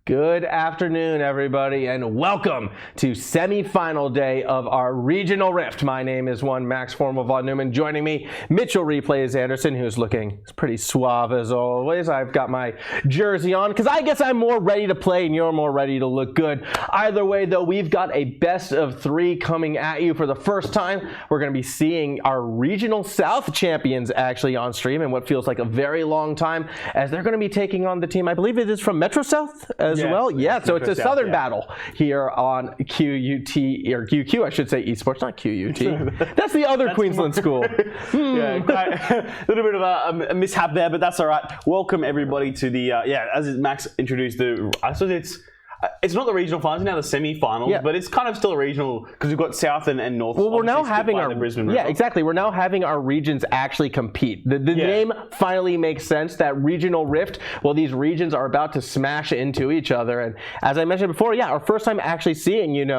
Good afternoon, everybody, and welcome to semi-final day of our Regional Rift. My name is Max Formal Von Neumann. Joining me, Mitchell Replays Anderson, who's looking pretty suave as always. I've got my jersey on because I guess I'm more ready to play and you're more ready to look good. Either way, though, we've got a best of three coming at you for the first time. We're going to be seeing our Regional South champions actually on stream in what feels like a very long time, as they're going to be taking on the team, I believe it is from Metro South as well. Yeah, so it's a Southern battle here on QUT, or QQ, I should say, esports, not QUT. That's the other Queensland school. Yeah, a little bit of a mishap there, but that's all right. Welcome everybody to the as Max introduced, I suppose it's not the regional finals, now the semi-finals, but it's kind of still a regional because we've got South and North. Well, we're now having our Brisbane River. Exactly. We're now having our regions actually compete. The name finally makes sense. That Regional Rift. Well, these regions are about to smash into each other, and as I mentioned before, our first time actually seeing,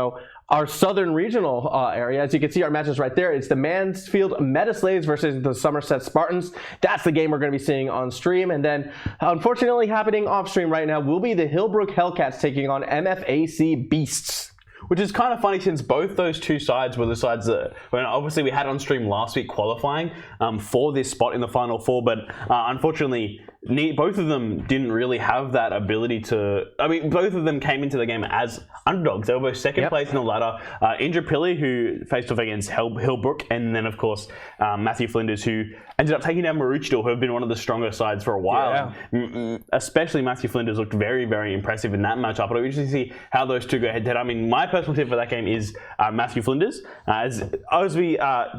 our southern regional area. As you can see, our matches right there. It's the Mansfield Metaslaves versus the Somerset Spartans. That's the game we're going to be seeing on stream. And then, unfortunately, happening off stream right now will be the Hillbrook Hellcats taking on MFAC Beasts. Which is kind of funny since both those two sides were the sides that, obviously we had on stream last week qualifying for this spot in the Final Four, but unfortunately both of them didn't really have that ability to, both of them came into the game as underdogs. They were both second place in the ladder. Indrapilli, who faced off against Hillbrook, and then of course Matthew Flinders, who ended up taking down Maroochydore, who have been one of the stronger sides for a while. Yeah. Especially Matthew Flinders looked very, very impressive in that matchup. But it'll be interesting to see how those two go head-to-head. My personal tip for that game is Matthew Flinders.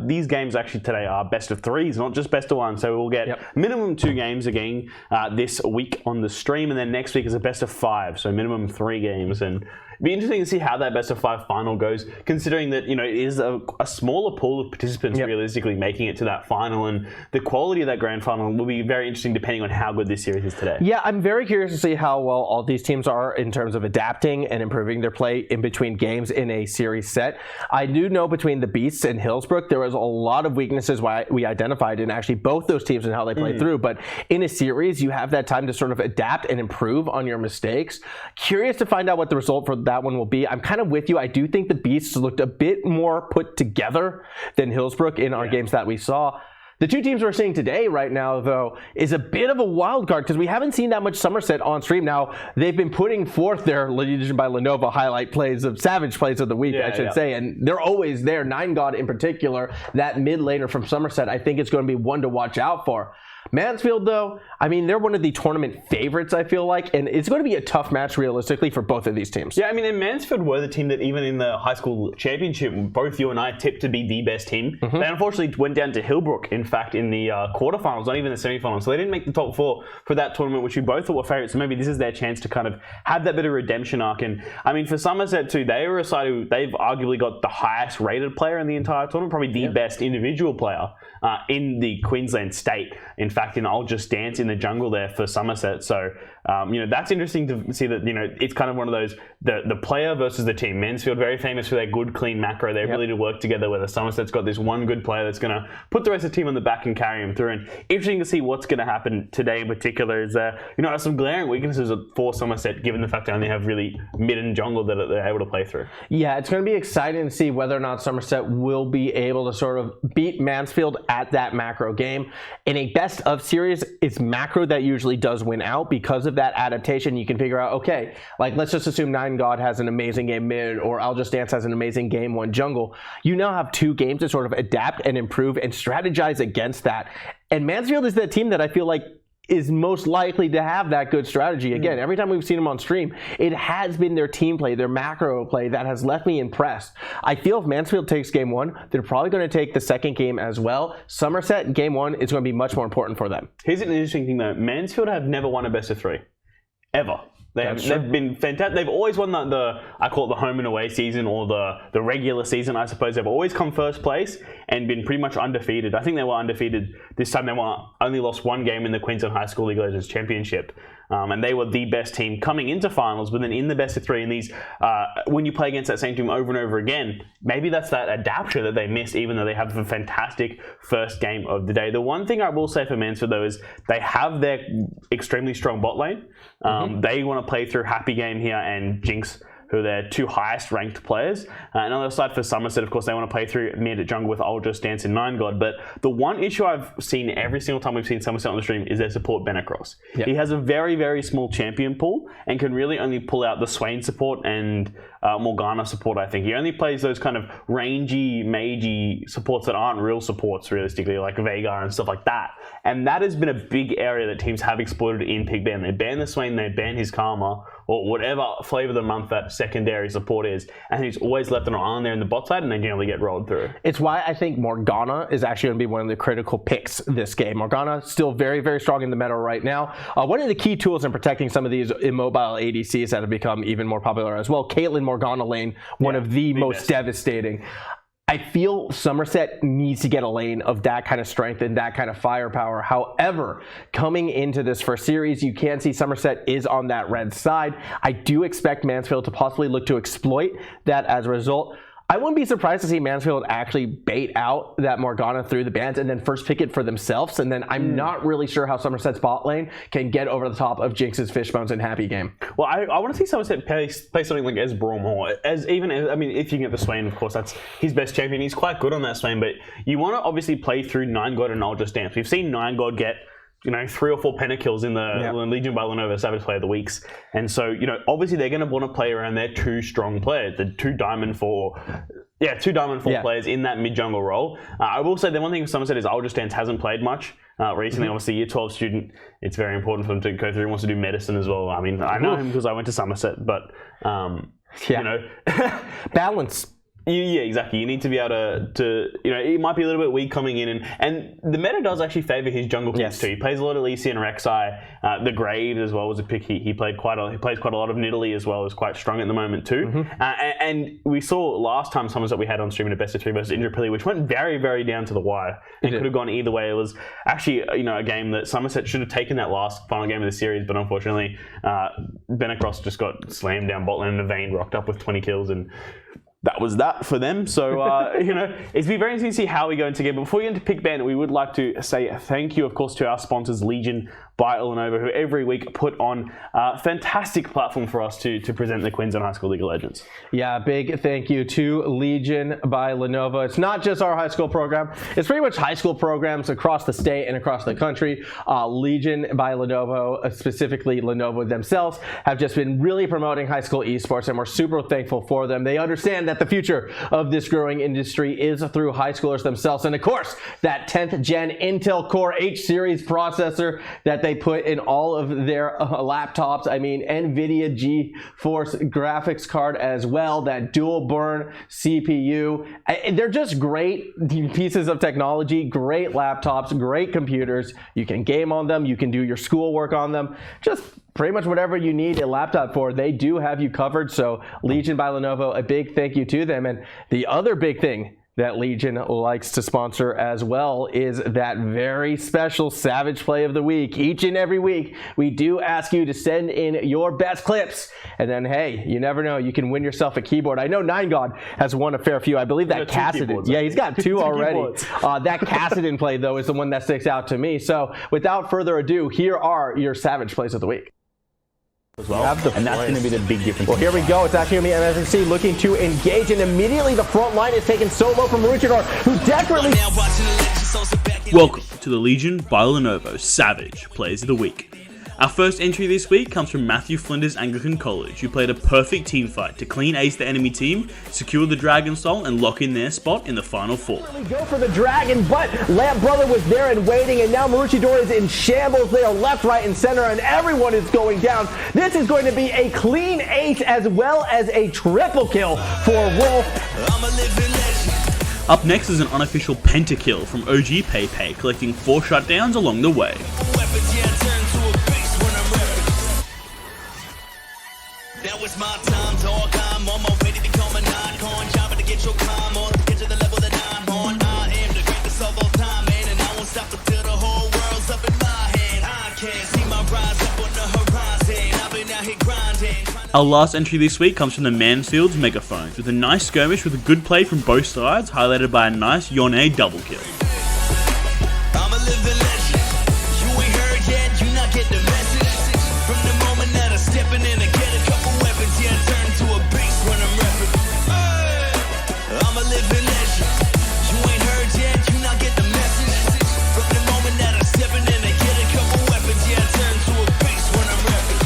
These games actually today are best of threes, not just best of one. So we'll get minimum 2 games again this week on the stream, and then next week is a best of 5, so minimum 3 games. And it'd be interesting to see how that best of 5 final goes, considering that it is a smaller pool of participants realistically making it to that final, and the quality of that grand final will be very interesting depending on how good this series is today. Yeah, I'm very curious to see how well all these teams are in terms of adapting and improving their play in between games in a series set. I do know between the Beasts and Hillsbrook, there was a lot of weaknesses we identified in actually both those teams and how they played through, but in a series, you have that time to sort of adapt and improve on your mistakes. Curious to find out what the result for that one will be. I'm kind of with you. I do think the Beasts looked a bit more put together than Hillsbrook in our games that we saw. The two teams we're seeing today right now, though, is a bit of a wild card because we haven't seen that much Somerset on stream. Now, they've been putting forth their Legion by Lenovo highlight plays of Savage plays of the week, I should say, and they're always there. Nine God in particular, that mid laner from Somerset, I think it's going to be one to watch out for. Mansfield, though, they're one of the tournament favorites, I feel like, and it's going to be a tough match realistically for both of these teams. Yeah, and Mansfield were the team that even in the high school championship, both you and I tipped to be the best team. They unfortunately went down to Hillbrook, in fact, in the quarterfinals, not even the semifinals. So they didn't make the top 4 for that tournament, which we both thought were favorites. So maybe this is their chance to kind of have that bit of redemption arc. And for Somerset too, they were a side who they've arguably got the highest rated player in the entire tournament, probably the best individual player in the Queensland state. In fact, I'll Just Dance in the jungle there for Somerset. So, that's interesting to see that, it's kind of one of those, the player versus the team. Mansfield, very famous for their good, clean macro, their ability to work together, where the Somerset's got this one good player that's going to put the rest of the team on the back and carry them through. And interesting to see what's going to happen today in particular is, some glaring weaknesses for Somerset, given the fact they only have really mid and jungle that they're able to play through. Yeah, it's going to be exciting to see whether or not Somerset will be able to sort of beat Mansfield at that macro game. In a best of series, it's macro that usually does win out because of that adaptation. You can figure out, okay, let's just assume Nine God has an amazing game mid, or I'll Just Dance has an amazing game 1 jungle. You now have 2 games to sort of adapt and improve and strategize against that. And Mansfield is that team that I feel like is most likely to have that good strategy. Again, every time we've seen them on stream, it has been their team play, their macro play that has left me impressed. I feel if Mansfield takes game 1, they're probably going to take the second game as well. Somerset, game 1 is going to be much more important for them. Here's an interesting thing though. Mansfield have never won a best of 3. Ever. They've been fantastic. They've always won I call it the home and away season, or the regular season, I suppose. They've always come first place and been pretty much undefeated. I think they were undefeated this time. They only lost 1 game in the Queensland High School League Legends Championship. and they were the best team coming into finals, but then in the best of 3 in these, when you play against that same team over and over again, maybe that's that adaptation that they missed, even though they have a fantastic first game of the day. The one thing I will say for Mansfield, though, is they have their extremely strong bot lane. They want to play through happpy game here and Jinxs, who are their 2 highest ranked players. And on the other side for Somerset, of course, they want to play through mid jungle with Ultra Stance and 9God. But the one issue I've seen every single time we've seen Somerset on the stream is their support Benacross. Yep. He has a very, very small champion pool and can really only pull out the Swain support and Morgana support, I think. He only plays those kind of rangy, magey supports that aren't real supports, realistically, like Veigar and stuff like that. And that has been a big area that teams have exploited in Pig Ban. They ban the Swain, they ban his Karma, or whatever flavor of the month that secondary support is, and he's always left an island there in the bot side, and they generally get rolled through. It's why I think Morgana is actually going to be one of the critical picks this game. Morgana still very, very strong in the meta right now. One of the key tools in protecting some of these immobile ADCs that have become even more popular as well. Caitlyn Morgana lane, one of the most devastating. I feel Somerset needs to get a lane of that kind of strength and that kind of firepower. However, coming into this first series, you can see Somerset is on that red side. I do expect Mansfield to possibly look to exploit that as a result. I wouldn't be surprised to see Mansfield actually bait out that Morgana through the bans and then first pick it for themselves. And then I'm not really sure how Somerset's bot lane can get over the top of Jinx's, Fishbonez, and happpy game. Well, I want to see Somerset play something like Ezreal more. I mean, if you can get the Swain, of course, that's his best champion. He's quite good on that Swain, but you want to obviously play through 9God and Ultra Stance. We've seen 9God get 3 or 4 pentakills in the Legion by Lenovo Savage Player of the Weeks. And so, obviously they're going to want to play around their 2 strong players, the 2 Diamond 4 players in that mid-jungle role. I will say the one thing Somerset is Ultra Stance hasn't played much recently. Obviously, Year 12 student, it's very important for him to go through. He wants to do medicine as well. I mean, I know him because I went to Somerset, but, balance. Yeah, exactly. You need to be able to it might be a little bit weak coming in, and the meta does actually favor his jungle picks too. He plays a lot of Lee and Rek'Sai. The Grade as well was a pick. He plays quite a lot of Nidalee as well. Is quite strong at the moment too. And we saw last time Somerset we had on stream in a best of 3 versus Indrapilli, which went very, very down to the wire. It could have gone either way. It was actually a game that Somerset should have taken that last final game of the series, but unfortunately Benacross just got slammed down bot lane and the Vayne rocked up with 20 kills and that was that for them. So, it's been very interesting to see how we go into game. But before we get into Pick Ban, we would like to say thank you, of course, to our sponsors, Legion by Lenovo, who every week put on a fantastic platform for us to present the Queensland High School League of Legends. Yeah, big thank you to Legion by Lenovo. It's not just our high school program. It's pretty much high school programs across the state and across the country. Legion by Lenovo, specifically Lenovo themselves, have just been really promoting high school esports, and we're super thankful for them. They understand that the future of this growing industry is through high schoolers themselves. And of course, that 10th gen Intel Core H series processor that they put in all of their laptops. I mean, NVIDIA GeForce graphics card as well, that dual burn CPU. They're just great pieces of technology, great laptops, great computers. You can game on them, you can do your schoolwork on them, just pretty much whatever you need a laptop for, they do have you covered. So Legion by Lenovo, a big thank you to them. And the other big thing that Legion likes to sponsor as well is that very special Savage Play of the Week. Each and every week, we do ask you to send in your best clips. And then, hey, you never know, you can win yourself a keyboard. I know 9God has won a fair few. I believe that Cassidon. Yeah, he's got 2 already. That Cassidon play, though, is the one that sticks out to me. So without further ado, here are your Savage Plays of the Week. Well. And that's going to be the big difference. Well, here we go. It's actually going to be MSC looking to engage, and immediately the front line is taken solo from Maroochydore, who desperately... Welcome to the Legion by Lenovo Savage Plays of the Week. Our first entry this week comes from Matthew Flinders Anglican College, who played a perfect team fight to clean ace the enemy team, secure the Dragon Soul, and lock in their spot in the final 4. Go for the Dragon, but Lamp Brother was there and waiting, and now Maroochydore is in shambles. They are left, right, and center, and everyone is going down. This is going to be a clean ace as well as a triple kill for Wolf. Up next is an unofficial pentakill from OG PayPay, collecting 4 shutdowns along the way. Now it's my time, dog. I'm on my way to become a non-con. Job to get your climb on, get to the level that I'm on. I am the greatest of all time, man, and I won't stop until the whole world's up in my hand. I can't see my rise up on the horizon. Our last entry this week comes from the Mansfield Megaphones, with a nice skirmish with a good play from both sides, highlighted by a nice Yone double kill. I'm a living legend. You ain't heard yet, you not get the message. From the moment that I'm stepping in, I get a couple weapons, yeah, I turn to a beast when I'm rapping. I'm a living legend. You ain't heard yet, you not get the message. From the moment that I'm stepping in, I get a couple weapons, yeah, I turn to a beast when I'm rapping.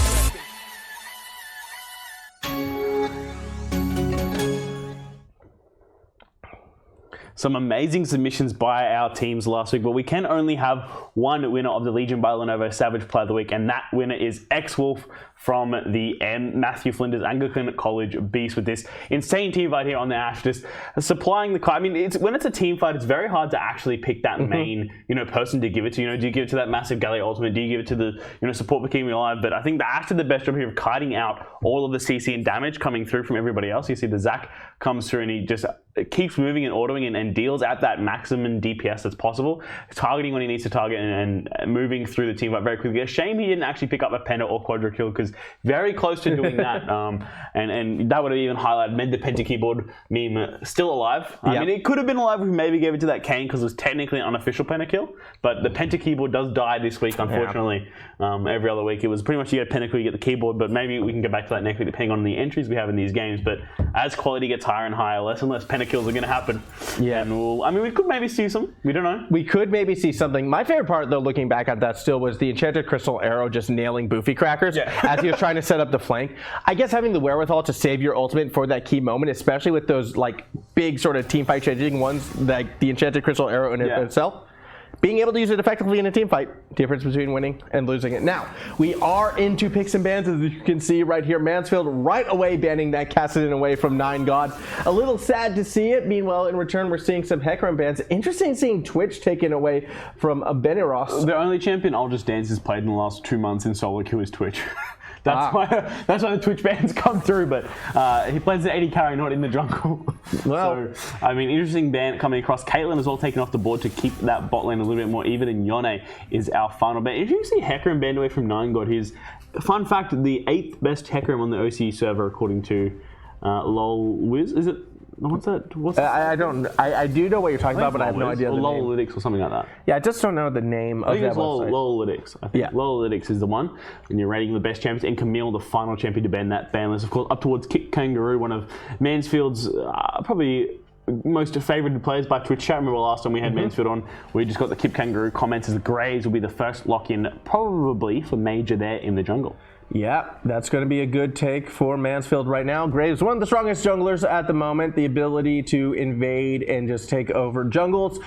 Some amazing submissions by our teams last week, but we can only have one winner of the Legion by Lenovo Savage Player of the Week, and that winner is X-Wolf from the Matthew Flinders Anglican College Beast, with this insane team fight here on the Ashe, just supplying the... I mean, when it's a team fight, it's very hard to actually pick that main, person to give it to. Do you give it to that massive Galio ultimate? Do you give it to the support for keeping me alive? But I think the Ashe did the best job here of kiting out all of the CC and damage coming through from everybody else. You see the Zac comes through and he just keeps moving and autoing and deals at that maximum DPS that's possible, targeting when he needs to target and moving through the team fight very quickly. A shame he didn't actually pick up a Penta or Quadra kill, because very close to doing that. And that would have even highlighted, made the Penta keyboard meme still alive. I mean, it could have been alive if we maybe gave it to that Kane, because it was technically an unofficial Penta kill, but the Penta keyboard does die this week, unfortunately. Every other week it was pretty much you get Penta kill, you get the keyboard, but maybe we can get back to that next week depending on the entries we have in these games. But as quality gets higher and higher, less and less Penta kills are going to happen. And we could maybe see some. We don't know. We could maybe see something. My favorite part, though, looking back at that still, was the Enchanted Crystal Arrow just nailing Boofy Crackers as he was trying to set up the flank. I guess having the wherewithal to save your ultimate for that key moment, especially with those like big sort of team fight changing ones, like the Enchanted Crystal Arrow in itself. Being able to use it effectively in a team fight, difference between winning and losing it. Now, we are into picks and bans, as you can see right here. Mansfield right away banning that Kassadin away from 9 God. A little sad to see it. Meanwhile, in return, we're seeing some Hecarim bans. Interesting seeing Twitch taken away from Beniros. The only champion I'll Just Dance has played in the last 2 months in solo queue is Twitch. That's why the Twitch bans come through, but he plays the AD carry, not in the jungle. Well, so, I mean, interesting ban coming across. Caitlyn is all taken off the board to keep that bot lane a little bit more even, and Yone is our final ban. If you see Hecarim banned away from 9 God, he's, fun fact, the 8th best Hecarim on the OC server according to LolWiz. Is it? What's that? I do know what you're talking about, but I have no idea the name. LolLytics or something like that. Yeah, I just don't know the name of that website. LolLytics. I think LolLytics is the one. And you're rating the best champions. And Camille, the final champion to ban that ban list, of course, up towards Kipkangaroo, one of Mansfield's probably most favoured players by Twitch chat. Remember last time we had Mansfield on, we just got the Kipkangaroo comments as Graves will be the first lock-in probably for MAJØR there in the jungle. Yeah, that's going to be a good take for Mansfield right now. Graves, one of the strongest junglers at the moment, the ability to invade and just take over jungles.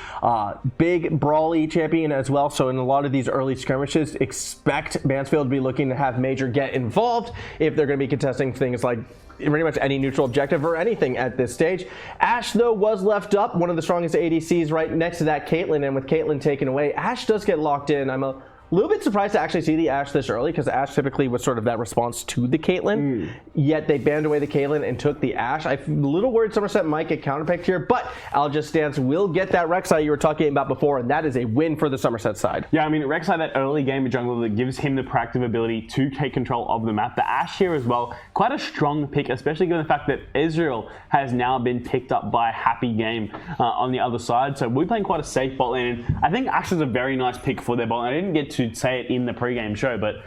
Big brawly champion as well, so in a lot of these early skirmishes, expect Mansfield to be looking to have MAJØR get involved if they're going to be contesting things like pretty much any neutral objective or anything at this stage. Ashe, though, was left up, one of the strongest ADCs right next to that Caitlyn, and with Caitlyn taken away, Ashe does get locked in. I'm a little bit surprised to actually see the Ashe this early, because Ashe typically was sort of that response to the Caitlyn, yet they banned away the Caitlyn and took the Ashe. I'm a little worried Somerset might get counterpicked here, but I'll Just Dance will get that Rek'Sai you were talking about before, and that is a win for the Somerset side. Yeah, I mean, Rek'Sai, that early game of jungle that gives him the proactive ability to take control of the map. The Ashe here as well, quite a strong pick, especially given the fact that Ezreal has now been picked up by Happy Game on the other side, so we're playing quite a safe bot lane, and I think Ashe is a very nice pick for their bot lane. I didn't get to say it in the pre-game show, but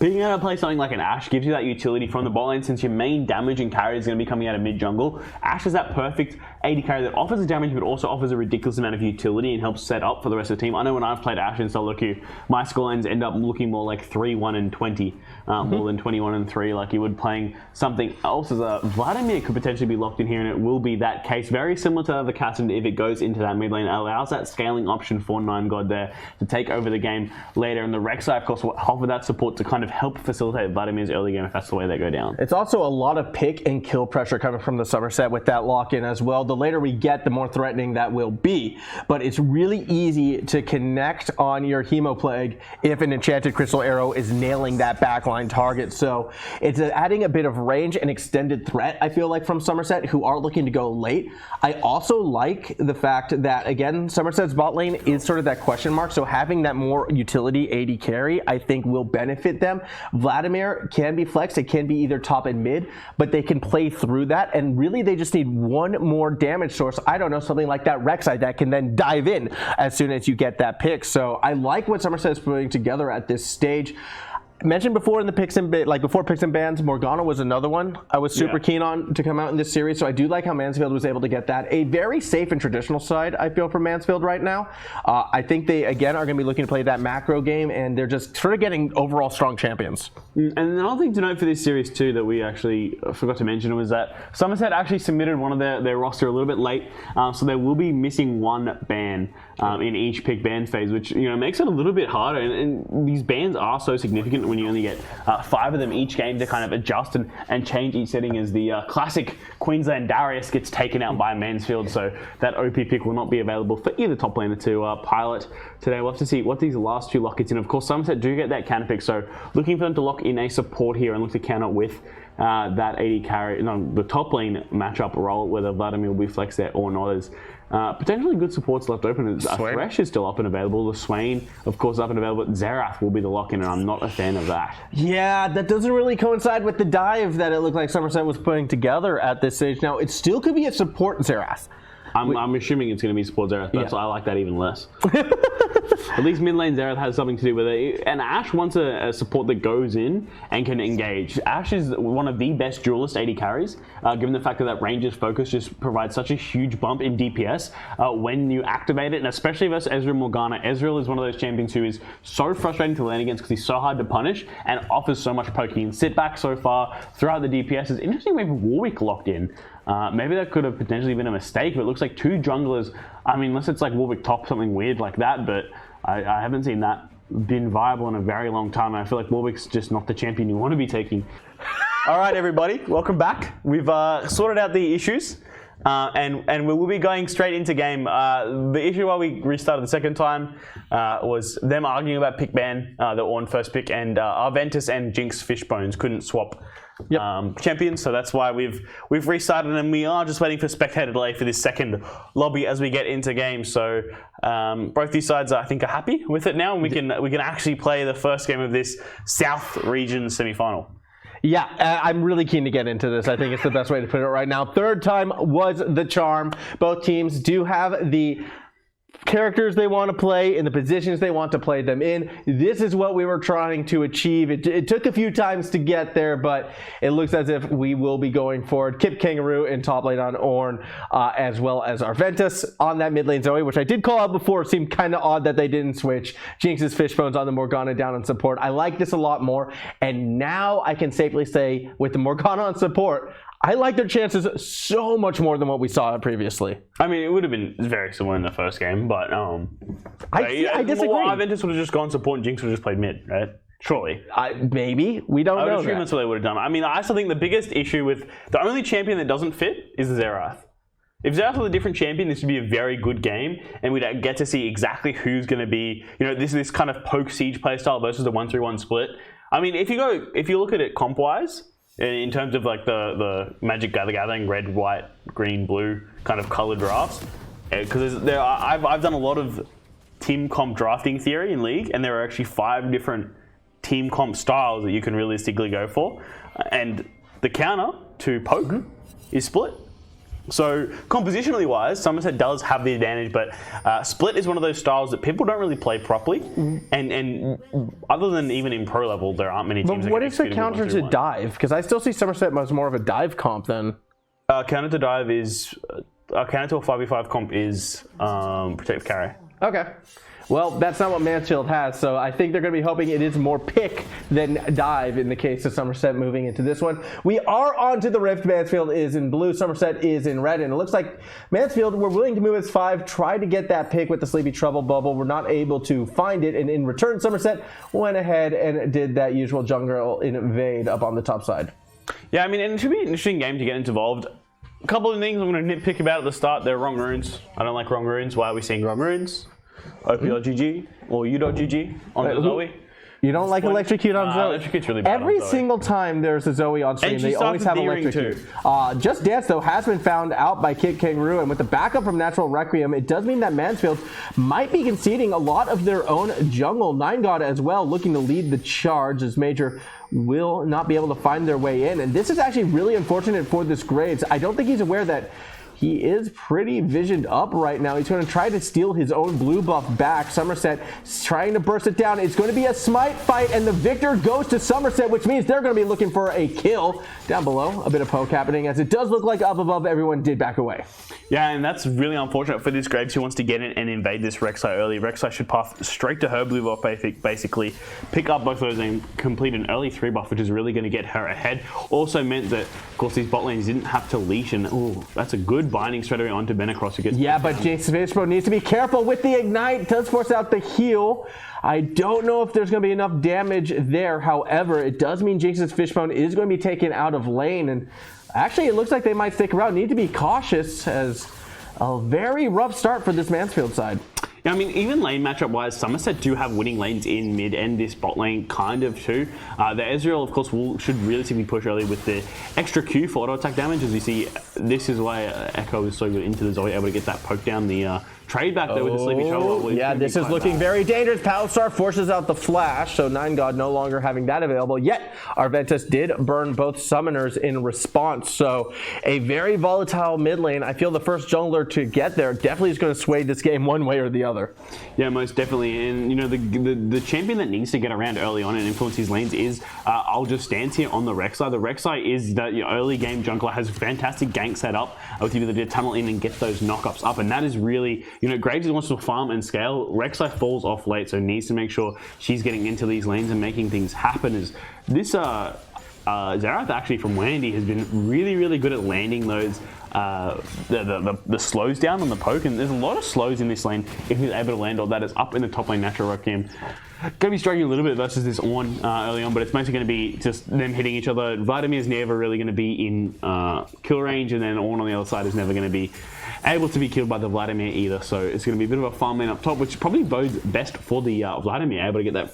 being able to play something like an Ashe gives you that utility from the bot lane, since your main damage and carry is going to be coming out of mid-jungle. Ashe is that perfect AD carry that offers the damage but also offers a ridiculous amount of utility and helps set up for the rest of the team. I know when I've played Ashe in solo queue, my scorelines end up looking more like 3-1 and 20, more than 21 and 3, like you would playing something else. As a Vladimir could potentially be locked in here, and it will be that case. Very similar to the Kassadin if it goes into that mid lane. It allows that scaling option for 9 God there to take over the game later, and the Rek'Sai, of course, will offer that support to kind of help facilitate Vladimir's early game if that's the way they go down. It's also a lot of pick and kill pressure coming from the Somerset with that lock-in as well. The later we get, the more threatening that will be. But it's really easy to connect on your Hemoplague if an Enchanted Crystal Arrow is nailing that backline target. So it's adding a bit of range and extended threat, I feel like, from Somerset, who are looking to go late. I also like the fact that, again, Somerset's bot lane is sort of that question mark. So having that more utility AD carry, I think, will benefit them. them. Vladimir can be flexed. It can be either top and mid, but they can play through that. And really, they just need one more damage source. I don't know, something like that Rek'Sai that can then dive in as soon as you get that pick. So I like what Somerset is putting together at this stage. Mentioned before in the picks and before picks and bans, Morgana was another one I was super keen on to come out in this series. So I do like how Mansfield was able to get that. A very safe and traditional side, I feel, for Mansfield right now. I think they again are going to be looking to play that macro game, and they're just sort of getting overall strong champions. And another thing to note for this series too that we actually forgot to mention was that Somerset actually submitted one of their roster a little bit late, so they will be missing one ban in each pick ban phase, which makes it a little bit harder. And these bans are so significant when you only get 5 of them each game to kind of adjust and change each setting, as the classic Queensland Darius gets taken out by Mansfield, so that OP pick will not be available for either top laner to pilot today. We'll have to see what these last 2 lock gets in. Of course, Somerset do get that counter pick, so looking for them to lock in a support here and look to counter with that 80 carry, the top lane matchup role, whether Vladimir will be flexed there or not. As potentially good supports left open. Thresh is still up and available. The Swain, of course, up and available. But Xerath will be the lock-in, and I'm not a fan of that. Yeah, that doesn't really coincide with the dive that it looked like Somerset was putting together at this stage. Now, it still could be a support Xerath. I'm assuming it's going to be support Xerath, but I like that even less. At least mid lane Xerath has something to do with it. And Ashe wants a support that goes in and can engage. Ashe is one of the best duelist AD carries, given the fact that range's focus just provides such a huge bump in DPS when you activate it, and especially versus Ezreal Morgana. Ezreal is one of those champions who is so frustrating to lane against because he's so hard to punish and offers so much poke. He can sit back so far throughout the DPS. It's interesting we have Warwick locked in. Maybe that could have potentially been a mistake, but it looks like 2 junglers. I mean, unless it's like Warwick top, something weird like that, but I haven't seen that been viable in a very long time. I feel like Warwick's just not the champion you want to be taking. All right, everybody, welcome back. We've sorted out the issues, and we will be going straight into game. The issue why we restarted the second time was them arguing about pick ban, the Ornn first pick, and Arventus and Jinxs Fishbonez couldn't swap champions, so that's why we've restarted, and we are just waiting for spectator delay for this second lobby as we get into game. So both these sides I think are happy with it now, and we can actually play the first game of this South region semi-final. Yeah, I'm really keen to get into this. I think it's the best way to put it right now. Third time was the charm. Both teams do have the characters they want to play in the positions they want to play them in. This is what we were trying to achieve. It took a few times to get there, but it looks as if we will be going forward. Kipkangaroo in top lane on Ornn, as well as Arventus on that mid lane Zoe, which I did call out before. It seemed kind of odd that they didn't switch. Jinx's Fishbonez on the Morgana down on support. I like this a lot more, and now I can safely say with the Morgana on support, I like their chances so much more than what we saw previously. I mean, it would have been very similar in the first game, but I disagree. Well, Arventus would have just gone support and Jinx would have just played mid, right? Surely. Maybe. We don't know. I would assume that's what they would have done. I mean, I still think the biggest issue with the only champion that doesn't fit is Xerath. If Xerath was a different champion, this would be a very good game, and we'd get to see exactly who's going to be, this kind of poke siege playstyle versus the 1-3-1 split. I mean, if you look at it comp-wise, in terms of like the Magic the Gathering, red, white, green, blue kind of color drafts, because I've done a lot of team comp drafting theory in League, and there are actually 5 different team comp styles that you can realistically go for, and the counter to poke is split. So compositionally wise, Somerset does have the advantage, but split is one of those styles that people don't really play properly, and other than even in pro level, there aren't many teams. But what is the counter to dive? Because I still see Somerset as more of a dive comp than. Counter to dive is counter to a 5v5 comp is protective carry. Okay. Well, that's not what Mansfield has, so I think they're going to be hoping it is more pick than dive in the case of Somerset moving into this one. We are on to the Rift. Mansfield is in blue, Somerset is in red, and it looks like Mansfield were willing to move as 5, try to get that pick with the Sleepy Trouble bubble. We're not able to find it, and in return, Somerset went ahead and did that usual jungle invade up on the top side. Yeah, I mean, and it should be an interesting game to get involved. A couple of things I'm going to nitpick about at the start. They're wrong runes. I don't like wrong runes. Why are we seeing wrong runes? OP.GG or U.GG on the Zoe. You don't like electrocute on Zoe? Electrocute's really bad Every on Zoe. single time there's a Zoe on stream, And she they always starts have with D-Ring electrocute. Just Dance, though, has been found out by Kipkangaroo, and with the backup from Natural Requiem, it does mean that Mansfield might be conceding a lot of their own jungle. 9God as well, looking to lead the charge as MAJØR will not be able to find their way in. And this is actually really unfortunate for this Graves. I don't think he's aware that he is pretty visioned up right now. He's going to try to steal his own blue buff back. Somerset is trying to burst it down. It's going to be a smite fight, and the victor goes to Somerset, which means they're going to be looking for a kill. Down below, a bit of poke happening, as it does look like up above, everyone did back away. Yeah, and that's really unfortunate for this Graves who wants to get in and invade this Rek'Sai early. Rek'Sai should path straight to her blue buff, basically pick up both of those and complete an early 3 buff, which is really going to get her ahead. Also meant that, of course, these bot lanes didn't have to leash, and ooh, that's a good binding straight away onto Benacross who gets... Yeah, but Jinxs Fishbonez needs to be careful with the ignite. Does force out the heal. I don't know if there's going to be enough damage there. However, it does mean Jinxs Fishbone is going to be taken out of lane, and actually it looks like they might stick around. Need to be cautious, as a very rough start for this Mansfield side. Yeah, I mean, even lane matchup wise, Somerset do have winning lanes in mid and this bot lane kind of too. The Ezreal, of course, should realistically push early with the extra Q for auto attack damage. As you see, this is why Ekko is so good into the Zoe, able to get that poke down the trade back there with the Sleepy Shovel. Yeah, this is looking very dangerous. Palstar forces out the flash, so 9God no longer having that available. Yet, Arventus did burn both summoners in response, so a very volatile mid lane. I feel the first jungler to get there definitely is going to sway this game one way or the other. Yeah, most definitely. And, you know, the champion that needs to get around early on and influence his lanes is I'll just stand here on the Rek'Sai. The Rek'Sai is the early game jungler, has a fantastic gank set up with the ability to tunnel in and get those knockups up, and that is really... You know, Graves wants to farm and scale. Rek'Sai falls off late, so needs to make sure she's getting into these lanes and making things happen. As this Xerath actually from Wendy has been really, really good at landing those the slows down on the poke, and there's a lot of slows in this lane. If he's able to land all that, is up in the top lane. Natural Requiem going to be struggling a little bit versus this Ornn early on, but it's mostly going to be just them hitting each other. Vladimir is never really going to be in kill range, and then Ornn on the other side is never going to be able to be killed by the Vladimir either, so it's going to be a bit of a farm lane up top, which probably bodes best for the Vladimir, able to get that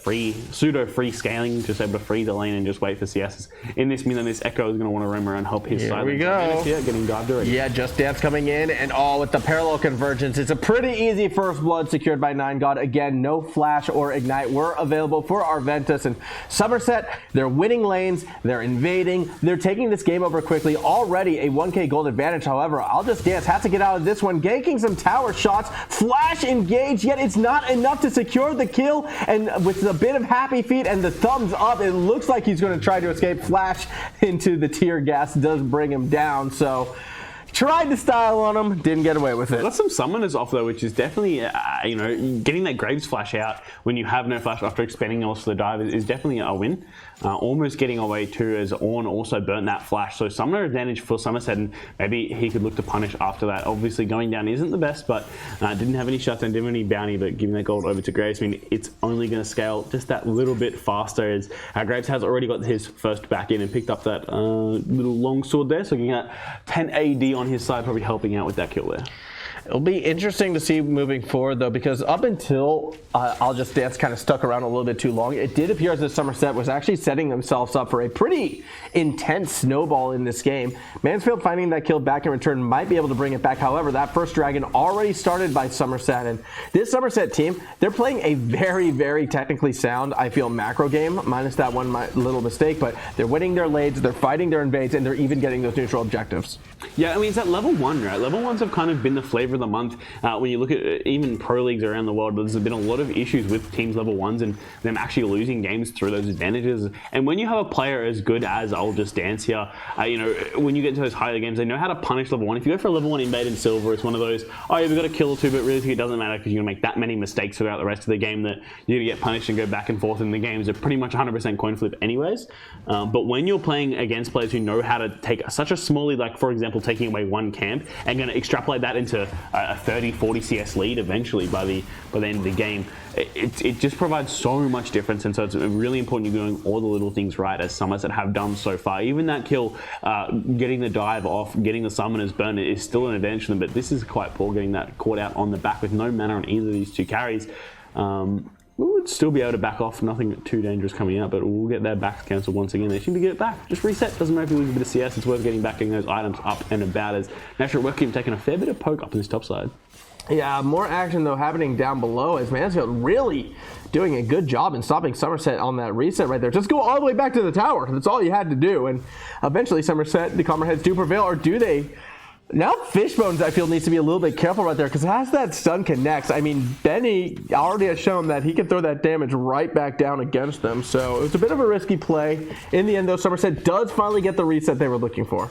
pseudo-free scaling, just able to free the lane and just wait for CSs. In this mean, this Ekko is going to want to roam around and help his side. Here we go. Yeah, getting dived already. Yeah, Just Dance coming in, and with the parallel convergence, it's a pretty easy first blood secured by 9God. Again, no flash or ignite were available for Arventus, and Somerset, they're winning lanes, they're invading, they're taking this game over quickly. Already a 1k gold advantage. However, I'll Just Dance has to get out of this one, ganking some tower shots, flash engaged, yet it's not enough to secure the kill, and with a bit of happy feet and the thumbs up, it looks like he's going to try to escape. Flash into the tear gas does bring him down, so tried to style on him, didn't get away with it. Got some summoners off though, which is definitely, you know, getting that Graves flash out when you have no flash after expending also the dive is definitely a win. Almost getting away too, as Ornn also burnt that flash. So summoner advantage for Somerset, and maybe he could look to punish after that. Obviously going down isn't the best, but didn't have any shutdown, didn't have any bounty, but giving that gold over to Graves, I mean, it's only going to scale just that little bit faster, as Graves has already got his first back in and picked up that little long sword there, so getting that 10 AD on his side, probably helping out with that kill there. It'll be interesting to see moving forward, though, because up until I'll Just Dance kind of stuck around a little bit too long, it did appear as if Somerset was actually setting themselves up for a pretty intense snowball in this game. Mansfield finding that kill back in return might be able to bring it back. However, that first dragon already started by Somerset, and this Somerset team, they're playing a very, very technically sound, I feel, macro game, minus that one little mistake, but they're winning their lanes, they're fighting their invades, and they're even getting those neutral objectives. Yeah, I mean, it's at level 1, right? Level 1s have kind of been the flavor of the month. When you look at even pro leagues around the world, there's been a lot of issues with teams level 1s and them actually losing games through those advantages. And when you have a player as good as I'll Just Dance here, you know, when you get to those higher games, they know how to punish level 1. If you go for a level 1 invade in silver, it's one of those, oh, you've got a kill or two, but really it doesn't matter because you're going to make that many mistakes throughout the rest of the game that you're going to get punished and go back and forth, and the games are pretty much 100% coin flip anyways. But when you're playing against players who know how to take such a small, like for example, taking away one camp and going to extrapolate that into a 30-40 CS lead eventually by the end of the game, it just provides so much difference. And so it's really important you're doing all the little things right, as Somerset have done so far. Even that kill, getting the dive off, getting the summoners burned is still an advantage for them, but this is quite poor, getting that caught out on the back with no mana on either of these two carries. we would still be able to back off. Nothing too dangerous coming out, but we'll get their backs cancelled once again. They seem to get it back. Just reset. Doesn't matter if you lose a bit of CS. It's worth getting back, getting those items up and about, as Natural Requiem taking a fair bit of poke up in this top side. Yeah, more action though happening down below as Mansfield really doing a good job in stopping Somerset on that reset right there. Just go all the way back to the tower. That's all you had to do. And eventually Somerset, the Comrades do prevail, or do they? Now Fishbonez, I feel, needs to be a little bit careful right there because as that stun connects, I mean, Benny already has shown that he can throw that damage right back down against them. So it was a bit of a risky play. In the end though, Somerset does finally get the reset they were looking for.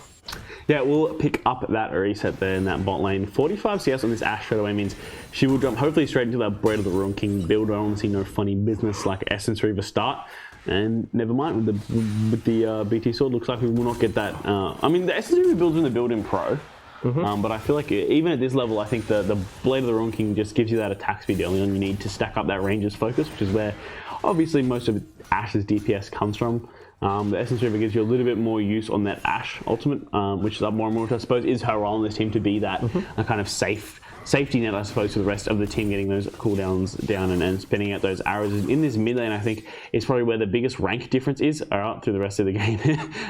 Yeah, we'll pick up that reset there in that bot lane. 45 CS on this Ashe straight away means she will jump hopefully straight into that Blade of the Ruin King build. I don't see no funny business like Essence Reaver start. And never mind, with the BT sword, looks like we will not get that. I mean, the Essence Reaver builds in the build in pro. But I feel like even at this level, I think the Blade of the Ruin King just gives you that attack speed early on. You need to stack up that ranger's focus, which is where obviously most of Ashe's DPS comes from. The Essence Reaver gives you a little bit more use on that Ashe ultimate, which is up more and more, which I suppose is her role in this team, to be that kind of safety net, I suppose, for the rest of the team, getting those cooldowns down and spinning out those arrows. In this mid lane, I think, is probably where the biggest rank difference is through the rest of the game,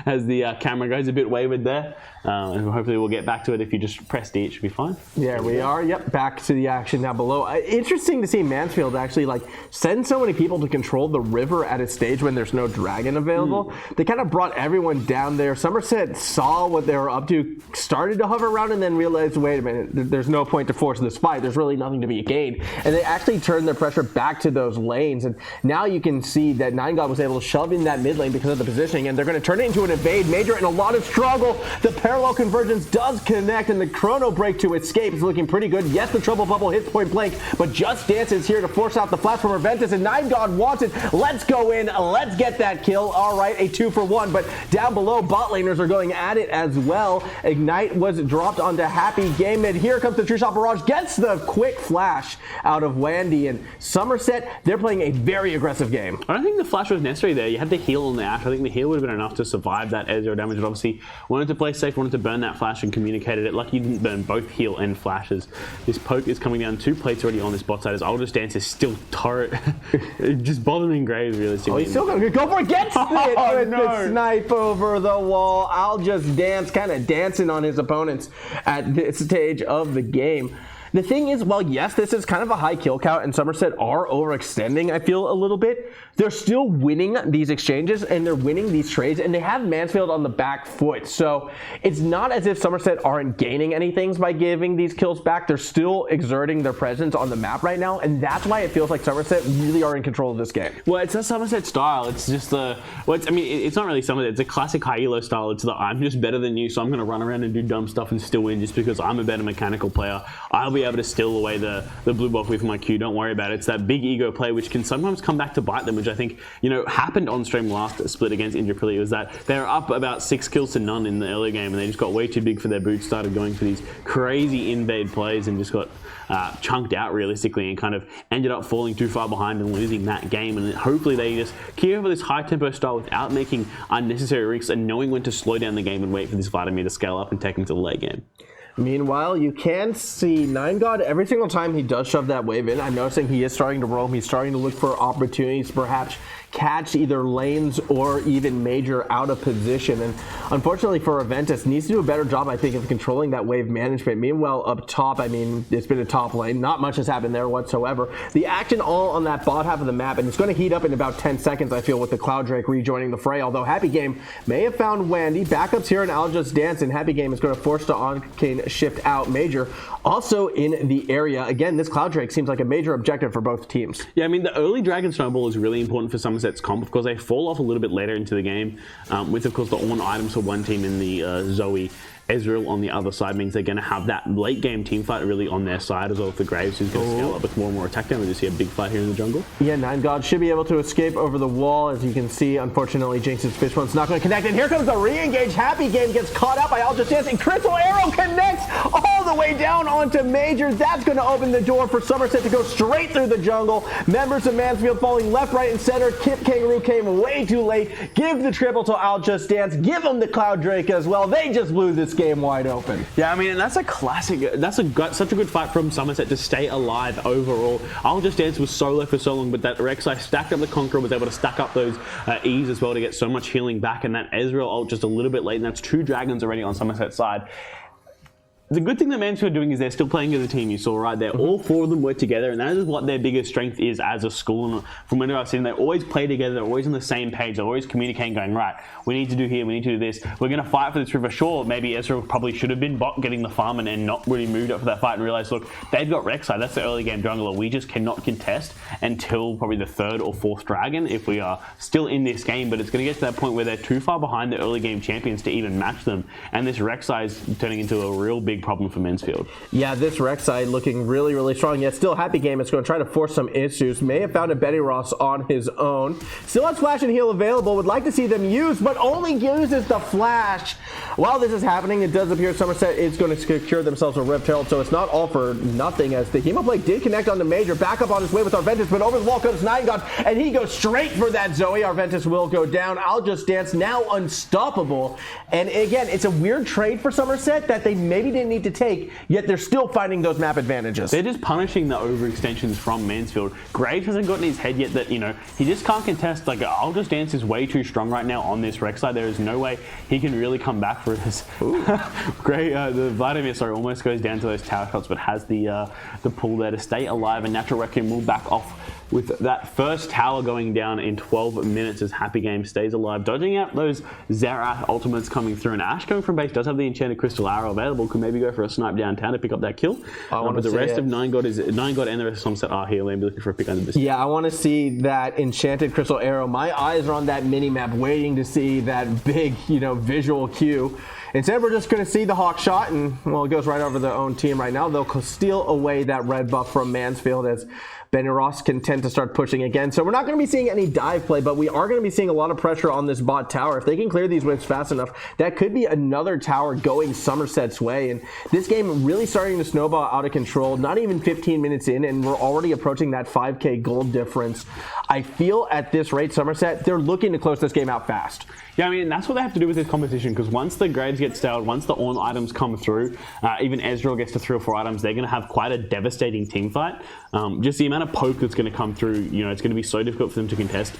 as the camera goes a bit wayward there. And hopefully we'll get back to it. If you just press D, it should be fine. Yeah, we are. Yep, back to the action down below. Interesting to see Mansfield actually send so many people to control the river at a stage when there's no dragon available. They kind of brought everyone down there. Somerset saw what they were up to, started to hover around, and then realized, wait a minute, there's no point to force this fight. There's really nothing to be gained. And they actually turned their pressure back to those lanes. And now you can see that Nine God was able to shove in that mid lane because of the positioning, and they're going to turn it into an evade. Major in a lot of struggle. The parallel convergence does connect, and the chrono break to escape is looking pretty good. Yes, the trouble bubble hits point blank, but Just Dance is here to force out the flash from Arventus, and Nine God wants it. Let's go in. Let's get that kill. All right, a 2-for-1, but down below, bot laners are going at it as well. Ignite was dropped onto happpy game, and here comes the True Shot Barrage. Gets the quick flash out of Wandy, and Somerset, they're playing a very aggressive game. I don't think the flash was necessary there. You had the heal on the Ashe. I think the heal would have been enough to survive that Ezreal damage, but obviously wanted to play safe, wanted to burn that flash and communicated it. Lucky you didn't burn both heal and flashes. This poke is coming down 2 plates already on this bot side, as I'll Just Dance is still turret. Just bothering Graves realistically. Oh, he's still gonna go for it. Gets it with the snipe over the wall. I'll Just Dance kind of dancing on his opponents at this stage of the game. The thing is, well, yes, this is kind of a high kill count, and Somerset are overextending, I feel, a little bit. They're still winning these exchanges, and they're winning these trades, and they have Mansfield on the back foot. So it's not as if Somerset aren't gaining anything by giving these kills back. They're still exerting their presence on the map right now, and that's why it feels like Somerset really are in control of this game. Well, it's a Somerset style. It's just it's not really Somerset. It's a classic high elo style. It's the I'm just better than you, so I'm going to run around and do dumb stuff and still win just because I'm a better mechanical player. I'll be able to steal away the blue buff with my Q. Don't worry about it. It's that big ego play which can sometimes come back to bite them, which I think, happened on stream last split against Indrapili. Was that they were up about 6 kills to none in the early game, and they just got way too big for their boots, started going for these crazy invade plays, and just got chunked out realistically, and kind of ended up falling too far behind and losing that game. And hopefully they just keep over this high tempo style without making unnecessary risks and knowing when to slow down the game and wait for this Vladimir to scale up and take him to the late game. Meanwhile, you can see Nine God every single time he does shove that wave in. I'm noticing he is starting to roam. He's starting to look for opportunities to perhaps catch either lanes or even Major out of position. And unfortunately for Arventus, needs to do a better job, I think, of controlling that wave management. Meanwhile, up top, I mean, it's been a top lane. Not much has happened there whatsoever. The action all on that bot half of the map, and it's going to heat up in about 10 seconds, I feel, with the Cloud Drake rejoining the fray. Although happpy game may have found Wandy. Backups here, and I'll Just Dance, and happpy game is going to force the Arcane shift out. Major also in the area. Again, this Cloud Drake seems like a major objective for both teams. Yeah, I mean, the early Dragon Snowball is really important for Somerset's comp because they fall off a little bit later into the game, with, of course, the Ornn items for one team in the Zoe. Ezreal on the other side means they're going to have that late game team fight really on their side, as well as the Graves, who's going to scale up with more and more attack damage. We see a big fight here in the jungle. Yeah, Nine God should be able to escape over the wall. As you can see, unfortunately, Jinxs' Fishbonez not going to connect. And here comes the re-engage. happpy game gets caught up by I'll Just Dance, and Crystal Arrow connects all the way down onto Major. That's going to open the door for Somerset to go straight through the jungle. Members of Mansfield falling left, right, and center. Kipkangaroo came way too late. Give the triple to I'll Just Dance. Give them the Cloud Drake as well. They just blew this game wide open. Yeah, I mean, and that's a classic. That's such a good fight from Somerset to stay alive overall. I'll Just Dance was solo for so long, but that Rek'Sai stacked up the Conqueror, was able to stack up those E's as well to get so much healing back, and that Ezreal ult just a little bit late, and that's 2 dragons already on Somerset's side. The good thing that Mansfield are doing is they're still playing as a team. You saw right there, all 4 of them work together, and that is what their biggest strength is as a school. And from whenever I've seen them, they always play together. They're always on the same page. They're always communicating, going, right, we need to do here, we need to do this. We're going to fight for this river. Sure, maybe Ezreal probably should have been bot getting the farm and not really moved up for that fight and realized, look, they've got Rek'Sai. That's the early game jungler. We just cannot contest until probably the 3rd or 4th dragon if we are still in this game. But it's going to get to that point where they're too far behind the early game champions to even match them. And this Rek'Sai is turning into a real big problem for Mansfield. Yeah, this Rek'Sai looking really, really strong. Yet still happy game. It's going to try to force some issues. May have found a Betty Ross on his own. Still has Flash and Heal available. Would like to see them use, but only uses the Flash. While this is happening, it does appear Somerset is going to secure themselves a Rift Herald, so it's not all for nothing as the Hemoplague did connect on the MAJØR. Back up on his way with Arventus, but over the wall comes 9God, and he goes straight for that Zoe. Arventus will go down. I'll Just Dance now unstoppable. And again, it's a weird trade for Somerset that they maybe didn't need to take, yet they're still finding those map advantages. They're just punishing the overextensions from Mansfield. Graves hasn't gotten his head yet that, you know, he just can't contest. Like, I'll Just Dance is way too strong right now on this Rek'Sai. There is no way he can really come back for this. Great, the Vladimir, sorry, almost goes down to those tower shots, but has the pull there to stay alive, and Natural Requiem will back off with that first tower going down in 12 minutes as Happy Game stays alive, dodging out those Zerath ultimates coming through. And Ashe coming from base does have the enchanted crystal arrow available, could maybe go for a snipe downtown to pick up that kill. But the rest of 9God and the rest of Somerset are here. They'll be looking for a pick under this. Yeah, I want to see that enchanted crystal arrow. My eyes are on that mini map waiting to see that big, visual cue. Instead, we're just going to see the Hawk shot, and, well, it goes right over their own team right now. They'll steal away that red buff from Mansfield as Benny Ross can tend to start pushing again. So we're not going to be seeing any dive play, but we are going to be seeing a lot of pressure on this bot tower. If they can clear these waves fast enough, that could be another tower going Somerset's way. And this game really starting to snowball out of control. Not even 15 minutes in, and we're already approaching that 5K gold difference. I feel at this rate, Somerset, they're looking to close this game out fast. Yeah, I mean, that's what they have to do with this competition, because once the grades get stalled, once the Ornn items come through, even Ezreal gets to 3 or 4 items, they're going to have quite a devastating team fight. Just the amount of poke that's going to come through, it's going to be so difficult for them to contest.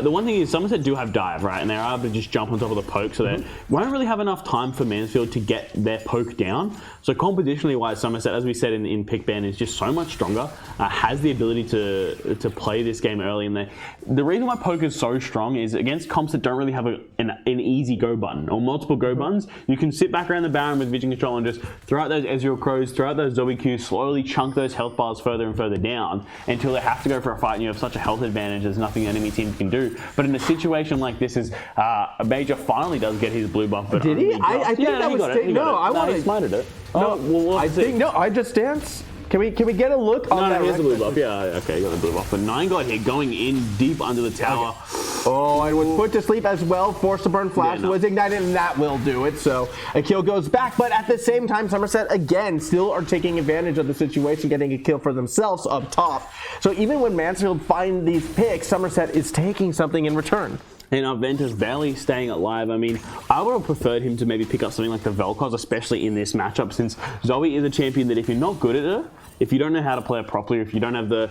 The one thing is, Somerset do have dive, right? And they're able to just jump on top of the poke, so they won't really have enough time for Mansfield to get their poke down. So competitionally wise, Somerset, as we said in pick ban, is just so much stronger, has the ability to play this game early. And the reason why poke is so strong is against comps that don't really have an easy go button or multiple go buttons. You can sit back around the Baron with Vision Control and just throw out those Ezreal Crows, throw out those Zoe Qs, slowly chunk those health bars further and further down until they have to go for a fight and you have such a health advantage there's nothing the enemy team can do. But in a situation like this, MAJØR finally does get his blue buff. But did he? I think that was... He smited it. I Just Dance. Can we get a look on that? No, here's the blue buff. Yeah, okay, you got the blue buff. But 9God here going in deep under the tower. Okay. Oh, and was put to sleep as well. Forced to burn flash was ignited, and that will do it. So a kill goes back, but at the same time, Somerset again still are taking advantage of the situation, getting a kill for themselves up top. So even when Mansfield find these picks, Somerset is taking something in return. And Arventus barely staying alive. I mean, I would have preferred him to maybe pick up something like the Vel'Koz, especially in this matchup, since Zoe is a champion that if you're not good at her, if you don't know how to play it properly, if you don't have the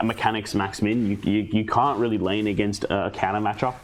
mechanics max min, you can't really lane against a counter matchup.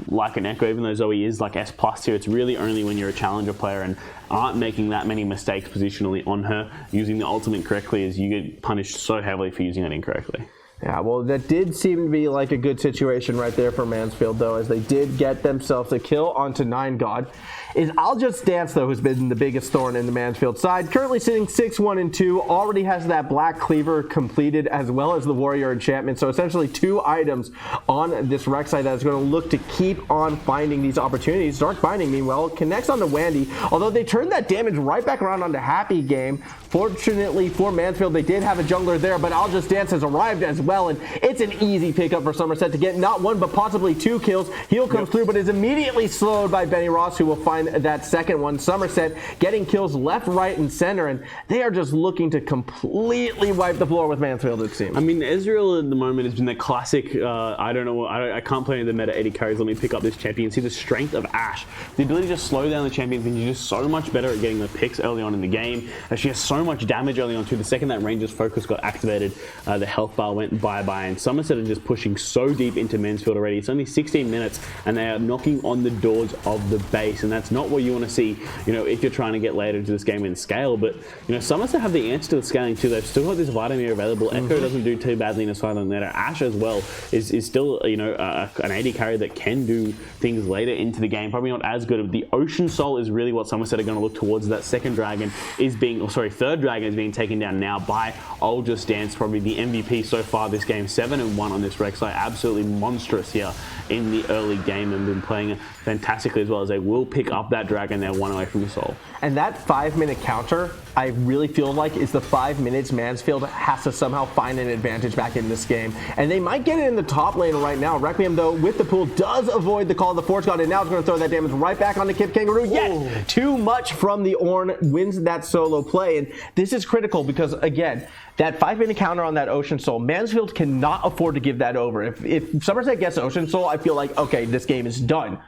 Like an Ekko, even though Zoe is like S+ here, it's really only when you're a challenger player and aren't making that many mistakes positionally on her, using the ultimate correctly, as you get punished so heavily for using it incorrectly. Yeah, well, that did seem to be like a good situation right there for Mansfield, though, as they did get themselves a kill onto 9God. Is I'll Just Dance, though, who's been the biggest thorn in the Mansfield side. Currently sitting 6-1-2, already has that Black Cleaver completed, as well as the Warrior Enchantment. So essentially 2 items on this Rek'Sai that is going to look to keep on finding these opportunities. Dark Binding, meanwhile, connects on the Wandy, although they turned that damage right back around onto Happy Game. Fortunately for Mansfield, they did have a jungler there, but I'll Just Dance has arrived as well. well, and it's an easy pickup for Somerset to get not one but possibly 2 kills. Heal comes through, but is immediately slowed by Benny Ross, who will find that second one. Somerset getting kills left, right, and center, and they are just looking to completely wipe the floor with Mansfield, it seems. I mean, Ezreal at the moment has been the classic, I can't play any of the meta 80 carries, let me pick up this champion. See the strength of Ashe. The ability to slow down the champion means you're just so much better at getting the picks early on in the game. She has so much damage early on too. The second that Ranger's focus got activated, the health bar went bye-bye, and Somerset are just pushing so deep into Mansfield already. It's only 16 minutes, and they are knocking on the doors of the base, and that's not what you want to see, if you're trying to get later into this game in scale. But, Somerset have the answer to the scaling too. They've still got this Vladimir available. Ekko doesn't do too badly in a silent meta. Ashe as well is still, an 80 carry that can do things later into the game. Probably not as good. The Ocean Soul is really what Somerset are going to look towards. That third dragon is being taken down now by I'll Just Dance, probably the MVP so far this game. 7-1 on this Rek'Sai. Absolutely monstrous here in the early game, and been playing fantastically as well, as they will pick up that dragon. They're 1 away from the soul. And that 5-minute counter, I really feel like, is the 5 minutes Mansfield has to somehow find an advantage back in this game. And they might get it in the top lane right now. Requiem, though, with the pool, does avoid the call of the Force God, and now it's going to throw that damage right back onto Kipkangaroo. Yet, too much from the Ornn, wins that solo play. And this is critical because, again, that 5-minute counter on that Ocean Soul, Mansfield cannot afford to give that over. If Somerset gets Ocean Soul, I feel like, okay, this game is done.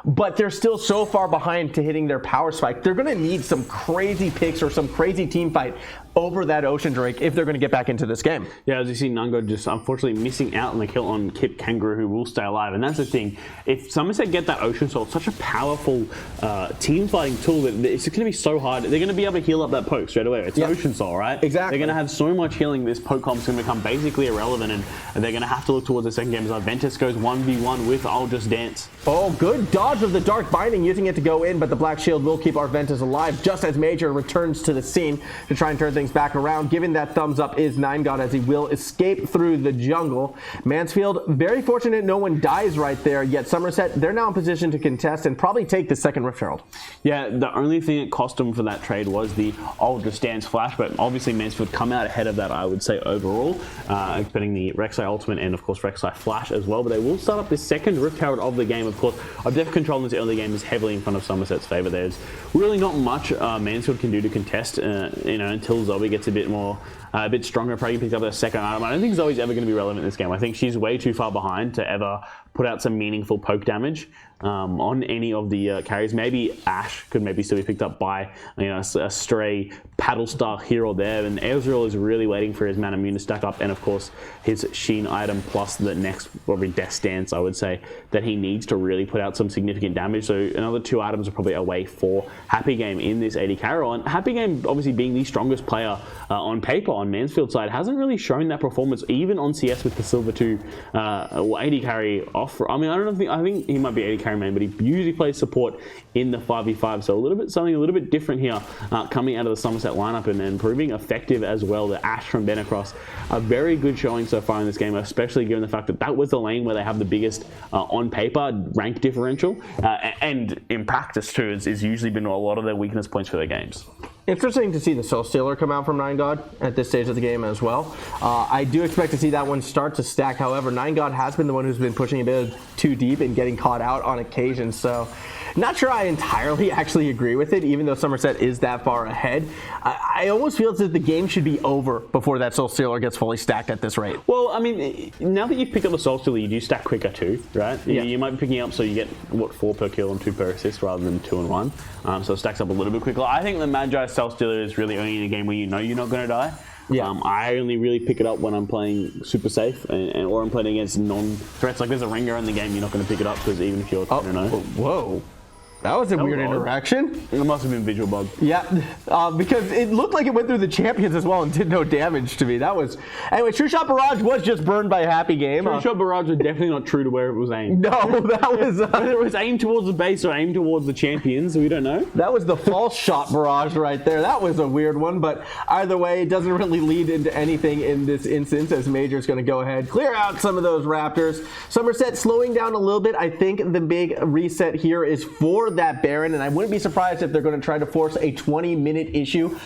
But they're still so far behind to hitting their power spike. They're going to need some crazy picks or some crazy team fight over that Ocean Drake if they're going to get back into this game. Yeah, as you see, Nungo just unfortunately missing out on the kill on Kipkangaroo, who will stay alive. And that's the thing. If Somerset get that Ocean Soul, it's such a powerful team fighting tool that it's going to be so hard. They're going to be able to heal up that poke straight away. It's Ocean Soul, right? Exactly. They're going to have so much healing, this poke comp's going to become basically irrelevant, and they're going to have to look towards the second game as Arventus goes 1v1 with I'll Just Dance. Oh, good dodge of the Dark Binding, using it to go in, but the Black Shield will keep Arventus alive just as MAJØR returns to the scene to try and turn things back around. Given that thumbs up is 9God, as he will escape through the jungle. Mansfield, very fortunate no one dies right there, yet Somerset, they're now in position to contest and probably take the second Rift Herald. Yeah, the only thing it cost them for that trade was the I'll Just Dance flash, but obviously Mansfield come out ahead of that, I would say, overall, expecting the Rek'Sai ultimate and, of course, Rek'Sai flash as well. But they will start up the second Rift Herald of the game, of course. Objective control in this early game is heavily in front of Somerset's favour. There's really not much Mansfield can do to contest, until Zoe gets a bit stronger. Probably picks up their second item. I don't think Zoe's ever going to be relevant in this game. I think she's way too far behind to ever put out some meaningful poke damage on any of the carries. Maybe Ashe could maybe still be picked up by a stray paddle star here or there, and Ezreal is really waiting for his Mana Immune to stack up, and of course his Sheen item plus the next probably Death Stance, I would say, that he needs to really put out some significant damage. So another 2 items are probably away for Happy Game in this 80 carry. And Happy Game, obviously being the strongest player on paper on Mansfield side, hasn't really shown that performance even on CS with the Silver 2 80 carry off. I mean, I think he might be 80 carry main, but he usually plays support in the 5v5, so something a little bit different here coming out of the Somerset lineup, and proving effective as well. The Ashe from Benacross, a very good showing so far in this game, especially given the fact that that was the lane where they have the biggest on paper rank differential, and in practice too is usually been a lot of their weakness points for their games. Interesting to see the Soul Stealer come out from 9God at this stage of the game as well. I do expect to see that one start to stack. However, 9God has been the one who's been pushing a bit too deep and getting caught out on occasion. So not sure I entirely actually agree with it, even though Somerset is that far ahead. I almost feel as if the game should be over before that Soul Stealer gets fully stacked at this rate. Well, I mean, now that you've picked up the Soul Stealer, you do stack quicker too, right? Yeah. You might be picking up, so you get, 4 per kill and 2 per assist rather than 2 and 1. So it stacks up a little bit quicker. I think the MAJØR Soul Stealer is really only in a game where you know you're not going to die. Yeah. I only really pick it up when I'm playing super safe or I'm playing against non-threats. Like there's a ringer in the game, you're not going to pick it up because even if you're 10-0. Whoa. That was a weird interaction. It must have been visual bug. Yeah, because it looked like it went through the champions as well and did no damage to me. That was... Anyway, True Shot Barrage was just burned by a Happy Game. True Shot Barrage was definitely not true to where it was aimed. No, that was... Whether it was aimed towards the base or aimed towards the champions, we don't know. That was the false shot barrage right there. That was a weird one, but either way, it doesn't really lead into anything in this instance, as MAJÖR's going to go ahead, clear out some of those Raptors. Somerset slowing down a little bit. I think the big reset here is for that Baron, and I wouldn't be surprised if they're going to try to force a 20-minute issue.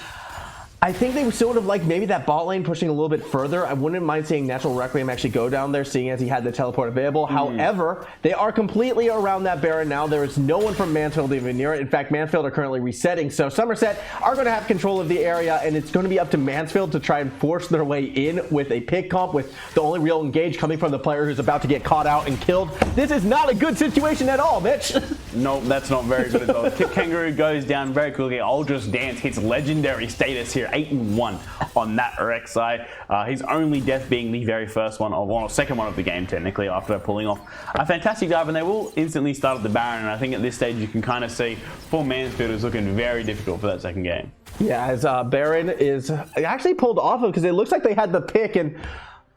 I think they still would have liked maybe that bot lane pushing a little bit further. I wouldn't mind seeing Natural Requiem actually go down there, seeing as he had the teleport available. However, they are completely around that Baron now. There is no one from Mansfield even near it. In fact, Mansfield are currently resetting. So Somerset are going to have control of the area, and it's going to be up to Mansfield to try and force their way in with a pick comp, with the only real engage coming from the player who's about to get caught out and killed. This is not a good situation at all, Mitch. No, that's not very good at all. Kipkangaroo goes down very quickly. I'll Just Dance hits legendary status here, 8-1 on that Rek'Sai. His only death being the very first one, or second one of the game, technically, after pulling off a fantastic dive, and they will instantly start at the Baron, and I think at this stage you can kind of see for Mansfield is looking very difficult for that second game. Yeah, as Baron is actually pulled off of, because it looks like they had the pick, and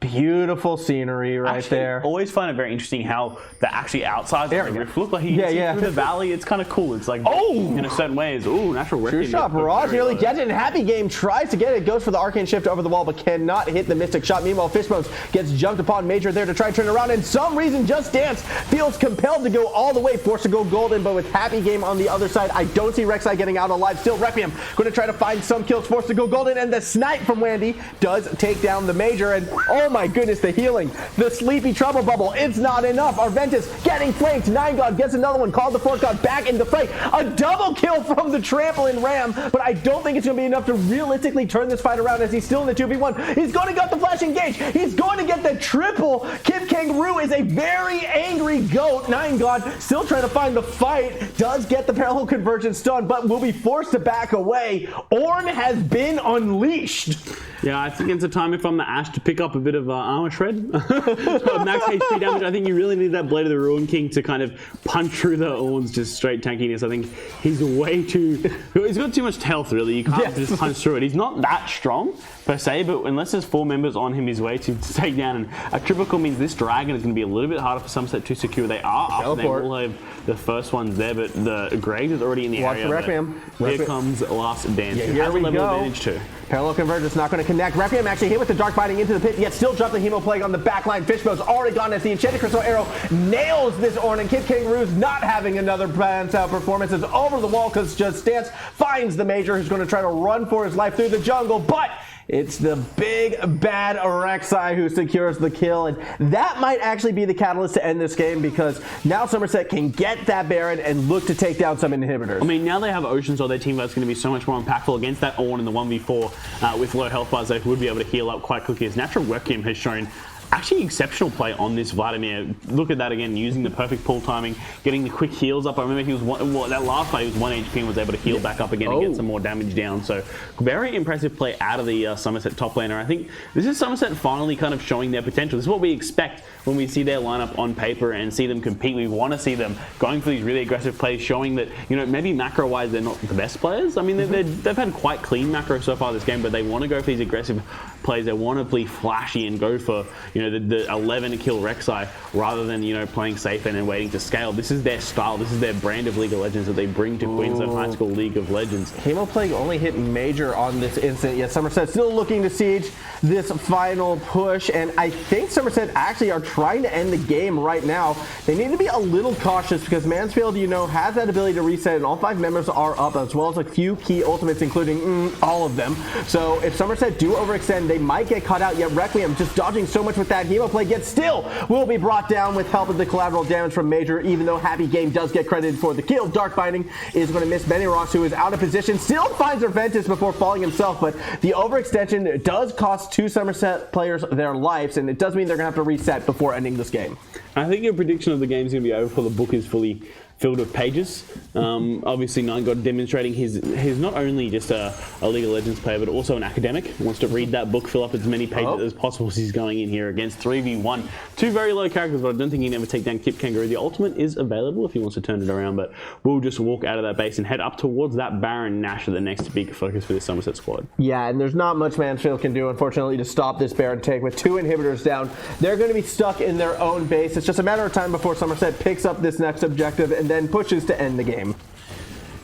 beautiful scenery right there. Always find it very interesting how the actually outsides of the rift look like. You can see through the valley. It's kind of cool. It's like in a certain way. Natural Requiem. True shot. Barrage nearly gets it. And Happy Game tries to get it. Goes for the arcane shift over the wall, but cannot hit the mystic shot. Meanwhile, Fishbonez gets jumped upon. Major there to try and turn around. And some reason, Just Dance feels compelled to go all the way, forced to go golden. But with Happy Game on the other side, I don't see Rek'Sai getting out alive. Still, Requiem going to try to find some kills, forced to go golden. And the snipe from Wandy does take down the Major. And oh my goodness, the healing, the sleepy trouble bubble, it's not enough. Arventus getting flanked. 9God gets another one, called the 4th God back in the fray. A double kill from the trampoline Ram, but I don't think it's going to be enough to realistically turn this fight around, as he's still in the 2v1. He's going to get the flash engage. He's going to get the triple. Kipkangaroo is a very angry goat. 9God still trying to find the fight. Does get the parallel conversion stun, but will be forced to back away. Ornn has been unleashed. Yeah, I think it's a time if I'm the Ashe to pick up a bit of armor shred. Max HP damage. I think you really need that Blade of the Ruin King to kind of punch through the Ornn's just straight tankiness. I think he's way too... He's got too much health, really. You can't just punch through it. He's not that strong, per se, but unless there's 4 members on him, he's way to take down. And a triple kill means this dragon is going to be a little bit harder for Somerset to secure. They are up. They will have the first ones there, but the Graves is already in the area. Watch the Requiem. Here comes Last Dance. Yeah, here we go. Advantage too. Parallel Convergence not going to connect. Requiem actually hit with the Dark Binding into the pit, yet still dropped the Hemo Plague on the backline. Fishbone's already gone as the Enchanted Crystal Arrow nails this Ornn, and Kipkangaroo's not having another bounce out performance. It's over the wall because Just Dance finds the Major, who's going to try to run for his life through the jungle, but it's the big bad Rek'Sai who secures the kill, and that might actually be the catalyst to end this game, because now Somerset can get that Baron and look to take down some inhibitors. I mean, now they have Oceans, or their team that's going to be so much more impactful against that Ornn in the 1v4 with low health bars. They would be able to heal up quite quickly, as Natural Requiem has shown actually exceptional play on this Vladimir. Look at that again, using the perfect pull timing, getting the quick heals up. I remember he was that last fight, he was 1 HP and was able to heal back up again and get some more damage down. So very impressive play out of the Somerset top laner. I think this is Somerset finally kind of showing their potential. This is what we expect when we see their lineup on paper and see them compete. We want to see them going for these really aggressive plays, showing that, you know, maybe macro-wise they're not the best players. I mean, they've had quite clean macro so far this game, but they want to go for these aggressive plays. They want to be flashy and go for, you know, the 11 kill Rek'Sai rather than, you know, playing safe and waiting to scale. This is their style. This is their brand of League of Legends that they bring to Queensland High School League of Legends. Hemo Plague only hit Major on this instant. Yet Somerset still looking to siege this final push, and I think Somerset actually are trying to end the game right now. They need to be a little cautious, because Mansfield, you know, has that ability to reset, and all 5 members are up, as well as a few key ultimates, including all of them. So if Somerset do overextend, they might get caught out. Yet Requiem just dodging so much with that Hemo Plague, yet still will be brought down with help of the collateral damage from Major, even though Happy Game does get credited for the kill. Dark Binding is going to miss Benirox, who is out of position, still finds Arventus before falling himself, but the overextension does cost 2 Somerset players their lives, and it does mean they're going to have to reset before ending this game. I think your prediction of the game is going to be over before the book is fully filled with pages. Obviously, 9God demonstrating he's not only just a League of Legends player, but also an academic. He wants to read that book, fill up as many pages as possible as he's going in here against 3v1. 2 very low characters, but I don't think he can ever take down Kipkangaroo. The ultimate is available if he wants to turn it around, but we'll just walk out of that base and head up towards that Baron Nash, the next big focus for this Somerset squad. Yeah, and there's not much Mansfield can do, unfortunately, to stop this Baron take. With 2 inhibitors down, they're going to be stuck in their own base. It's just a matter of time before Somerset picks up this next objective and then pushes to end the game.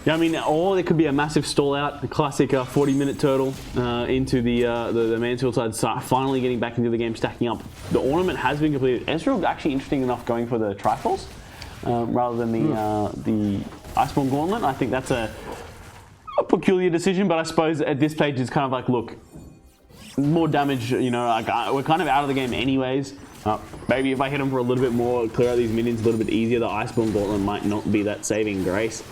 Yeah, I mean, or there could be a massive stall out, the classic 40-minute turtle into the Mansfield side, finally getting back into the game, stacking up. The ornament has been completed. Ezreal actually interesting enough going for the Triforce rather than the Iceborne Gauntlet. I think that's a a peculiar decision, but I suppose at this stage it's kind of like, look, more damage, you know, like we're kind of out of the game anyways. Maybe if I hit them for a little bit more, clear out these minions a little bit easier, the Iceborne Gauntlet might not be that saving grace.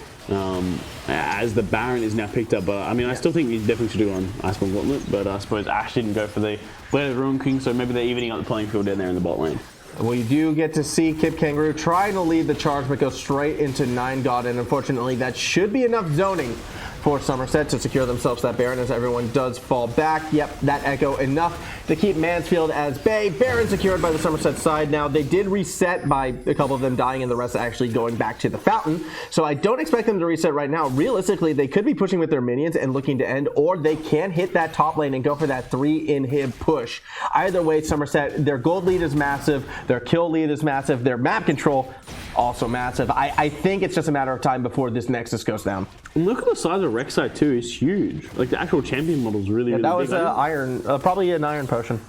As the Baron is now picked up, but I mean, I still think you definitely should do on Iceborne Gauntlet, but I suppose Ashe didn't go for the Blade of the Ruin King, so maybe they're evening out the playing field down there in the bot lane. We do get to see Kipkangaroo trying to lead the charge, but go straight into 9God, and unfortunately that should be enough zoning for Somerset to secure themselves that Baron, as everyone does fall back. Yep, that Ekko enough to keep Mansfield as bay. Baron secured by the Somerset side. Now, they did reset by a couple of them dying and the rest actually going back to the fountain, so I don't expect them to reset right now. Realistically, they could be pushing with their minions and looking to end, or they can hit that top lane and go for that 3 inhib push. Either way, Somerset, their gold lead is massive, their kill lead is massive, their map control also massive. I think it's just a matter of time before this Nexus goes down. And look at the size of Rek'Sai too, it's huge. Like the actual champion model is really, really that big. was iron, probably an iron potion.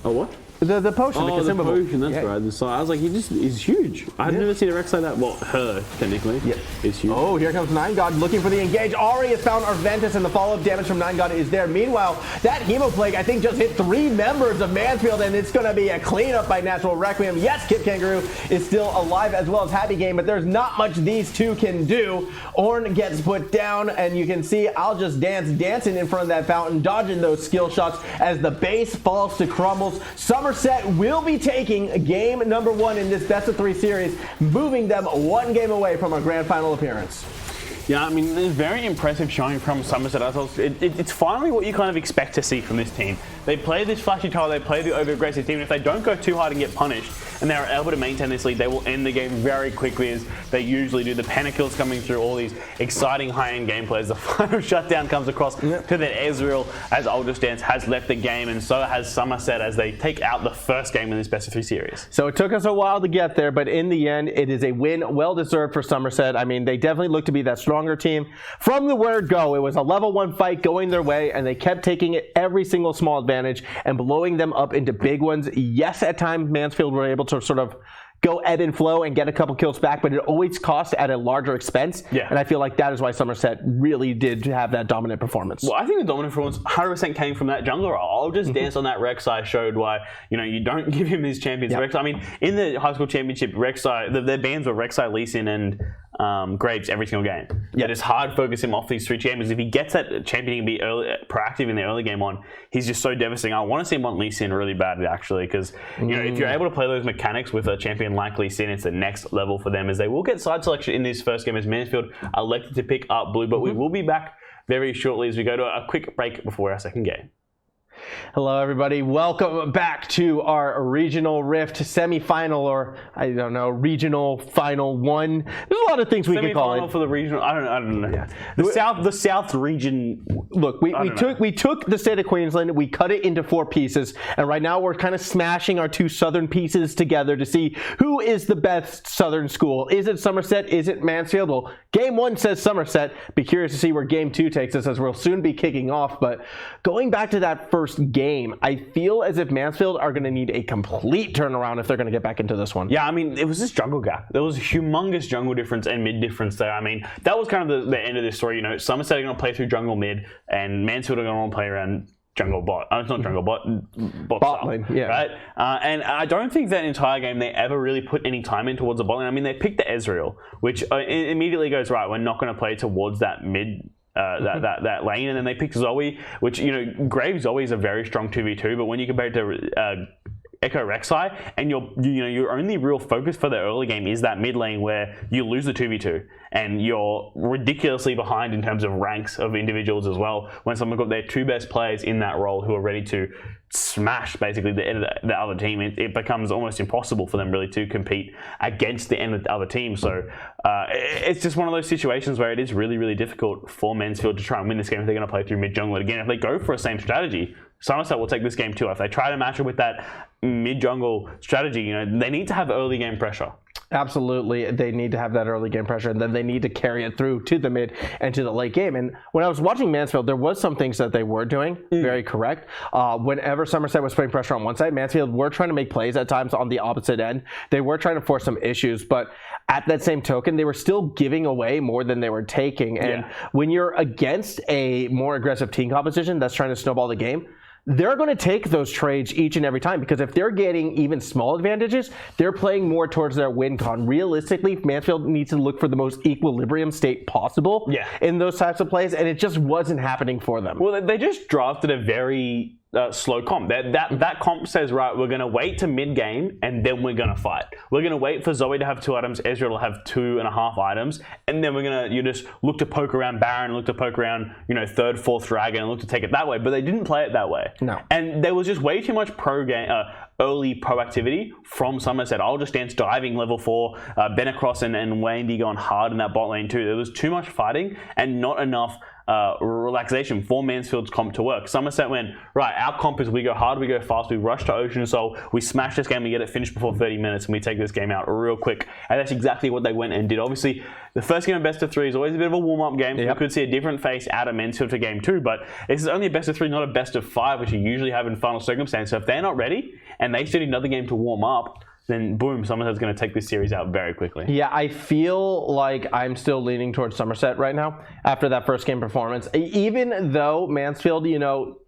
Oh, what? The potion, the consumable. The potion, that's right. So I was like, he's huge. I've never seen a Rek'Sai that, well, her, technically, is huge. Oh, here comes 9God looking for the engage. Already has found Arventus, and the follow-up damage from 9God is there. Meanwhile, that Hemoplague, I think, just hit 3 members of Mansfield, and it's going to be a cleanup by Natural Requiem. Yes, Kipkangaroo is still alive, as well as Happy Game, but there's not much these two can do. Ornn gets put down, and you can see I'll Just dancing in front of that fountain, dodging those skill shots as the base falls to crumbles. Somerset will be taking game number 1 in this best of 3 series, moving them 1 game away from a grand final appearance. Yeah, I mean, it's very impressive showing from Somerset. It's finally what you kind of expect to see from this team. They play this flashy style, they play the over-aggressive team. If they don't go too hard and get punished, and they're able to maintain this lead, they will end the game very quickly, as they usually do. The pentakills coming through, all these exciting high-end gameplays. The final shutdown comes across to the Ezreal, as Aldous Dance has left the game, and so has Somerset as they take out the first game in this best of 3 series. So it took us a while to get there, but in the end, it is a win well-deserved for Somerset. I mean, they definitely look to be that stronger team. From the word go, it was a level 1 fight going their way, and they kept taking it every single small advantage and blowing them up into big ones. Yes, at times Mansfield were able to sort of go ebb and flow and get a couple kills back, but it always cost at a larger expense. Yeah. And I feel like that is why Somerset really did have that dominant performance. Well, I think the dominant performance 100% came from that jungler role. I'll Just Dance on that Rek'Sai showed why, you know, you don't give him these champions. Yep. Rek'Sai, I mean, in the high school championship, Rek'Sai, their bans were Rek'Sai, Lee Sin, and Graves every single game. Yeah, it's hard to focus him off these 3 champions. If he gets that championing and be proactive in the early game on, he's just so devastating. I want to see him on Lee Sin really bad, actually, because you know, if you're able to play those mechanics with a champion like Lee Sin, it's the next level for them, as they will get side selection in this first game, as Mansfield elected to pick up blue. But we will be back very shortly as we go to a quick break before our second game. Hello everybody, welcome back to our Regional Rift semi-final, or I don't know, Regional Final 1. There's a lot of things we can call it. For the regional, I don't know. Yeah. The South region. Look, we took the state of Queensland, we cut it into 4 pieces, and right now we're kind of smashing our 2 southern pieces together to see who is the best southern school. Is it Somerset? Is it Mansfield? Well, game 1 says Somerset. Be curious to see where game 2 takes us, as we'll soon be kicking off. But going back to that first game, I feel as if Mansfield are going to need a complete turnaround if they're going to get back into this one. Yeah, I mean, it was this jungle gap. There was a humongous jungle difference and mid difference there. I mean, that was kind of the end of this story. You know, Somerset are going to play through jungle mid, and Mansfield are going to play around jungle bot. It's not jungle bot lane, yeah. Right? And I don't think that entire game they ever really put any time in towards the bot lane. I mean, they picked the Ezreal, which immediately goes, right, we're not going to play towards that mid that lane, and then they picked Zoe, which, you know, Graves Zoe is a very strong 2v2, but when you compare it to Ekko Rek'Sai, and your only real focus for the early game is that mid lane where you lose the 2v2 and you're ridiculously behind in terms of ranks of individuals as well, when someone got their 2 best players in that role who are ready to smash basically the other team, it becomes almost impossible for them really to compete against the end of the other team. So it's just one of those situations where it is really, really difficult for Mansfield to try and win this game if they're going to play through mid jungle. Again, if they go for a same strategy, Somerset will take this game too. If they try to match it with that mid jungle strategy, you know, they need to have early game pressure. Absolutely, they need to have that early game pressure, and then they need to carry it through to the mid and to the late game. And when I was watching Mansfield, there was some things that they were doing very correct. Whenever Somerset was putting pressure on one side, Mansfield were trying to make plays at times on the opposite end. They were trying to force some issues, but at that same token, they were still giving away more than they were taking. And when you're against a more aggressive team composition that's trying to snowball the game, they're going to take those trades each and every time, because if they're getting even small advantages, they're playing more towards their win con. Realistically, Mansfield needs to look for the most equilibrium state possible in those types of plays, and it just wasn't happening for them. Well, they just drafted a very slow comp. That comp says, right, we're going to wait to mid-game, and then we're going to fight. We're going to wait for Zoe to have 2 items, Ezreal will have 2.5 items, and then we're going to just look to poke around Baron, look to poke around, 3rd, 4th Dragon, and look to take it that way. But they didn't play it that way. No. And there was just way too much early proactivity from Somerset. I'll just dance diving level 4, Benacross and Wandy going hard in that bot lane too. There was too much fighting and not enough relaxation for Mansfield's comp to work. Somerset went, right, our comp is we go hard, we go fast, we rush to Ocean Soul, we smash this game, we get it finished before 30 minutes, and we take this game out real quick. And that's exactly what they went and did. Obviously, the first game of best of 3 is always a bit of a warm-up game. So we could see a different face out of Mansfield for game 2, but this is only a best of 3, not a best of 5, which you usually have in final circumstance. So if they're not ready, and they still need another game to warm up, then boom, Somerset's going to take this series out very quickly. Yeah, I feel like I'm still leaning towards Somerset right now after that first game performance. Even though Mansfield,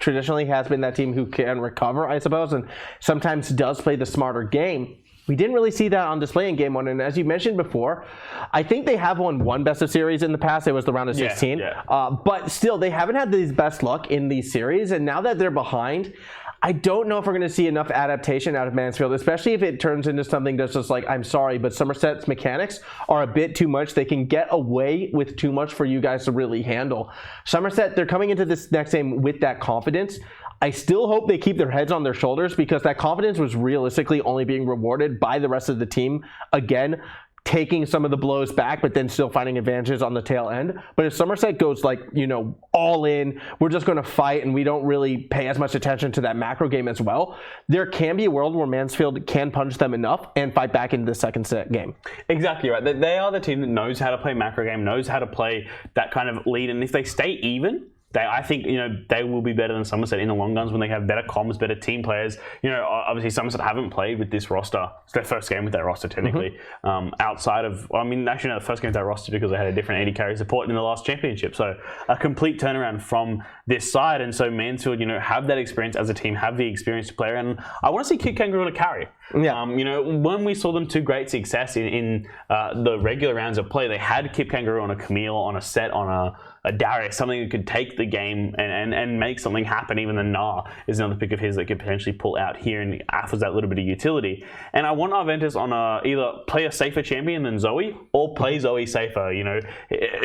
traditionally has been that team who can recover, I suppose, and sometimes does play the smarter game. We didn't really see that on display in Game 1, and as you mentioned before, I think they have won one best of series in the past. It was the round of 16. But still, they haven't had these best luck in these series, and now that they're behind, I don't know if we're going to see enough adaptation out of Mansfield, especially if it turns into something that's just like, I'm sorry, but Somerset's mechanics are a bit too much. They can get away with too much for you guys to really handle. Somerset, they're coming into this next game with that confidence. I still hope they keep their heads on their shoulders, because that confidence was realistically only being rewarded by the rest of the team. Again, taking some of the blows back, but then still finding advantages on the tail end. But if Somerset goes all in, we're just going to fight and we don't really pay as much attention to that macro game as well, there can be a world where Mansfield can punch them enough and fight back into the second set game. Exactly right. They are the team that knows how to play macro game, knows how to play that kind of lead, and if they stay even, I think they will be better than Somerset in the long guns when they have better comms, better team players. Obviously Somerset haven't played with this roster. It's their first game with their roster technically. Outside of, actually no, the first game with their roster because they had a different AD carry support in the last championship. So a complete turnaround from this side. And so Mansfield, have that experience as a team, have the experience to play around. And I want to see Kipkangaroo to carry. Yeah. When we saw them to great success in the regular rounds of play, they had Kipkangaroo on a Camille, on a Sett, on a Darius, something that could take the game and make something happen. Even the Gnar is another pick of his that could potentially pull out here and offers that little bit of utility. And I want Arventus on either play a safer champion than Zoe or play Zoe safer.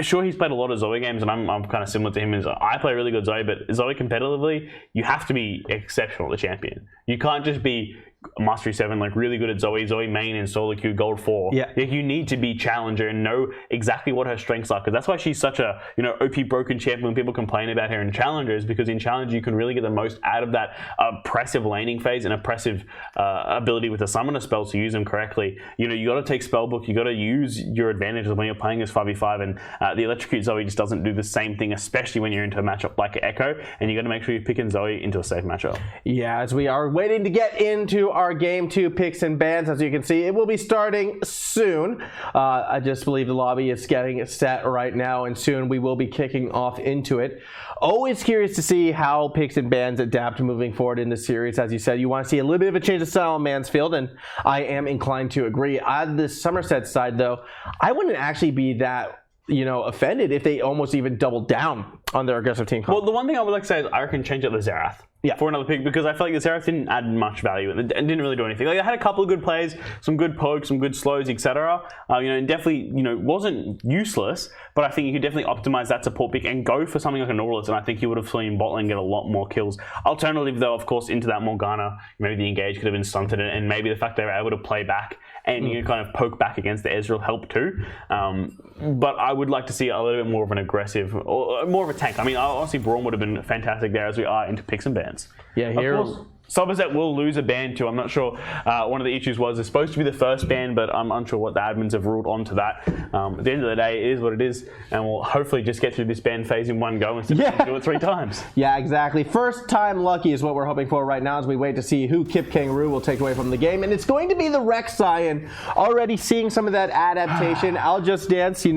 Sure, he's played a lot of Zoe games, and I'm kind of similar to him. I play really good Zoe, but Zoe competitively, you have to be exceptional at the champion. You can't just be Mastery 7, really good at Zoe main and solo queue gold 4. You need to be challenger and know exactly what her strengths are, because that's why she's such a OP broken champion when people complain about her in challengers, because in challenger you can really get the most out of that oppressive laning phase and oppressive ability with the summoner spells to use them correctly. You got to take spellbook, you got to use your advantages when you're playing this 5v5, and the electrocute Zoe just doesn't do the same thing, especially when you're into a matchup like Ekko, and you got to make sure you're picking Zoe into a safe matchup. Yeah, as we are waiting to get into our Game 2 picks and bans, as you can see, it will be starting soon. I just believe the lobby is getting set right now, and soon we will be kicking off into it. Always curious to see how picks and bans adapt moving forward in the series. As you said, you want to see a little bit of a change of style on Mansfield, and I am inclined to agree. On the Somerset side, though, I wouldn't actually be that offended if they almost even doubled down on their aggressive team comp. Well, the one thing I would like to say is I reckon change out the Xerath. For another pick, because I feel like the Xerath didn't add much value and didn't really do anything. They had a couple of good plays, some good pokes, some good slows, etc. And definitely, wasn't useless, but I think you could definitely optimize that support pick and go for something like a Nautilus, and I think you would have seen bot lane get a lot more kills. Alternative, though, of course, into that Morgana, maybe the engage could have been stunted, and maybe the fact they were able to play back and kind of poke back against the Ezreal helped too. But I would like to see a little bit more of an aggressive, or more of a tank. Honestly, Braum would have been fantastic there, as we are into picks and bans. chance. Yeah, Of here. course, Somerset will lose a ban too. I'm not sure. One of the issues was it's supposed to be the first ban, but I'm unsure what the admins have ruled onto that. At the end of the day, it is what it is, and we'll hopefully just get through this ban phase in one go instead of do it 3 times. Yeah, exactly. First time lucky is what we're hoping for right now as we wait to see who Kipkangaroo will take away from the game. And it's going to be the Rek'Sai, and already seeing some of that adaptation. I'll just dance,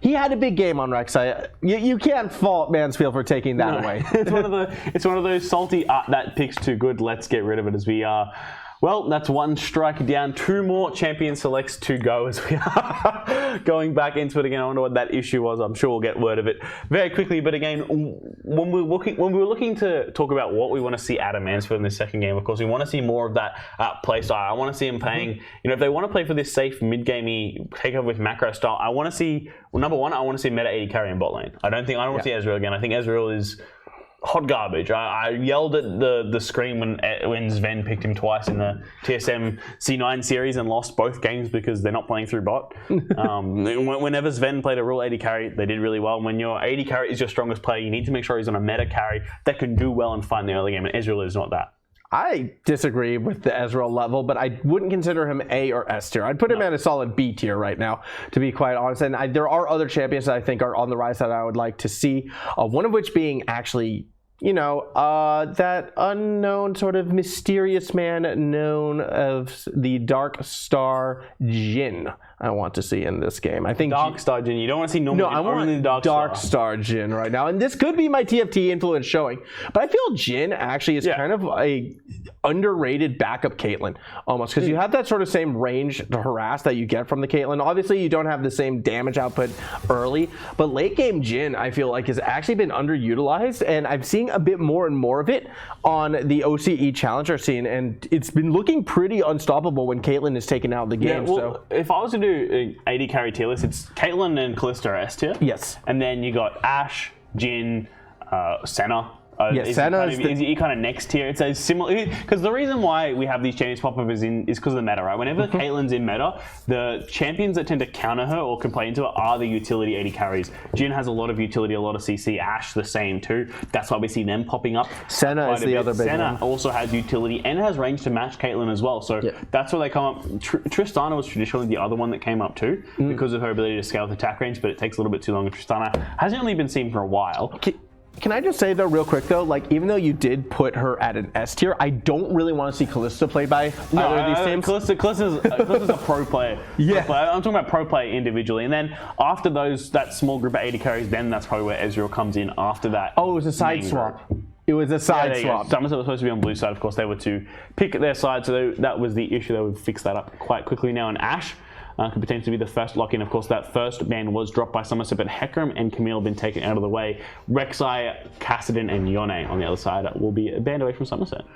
he had a big game on Rek'Sai. You can't fault Mansfield for taking that away. It's one of those salty, that pick's too good, let's get rid of it as we are. Well, that's 1 strike down. 2 more champion selects to go as we are going back into it again. I wonder what that issue was. I'm sure we'll get word of it very quickly. But again, when we were looking to talk about what we want to see out of Mansfield in this second game, of course, we want to see more of that play style. I want to see him playing, if they want to play for this safe mid-gamey takeover with macro style, I want to see, number one, I want to see meta 80 carry in bot lane. I don't want to see Ezreal again. I think Ezreal is hot garbage. I yelled at the screen when Sven picked him twice in the TSM C9 series and lost both games because they're not playing through bot. Whenever Sven played a real 80 carry, they did really well. When your 80 carry is your strongest player, you need to make sure he's on a meta carry that can do well and fight in the early game, and Ezreal is not that. I disagree with the Ezreal level, but I wouldn't consider him A or S tier. I'd put him at a solid B tier right now, to be quite honest. And there are other champions that I think are on the rise that I would like to see. One of which being actually, that unknown sort of mysterious man known as the Dark Star Jhin I want to see in this game. I think Dark Star Jhin. You don't want to see normal. No, I want Dark Star Jhin right now. And this could be my TFT influence showing. But I feel Jhin actually is kind of a underrated backup Caitlyn almost, because you have that sort of same range to harass that you get from the Caitlyn. Obviously, you don't have the same damage output early, but late game Jhin I feel like has actually been underutilized, and I'm seeing a bit more and more of it on the OCE Challenger scene, and it's been looking pretty unstoppable when Caitlyn is taken out of the game. So if I was to do 80 carry tier list, it's Caitlyn and Kalista are S tier. Yes. And then you got Ashe, Jhin, Senna. Senna is he kind of next tier? It's a similar, because the reason why we have these champions pop up is because of the meta, right? Whenever Caitlyn's in meta, the champions that tend to counter her or complain to her are the utility 80 carries. Jhin has a lot of utility, a lot of CC. Ashe the same too. That's why we see them popping up. Senna is the other big one. Senna also has utility and has range to match Caitlyn as well. So that's where they come up. Tristana was traditionally the other one that came up too because of her ability to scale with attack range, but it takes a little bit too long. Tristana hasn't really been seen for a while. Can I just say though, real quick though, like even though you did put her at an S tier, I don't really want to see Kalista played by either of these teams. Kalista's a pro player. Yeah. I'm talking about pro player individually, and then after that small group of 80 carries, then that's probably where Ezreal comes in after that. Oh, it was a side swap. It was a side swap. Somerset was supposed to be on blue side, of course. They were to pick their side, so that was the issue. They would fix that up quite quickly now. And Ashe could potentially be the first lock-in. Of course, that first ban was dropped by Somerset, but Hecarim and Camille have been taken out of the way. Rek'Sai, Kassadin, and Yone on the other side will be banned away from Somerset.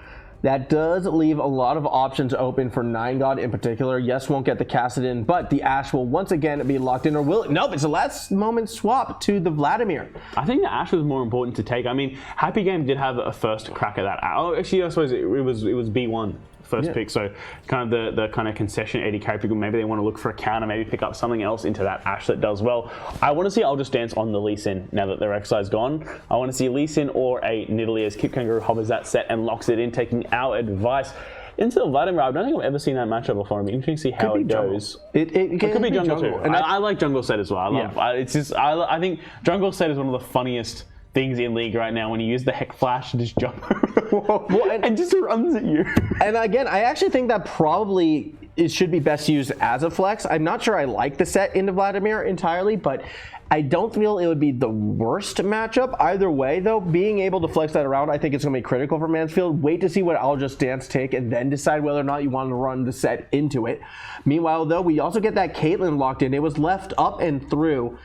That does leave a lot of options open for 9God in particular. Yes, won't get the Kassadin, but the Ashe will once again be locked in, or will it? Nope, it's a last moment swap to the Vladimir. I think the Ashe was more important to take. I mean, Happy Game did have a first crack at that. Oh, actually, I suppose it was B1. First pick, so kind of the kind of concession 80 carry pick. Maybe they want to look for a counter, maybe pick up something else into that Ashe that does well. I want to see I'll Just Dance on the Lee Sin now that their Rek'Sai's gone. I want to see Lee Sin or a Nidalee as Kipkangaroo hovers that set and locks it in, taking our advice. Into Vladimir, I don't think I've ever seen that matchup before. I'm interested to see how it goes. It could be jungle too. And I like jungle Sett as well. I think jungle Sett is one of the funniest things in League right now when you use the Heck Flash and just jump and just runs at you. And again, I actually think that probably it should be best used as a flex. I'm not sure I like the Sett into Vladimir entirely, but I don't feel it would be the worst matchup. Either way, though, being able to flex that around, I think it's going to be critical for Mansfield. Wait to see what I'll Just Dance take and then decide whether or not you want to run the Sett into it. Meanwhile, though, we also get that Caitlyn locked in. It was left up and through.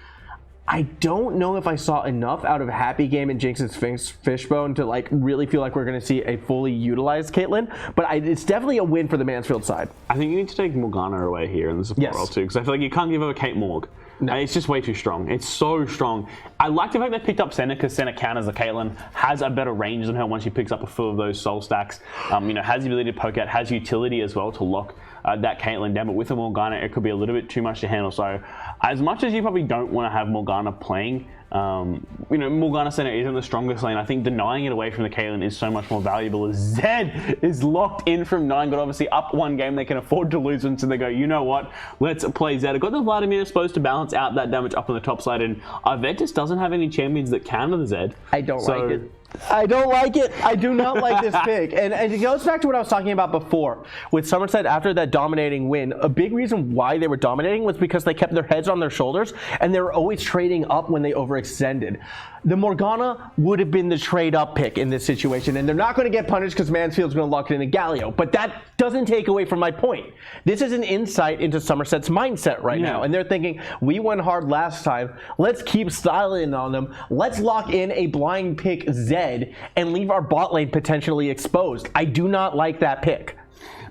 I don't know if I saw enough out of Happy Game and Jinxs' Fishbone to like really feel like we're going to see a fully utilized Caitlyn, but it's definitely a win for the Mansfield side. I think you need to take Morgana away here in the support role too, because I feel like you can't give her a Kate Morg. No. It's just way too strong. It's so strong. I like the fact they picked up Senna because Senna counters the Caitlyn, has a better range than her once she picks up a few of those soul stacks. Has the ability to poke out, has utility as well to lock that Caitlyn down, but with a Morgana, it could be a little bit too much to handle. So as much as you probably don't want to have Morgana playing, Morgana center isn't the strongest lane. I think denying it away from the Caitlyn is so much more valuable. As Zed is locked in from 9, got obviously up one game. They can afford to lose one, so they go, you know what, let's play Zed. Got the Vladimir supposed to balance out that damage up on the top side, and Arventus doesn't have any champions that counter the Zed. I don't like it. I don't like it. I do not like this pick. And it goes back to what I was talking about before. With Somerset, after that dominating win, a big reason why they were dominating was because they kept their heads on their shoulders and they were always trading up when they overextended. The Morgana would have been the trade up pick in this situation, and they're not going to get punished because Mansfield's going to lock in a Galio. But that doesn't take away from my point. This is an insight into Somerset's mindset right now, and they're thinking, we went hard last time. Let's keep styling on them. Let's lock in a blind pick Zed and leave our bot lane potentially exposed. I do not like that pick.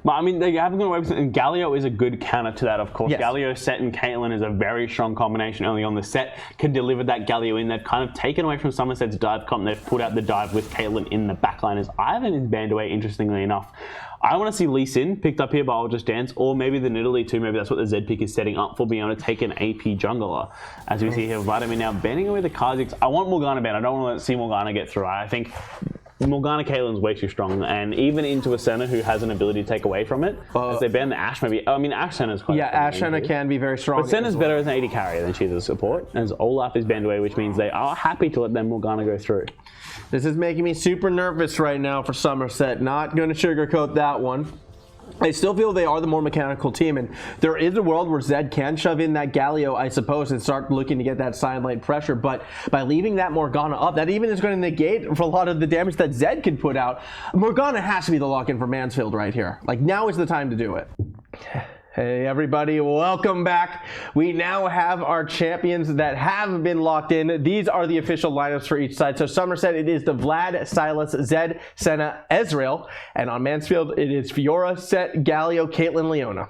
But I mean, they haven't gone away with it, and Galio is a good counter to that, of course. Yes. Galio, Sett, and Caitlyn is a very strong combination early on. The Sett can deliver that Galio in. They've kind of taken away from Somerset's dive comp. They've put out the dive with Caitlyn in the backline as Ivan is banned away, interestingly enough. I want to see Lissandra picked up here by I'll Just Dance, or maybe the Nidalee too. Maybe that's what the Zed pick is setting up for, being able to take an AP jungler. As we see here, Vladimir now banning away the Kha'Zix. I want Morgana banned. I don't want to see Morgana get through. I think Morgana Caitlyn's way too strong, and even into a center who has an ability to take away from it. As they ban the Ashe, maybe. I mean, Ashe center's quite. Yeah, Ashe center can be very strong. But center's better as an AD carry than she's a support. As Olaf is banned away, which means they are happy to let them Morgana go through. This is making me super nervous right now for Somerset. Not going to sugarcoat that one. I still feel they are the more mechanical team, and there is a world where Zed can shove in that Galio, I suppose, and start looking to get that sideline pressure, but by leaving that Morgana up, that even is going to negate for a lot of the damage that Zed can put out. Morgana has to be the lock-in for Mansfield right here. Like, now is the time to do it. Hey everybody, welcome back. We now have our champions that have been locked in. These are the official lineups for each side. So Somerset, it is the Vlad, Sylas, Zed, Senna, Ezreal. And on Mansfield, it is Fiora, Sett, Galio, Caitlyn, Leona.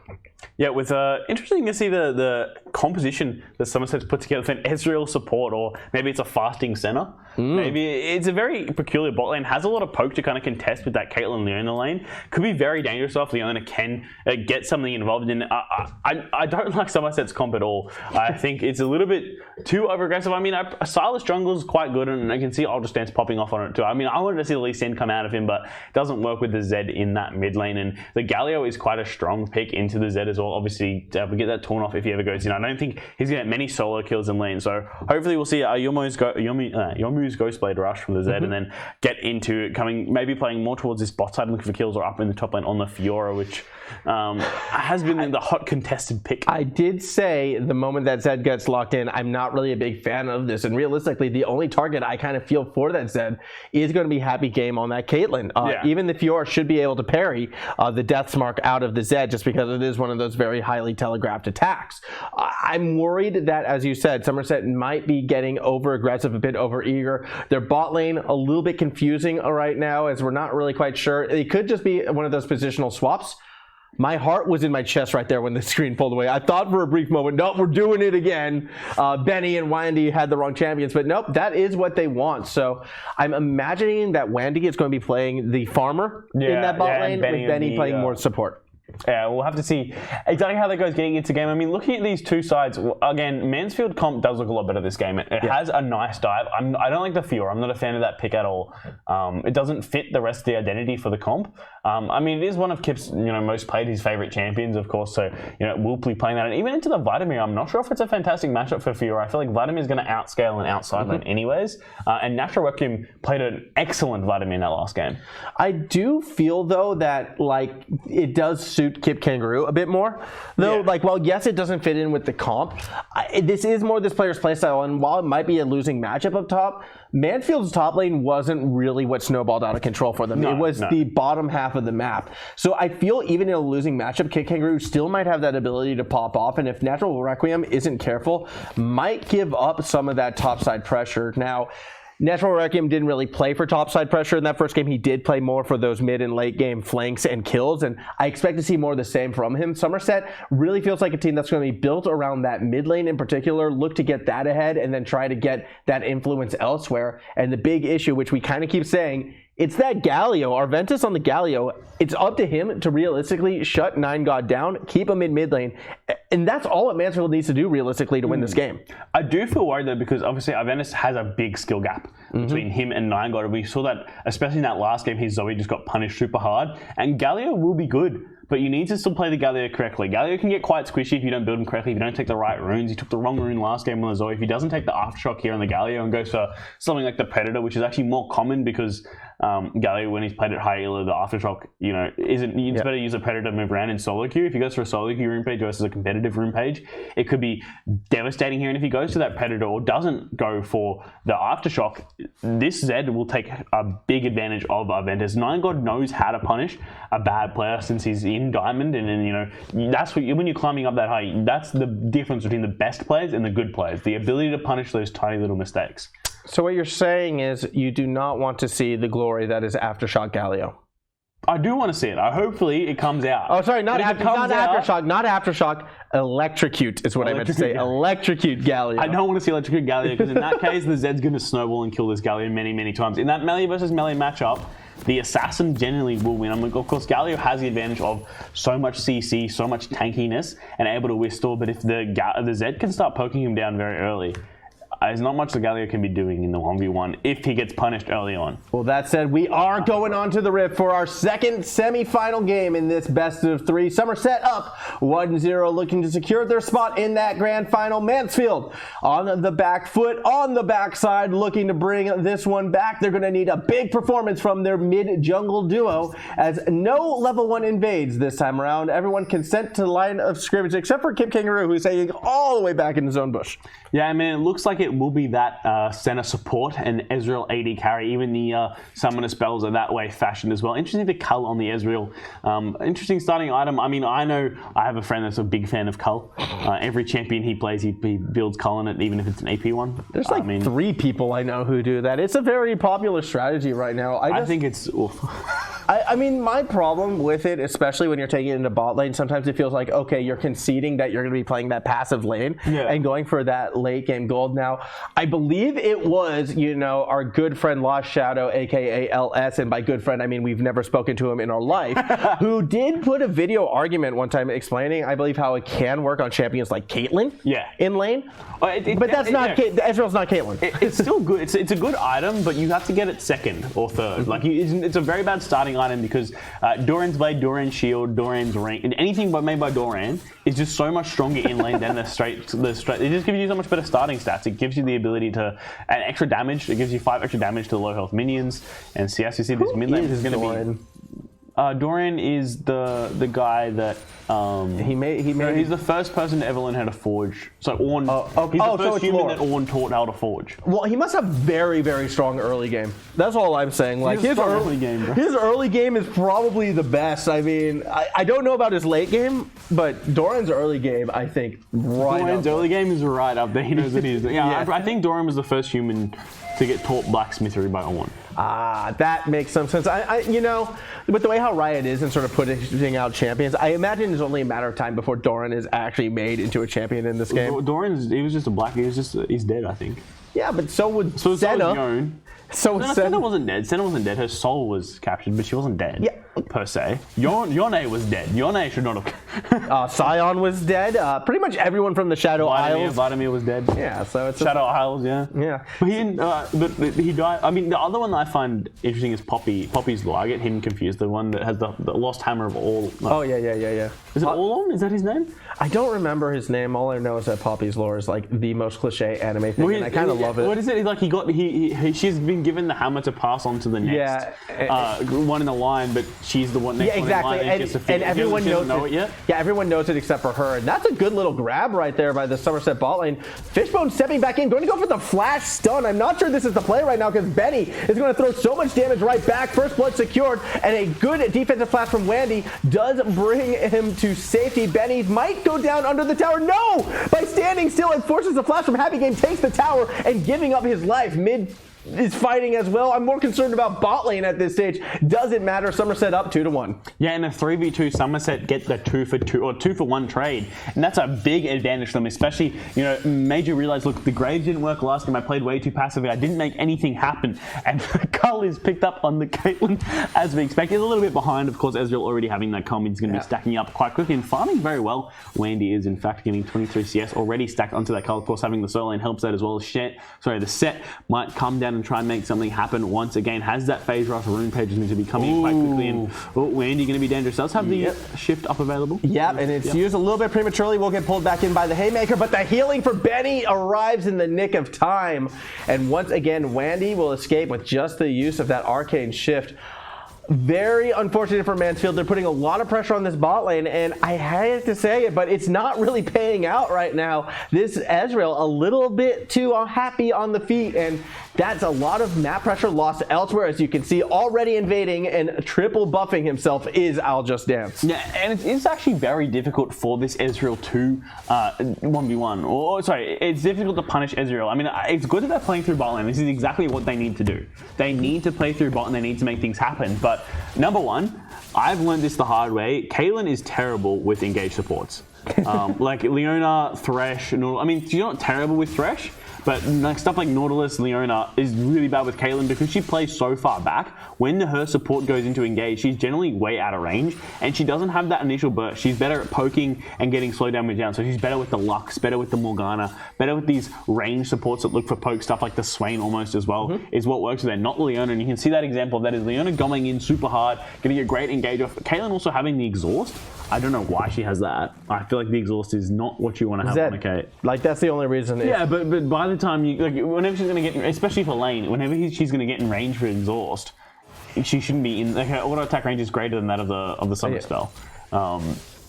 Yeah, with interesting to see the composition that Somerset's put together for an Ezreal support, or maybe it's a fasting center. Maybe it's a very peculiar bot lane. Has a lot of poke to kind of contest with that Caitlyn Leona lane. Could be very dangerous if Leona can get something involved in it. I don't like Somerset's comp at all. I think it's a little bit too over-aggressive. I mean, Sylas jungle is quite good, and I can see I'll Just Dance popping off on it too. I mean, I wanted to see the Lissandra come out of him, but it doesn't work with the Zed in that mid lane, and the Galio is quite a strong pick into the Zed as well. Obviously, to get that torn off if he ever goes in. I don't think he's going to get many solo kills in lane, so hopefully we'll see Yomu's Ghostblade rush from the Zed, and then get into maybe playing more towards this bot side, looking for kills, or up in the top lane on the Fiora, which has been the hot contested pick. I did say the moment that Zed gets locked in, I'm not really a big fan of this, and realistically, the only target I kind of feel for that Zed is going to be happy game on that Caitlyn. Even the Fiora should be able to parry the Death's Mark out of the Zed, just because it is one of those very highly telegraphed attacks. I'm worried that, as you said, Somerset might be getting over-aggressive, a bit over-eager. Their bot lane, a little bit confusing right now, as we're not really quite sure. It could just be one of those positional swaps. My heart was in my chest right there when the screen pulled away. I thought for a brief moment, nope, we're doing it again. Benny and Wandy had the wrong champions, but nope, that is what they want. So I'm imagining that Wandy is going to be playing the farmer in that bot lane, with Benny playing more support. Yeah, we'll have to see exactly how that goes getting into game. I mean, looking at these two sides, again, Mansfield comp does look a lot better this game. It has a nice dive. I don't like the Fiora. I'm not a fan of that pick at all. It doesn't fit the rest of the identity for the comp. I mean, it is one of Kip's most played, his favorite champions, of course. So we'll be playing that. And even into the Vladimir, I'm not sure if it's a fantastic matchup for Fiora. I feel like Vladimir's going to outscale and outside lane anyways. And Natural Requiem played an excellent Vladimir in that last game. I do feel though that it does suit Kipkangaroo a bit more, though. Well, yes, it doesn't fit in with the comp. This is more this player's playstyle, and while it might be a losing matchup up top, Mansfield's top lane wasn't really what snowballed out of control for them. It was the bottom half of the map. So I feel even in a losing matchup, Kipkangaroo still might have that ability to pop off, and if Natural Requiem isn't careful, might give up some of that topside pressure. Now, Natural Requiem didn't really play for topside pressure in that first game. He did play more for those mid and late game flanks and kills, and I expect to see more of the same from him. Somerset really feels like a team that's going to be built around that mid lane in particular, look to get that ahead, and then try to get that influence elsewhere. And the big issue, which we kind of keep saying, It's that Galio, Arventus on the Galio. It's up to him to realistically shut 9God down, keep him in mid lane, and that's all that Mansfield needs to do realistically to win this game. I do feel worried though because obviously Arventus has a big skill gap between him and 9God. We saw that especially in that last game, his Zoe just got punished super hard, and Galio will be good. But you need to still play the Galio correctly. Galio can get quite squishy if you don't build him correctly, if you don't take the right runes. He took the wrong rune last game on the Zoe. If he doesn't take the Aftershock here on the Galio and goes for something like the Predator, which is actually more common because Galio, when he's played at high elo, the Aftershock, it's better to use a Predator move around in solo queue. If he goes for a solo queue rune page versus a competitive rune page, it could be devastating here. And if he goes to that Predator or doesn't go for the Aftershock, this Zed will take a big advantage of Arventus. 9God knows how to punish a bad player since he's in Diamond, and then that's what when you're climbing up that high, that's the difference between the best players and the good players, the ability to punish those tiny little mistakes. So what you're saying is you do not want to see the glory that is Aftershock Galio. I do want to see it. Hopefully it comes out. Oh, sorry, not Aftershock. Electrocute is what I meant to say. Electrocute Galio. I don't want to see Electrocute Galio because in that case, the Zed's going to snowball and kill this Galio many, many times. In that melee versus melee matchup, the assassin generally will win. Of course, Galio has the advantage of so much CC, so much tankiness, and able to withstand. But if the Zed can start poking him down very early, there's not much the Galio can be doing in the 1v1 if he gets punished early on. Well, that said, we are going on to the Rift for our second semi-final game in this best of three. Somerset up 1-0, looking to secure their spot in that grand final. Mansfield on the back foot, on the backside, looking to bring this one back. They're going to need a big performance from their mid-jungle duo as no level 1 invades this time around. Everyone consent to the line of scrimmage except for Kipkangaroo, who's hanging all the way back in his own bush. Yeah, I mean, it looks like it will be that center support and Ezreal AD carry. Even the summoner spells are that way fashioned as well. Interesting the Cull on the Ezreal. Interesting starting item. I mean, I know I have a friend that's a big fan of Cull. Every champion he plays, he builds Cull in it, even if it's an AP one. There's like 3 people I know who do that. It's a very popular strategy right now. I think it's awful. I mean, my problem with it, especially when you're taking it into bot lane, sometimes it feels like, okay, you're conceding that you're going to be playing that passive lane and going for that late game gold. Now, I believe it was, our good friend Lost Shadow, aka LS, and by good friend, I mean we've never spoken to him in our life, who did put a video argument one time explaining, I believe, how it can work on champions like Caitlyn in lane. But that's not Ezreal's not Caitlyn. It's still good. It's a good item, but you have to get it second or third. Like it's a very bad starting item because Doran's blade, Doran's shield, Doran's ring, and anything made by Doran is just so much stronger in lane than the straight. It just gives you so much better starting stats. It gives you the ability to add extra damage. It gives you 5 extra damage to low health minions. And see, as you see, this mid lane is going to be. Doran is the guy that he's the first person to ever learn how to forge. So Ornn, he's the first human that Ornn taught how to forge. Well, he must have very, very strong early game. That's all I'm saying. Like his early game, bro. His early game is probably the best. I mean, I don't know about his late game, but Doran's early game, I think, Doran's early game is right up there. He knows what he is doing. Yeah, I think Doran was the first human to get taught blacksmithery by Ornn. That makes some sense. With the way how Riot is and sort of putting out champions, I imagine it's only a matter of time before Doran is actually made into a champion in this game. He's dead, I think. Yeah, but so would Senna. Senna wasn't dead. Senna wasn't dead. Her soul was captured, but she wasn't dead. Yeah. Per se. Yone was dead. Yone should not have. Scion was dead. Pretty much everyone from the Shadow Isles. Vladimir was dead. Yeah, so it's Shadow Isles, yeah. Yeah. But he died. I mean, the other one that I find interesting is Poppy's Law. I get him confused. The one that has the lost hammer of all. Yeah. Is it Ornn? Is that his name? I don't remember his name. All I know is that Poppy's Lore is like the most cliche anime thing, and I kind of love it. What is it? Like she's been given the hammer to pass on to the next one in the line, but she's the one next one in line, and everyone knows it yet. Yeah, everyone knows it except for her, and that's a good little grab right there by the Somerset bot lane. Fishbonez stepping back in, going to go for the flash stun. I'm not sure this is the play right now because Benny is going to throw so much damage right back. First blood secured, and a good defensive flash from Wandy does bring him to safety. Benny might go down under the tower. No! By standing still and forces the flash from happpy, takes the tower and giving up his life mid is fighting as well. I'm more concerned about bot lane at this stage. Doesn't matter. Somerset up 2-1. Yeah, in a 3v2, Somerset get the 2-for-2 or 2-for-1 trade, and that's a big advantage for them. Especially, you know, MAJØR realized, look, the Graves didn't work last game. I played way too passively. I didn't make anything happen, and Cull is picked up on the Caitlyn as we expected. He's a little bit behind, of course. Ezreal already having that combo. He's going to be stacking up quite quickly and farming very well. Wendy is in fact getting 23 CS already stacked onto that Cull. Of course, having the solo lane helps that as well. The Sett might come down and try and make something happen once again. Has that phase rush rune page is going to be coming in quite quickly, and Wendy going to be dangerous. Does have the shift up available. Yep, and it's used a little bit prematurely. We'll get pulled back in by the haymaker, but the healing for Benny arrives in the nick of time, and once again Wendy will escape with just the use of that arcane shift. Very unfortunate for Mansfield. They're putting a lot of pressure on this bot lane, and I hate to say it, but it's not really paying out right now. This Ezreal a little bit too happy on the feet, and that's a lot of map pressure lost elsewhere. As you can see, already invading and triple buffing himself is #JustDance. Yeah, and it is actually very difficult for this Ezreal to 1v1. Or sorry, it's difficult to punish Ezreal. I mean, it's good that they're playing through bot lane. This is exactly what they need to do. They need to play through bot and they need to make things happen. But number one, I've learned this the hard way. Caitlyn is terrible with engaged supports. Like Leona, Thresh, I mean, she's not terrible with Thresh, but like stuff like Nautilus, Leona is really bad with Caitlyn because she plays so far back. When her support goes into engage, she's generally way out of range, and she doesn't have that initial burst. She's better at poking and getting slow damage down, so she's better with the Lux, better with the Morgana, better with these range supports that look for poke, stuff like the Swain almost as well, is what works with her, not Leona. And you can see that example of that is Leona going in super hard, getting a great engage off. Caitlyn also having the exhaust. I don't know why she has that. I feel like the exhaust is not what you want to have on a Kate. Like, that's the only reason. Yeah, but by the time you, like, whenever she's going to get, especially for lane, whenever she's going to get in range for exhaust, she shouldn't be in, like, her auto attack range is greater than that of the summer spell.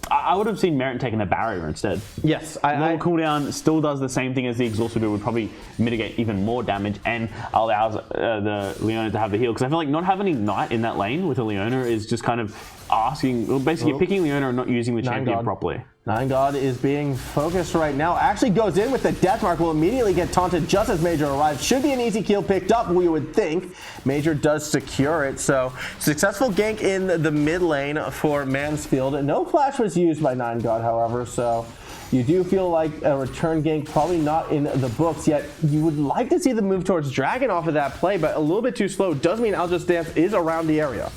I would have seen Merit taking the barrier instead. Yes. Lower cooldown still does the same thing as the exhaust would do, would probably mitigate even more damage and allows the Leona to have the heal. Because I feel like not having Ignite in that lane with a Leona is just kind of asking, well, basically picking Leona and not using the champion properly. 9God is being focused right now. Actually goes in with the death mark. Will immediately get taunted just as MAJØR arrives. Should be an easy kill picked up, we would think. MAJØR does secure it. So successful gank in the mid lane for Mansfield. No flash was used by 9God, however. So you do feel like a return gank probably not in the books yet. You would like to see the move towards Dragon off of that play, but a little bit too slow. Does mean #JustDance is around the area.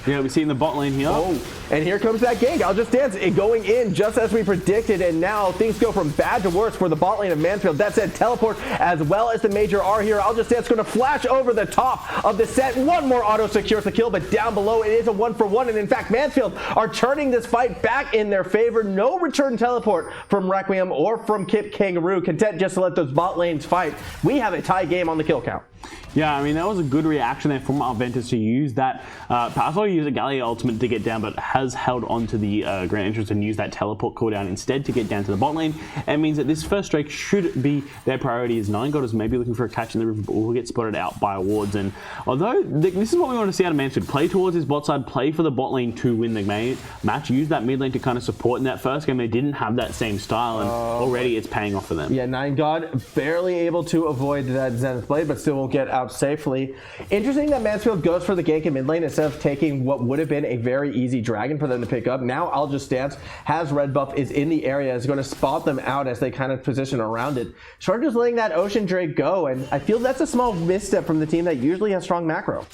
Yeah, we see in the bot lane here. Oh, and here comes that gank. #JustDance going in just as we predicted, and now things go from bad to worse for the bot lane of Mansfield. That said, teleport as well as the MAJØR are here. #JustDance going to flash over the top of the Sett. One more auto secures the kill, but down below it is a 1-for-1, and in fact, Mansfield are turning this fight back in their favor. No return teleport from Requiem or from Kipkangaroo. Content just to let those bot lanes fight. We have a tie game on the kill count. Yeah, I mean, that was a good reaction there from Arventus to use that. Pathfinder used a Galio ultimate to get down, but has held on to the Grand Entrance and used that teleport cooldown instead to get down to the bot lane. It means that this first strike should be their priority, as 9God is maybe looking for a catch in the river, but will get spotted out by wards. And although this is what we want to see out of Mansfield, play towards his bot side, play for the bot lane to win the match, use that mid lane to kind of support. In that first game, they didn't have that same style, and already it's paying off for them. Yeah, 9God barely able to avoid that Zenith Blade, but still won't get out safely. Interesting that Mansfield goes for the gank in mid lane instead of taking what would have been a very easy dragon for them to pick up. Now #JustDance has red buff, is in the area, is going to spot them out as they kind of position around it. Short just letting that Ocean Drake go, and I feel that's a small misstep from the team that usually has strong macro.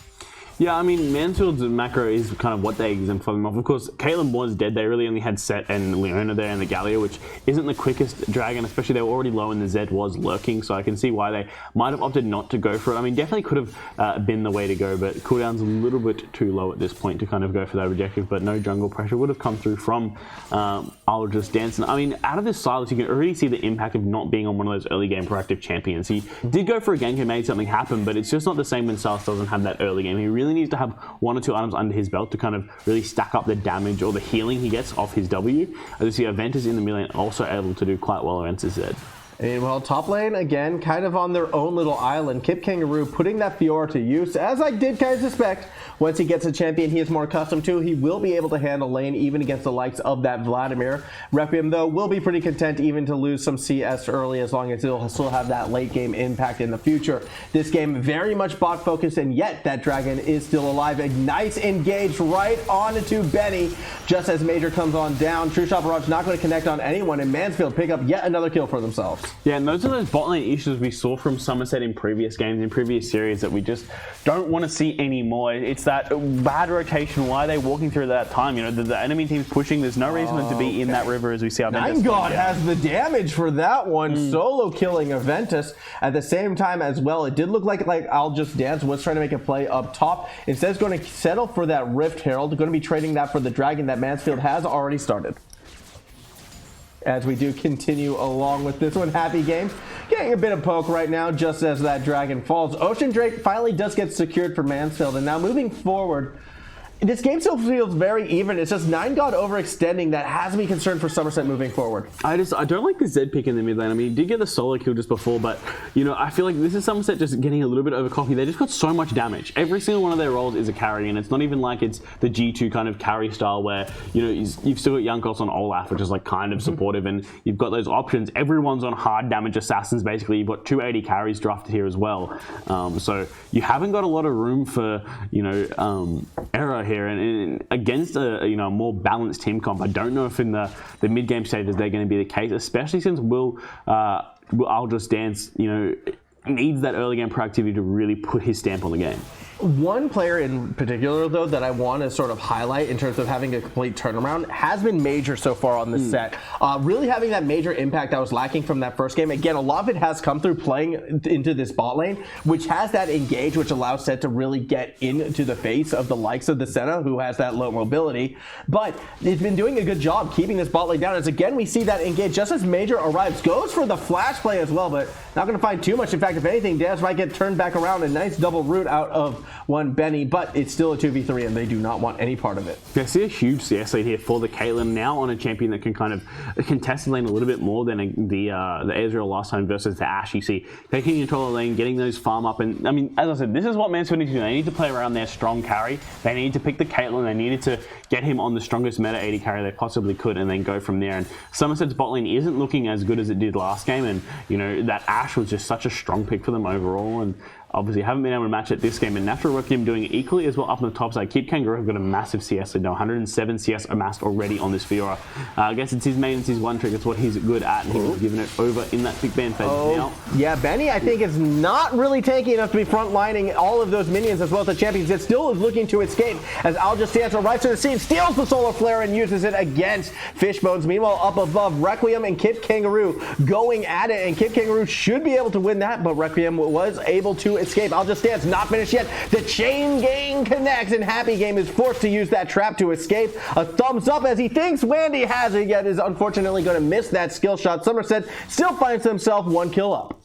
Yeah, I mean, Mansfield's macro is kind of what they exemplify them off. Of course, Caitlyn was dead. They really only had Sett and Leona there and the Galio, which isn't the quickest dragon, especially they were already low and the Zed was lurking, so I can see why they might have opted not to go for it. I mean, definitely could have been the way to go, but cooldown's a little bit too low at this point to kind of go for that objective, but no jungle pressure would have come through from #JustDance. And I mean, out of this Sylas, you can already see the impact of not being on one of those early game proactive champions. He did go for a gank and made something happen, but it's just not the same when Sylas doesn't have that early game. He really needs to have 1 or 2 items under his belt to kind of really stack up the damage or the healing he gets off his W. As you see, Arventus in the mid lane also able to do quite well against his Zed. Meanwhile, top lane, again, kind of on their own little island. Kipkangaroo putting that Fiora to use, as I did kind of suspect. Once he gets a champion he is more accustomed to, he will be able to handle lane, even against the likes of that Vladimir. Requiem, though, will be pretty content even to lose some CS early, as long as he'll still have that late game impact in the future. This game very much bot focused, and yet that dragon is still alive. Ignites engaged right onto Benny, just as MAJØR comes on down. True Shot Barrage not going to connect on anyone, and Mansfield pick up yet another kill for themselves. Yeah, and those are those bot lane issues we saw from Somerset in previous games, in previous series, that we just don't want to see anymore. It's that bad rotation. Why are they walking through that time? You know, the enemy team's pushing. There's no reason for them to be in that river, as we see Arventus. God has the damage for that one, solo killing Arventus. At the same time as well, it did look like I'll Just Dance was trying to make a play up top. Instead, it's going to settle for that Rift Herald. Going to be trading that for the Dragon that Mansfield has already started. As we do continue along with this one, Happy Game getting a bit of poke right now just as that Dragon falls. Ocean Drake finally does get secured for Mansfield, and now moving forward, this game still feels very even. It's just 9God overextending that has me concerned for Somerset moving forward. I don't like the Zed pick in the mid lane. I mean, he did get the solo kill just before, but, you know, I feel like this is Somerset just getting a little bit over cocky. They just got so much damage. Every single one of their roles is a carry, and it's not even like it's the G2 kind of carry style where, you know, you've still got Jankos on Olaf, which is like kind of supportive, and you've got those options. Everyone's on hard damage assassins, basically. You've got 280 carries drafted here as well. So you haven't got a lot of room for, you know, error here, and against a more balanced team comp, I don't know if in the mid game stages they're going to be the case, especially since I'll Just Dance, you know, needs that early game proactivity to really put his stamp on the game. One player in particular, though, that I want to sort of highlight in terms of having a complete turnaround has been MAJØR so far on the set. Really having that major impact that was lacking from that first game. Again, a lot of it has come through playing into this bot lane, which has that engage, which allows Sett to really get into the face of the likes of the Senna, who has that low mobility. But it's been doing a good job keeping this bot lane down, as again, we see that engage just as MAJØR arrives. Goes for the flash play as well, but not going to find too much. In fact, if anything, Darius might get turned back around. A nice double root out of one Benny, but it's still a 2v3 and they do not want any part of it. I see a huge CS lead here for the Caitlyn, now on a champion that can kind of contest the lane a little bit more than the Ezreal last time versus the Ashe. You see, taking control of the lane, getting those farm up, and I mean, as I said, this is what Mansfield need to do. They need to play around their strong carry. They need to pick the Caitlyn. They needed to get him on the strongest meta 80 carry they possibly could, and then go from there. And Somerset's bot lane isn't looking as good as it did last game, and you know that Ashe was just such a strong pick for them overall, and obviously haven't been able to match it this game, and Natural Requiem doing it equally as well up on the top side. Kipkangaroo have got a massive CS lead now, 107 CS amassed already on this Fiora. I guess it's his main, it's his one trick, it's what he's good at, and he was giving it over in that big band phase now. Yeah, Benny, I think, is not really tanky enough to be front-lining all of those minions as well as the champions. It still is looking to escape as I'll Just Dance arrives to the scene, steals the solar flare and uses it against Fishbonez. Meanwhile, up above, Requiem and Kipkangaroo going at it, and Kipkangaroo should be able to win that, but Requiem was able to escape. I'll Just Dance not finished yet. The chain gang connects, and Happy Game is forced to use that trap to escape. A thumbs up as he thinks Wandy has it, yet is unfortunately going to miss that skill shot. Somerset still finds himself one kill up.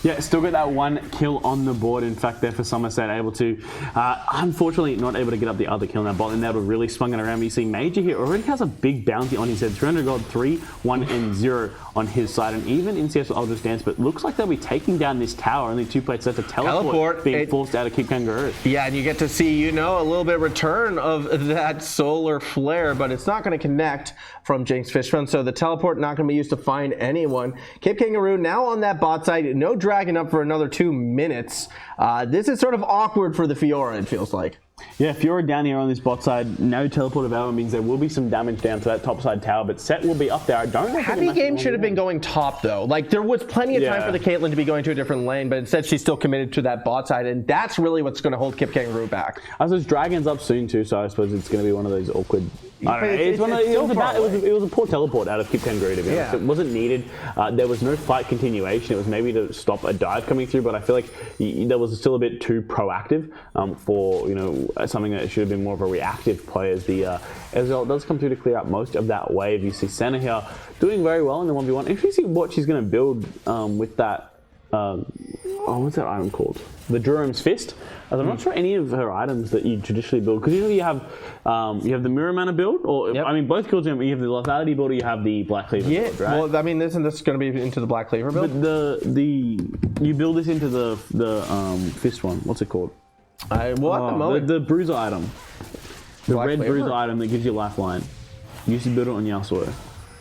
Yeah, still got that one kill on the board. In fact, there for Somerset, able to, unfortunately, not able to get up the other kill in that bot, and that would really swung it around. You see MAJØR here already has a big bounty on his head. 300 gold, 3, 1, and 0 on his side, and even in CS with I'll Just Dance, but looks like they'll be taking down this tower. Only 2 players left to teleport being forced out of Kipkangaroo. Yeah, and you get to see, you know, a little bit of return of that solar flare, but it's not going to connect from Jinxs Fishbonez, so the teleport not going to be used to find anyone. Kipkangaroo now on that bot side, no dragon up for another 2 minutes. This is sort of awkward for the Fiora, it feels like. Yeah, Fiora down here on this bot side, no teleport available means there will be some damage down to that top side tower, but Sett will be up there. I don't know. Happy Game should have been going top though. Like there was plenty of time for the Caitlyn to be going to a different lane, but instead she's still committed to that bot side, and that's really what's going to hold Kipkangaroo back. I suppose Dragon's up soon too, so I suppose it's going to be one of those awkward. I don't know. It was a poor teleport out of Kipkangaroo, to be honest. It wasn't needed. There was no fight continuation. It was maybe to stop a dive coming through, but I feel like there was still a bit too proactive for, you know, something that should have been more of a reactive play, as the Ezreal does come through to clear up most of that wave. You see Senna here doing very well in the 1v1. If you see what she's going to build with that what's that item called? The Durham's Fist. I'm not sure any of her items that you traditionally build, because usually you have the Mirror Mana build, or I mean both guilds. You have the Lethality build, or you have the Black Cleaver build, right? Well, I mean, isn't this going to be into the Black Cleaver build? But you build this into the Fist one. What's it called? At the moment, The Bruiser item. The Black red Cleaver? Bruiser item that gives you lifeline. You used to build it on Yasuo.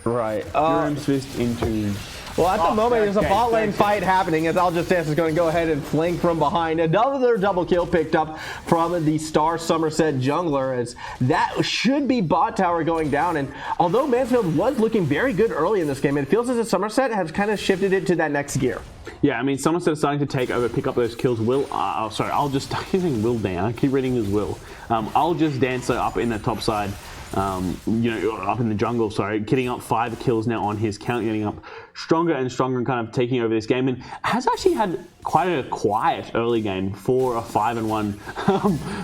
right. Durham's Fist into... Well, at the moment, there's a okay, bot lane okay. fight happening as Aljastance is going to go ahead and flank from behind. Another double kill picked up from the Star Somerset jungler, as that should be bot tower going down. And although Mansfield was looking very good early in this game, it feels as if Somerset has kind of shifted it to that next gear. Yeah, I mean, Somerset is starting to take over, pick up those kills. I'll just... I keep saying Will Dan. I keep reading as Will. I'll just dance up in the top side. Up in the jungle, getting up 5 kills now on his count, getting up stronger and stronger and kind of taking over this game, and has actually had quite a quiet early game for a 5-1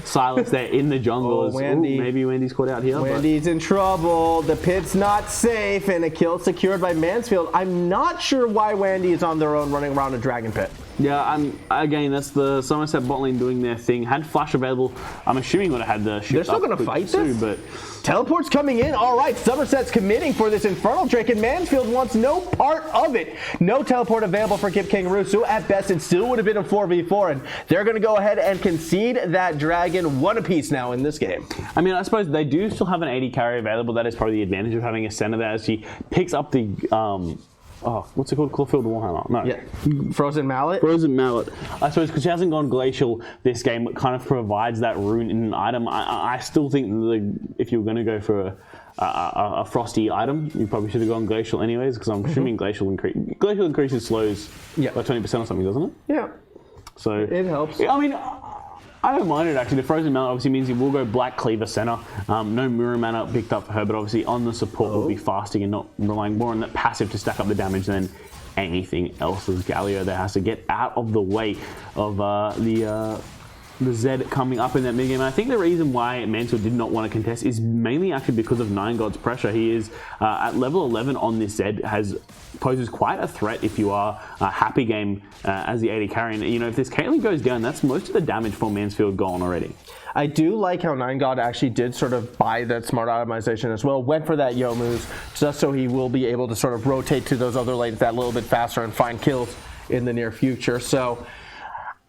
Sylas there in the jungle. Maybe Wendy's caught out here. Wendy's in trouble. The pit's not safe, and a kill secured by Mansfield. I'm not sure why Wendy is on their own running around a dragon pit. Yeah, again, that's the Somerset bot lane doing their thing. Had flash available. I'm assuming would have had the shoot. They're still going to fight this? But Teleport's coming in. All right, Somerset's committing for this Infernal Drake, and Mansfield wants no part of it. No teleport available for Kipkangaroo, so at best it still would have been a 4v4, and they're going to go ahead and concede that dragon one apiece now in this game. I mean, I suppose they do still have an 80 carry available. That is probably the advantage of having a center there, as he picks up the... what's it called? Clawfield Warhammer? No. Yeah. Frozen Mallet? Frozen Mallet. I suppose because she hasn't gone glacial this game, it kind of provides that rune in an item. I still think if you were going to go for a frosty item, you probably should have gone glacial anyways, because I'm assuming glacial increases slows by 20% or something, doesn't it? Yeah. So it helps. I mean, I don't mind it actually. The Frozen Mallet obviously means he will go Black Cleaver center. No Mirror Mana picked up for her, but obviously on the support will be fasting and not relying more on that passive to stack up the damage than anything else. As Galio there has to get out of the way of the Zed coming up in that mid game. And I think the reason why Mansfield did not want to contest is mainly actually because of 9God's pressure. He is at level 11 on this Zed, poses quite a threat if you are a happy game as the AD carry. And if this Caitlyn goes down, that's most of the damage for Mansfield gone already. I do like how 9God actually did sort of buy that smart optimization as well. Went for that Yo moves just so he will be able to sort of rotate to those other lanes that little bit faster and find kills in the near future. So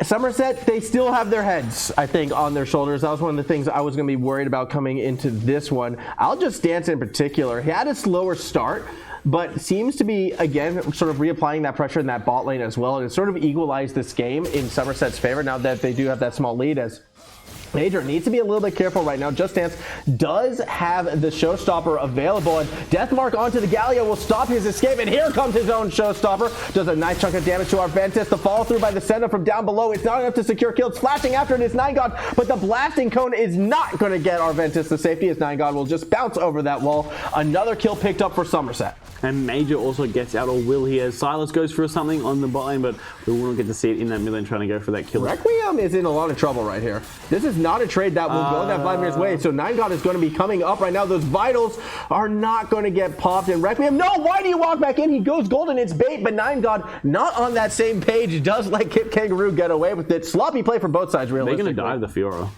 Somerset, they still have their heads, I think, on their shoulders. That was one of the things I was going to be worried about coming into this one. Aljastance in particular, he had a slower start, but seems to be, again, sort of reapplying that pressure in that bot lane as well. And it sort of equalized this game in Somerset's favor now that they do have that small lead, as MAJØR needs to be a little bit careful right now. Just Dance does have the Showstopper available, and Deathmark onto the Galio will stop his escape, and here comes his own Showstopper. Does a nice chunk of damage to Arventus. The follow through by the Senna from down below. It's not enough to secure kills. Flashing after it is 9God, but the blasting cone is not going to get Arventus the safety, as 9God will just bounce over that wall. Another kill picked up for Somerset. And MAJØR also gets out, or will he, as Sylas goes for something on the bot lane, but we won't get to see it in that mid lane trying to go for that kill. Requiem is in a lot of trouble right here. This is not a trade that will go that Vladimir's way, so 9God is going to be coming up right now. Those vitals are not going to get popped, and Requiem, no, why do you walk back in? He goes golden, it's bait, but 9God not on that same page, does let Kipkangaroo get away with it. Sloppy play for both sides, realistically. They're going to dive the Fiora.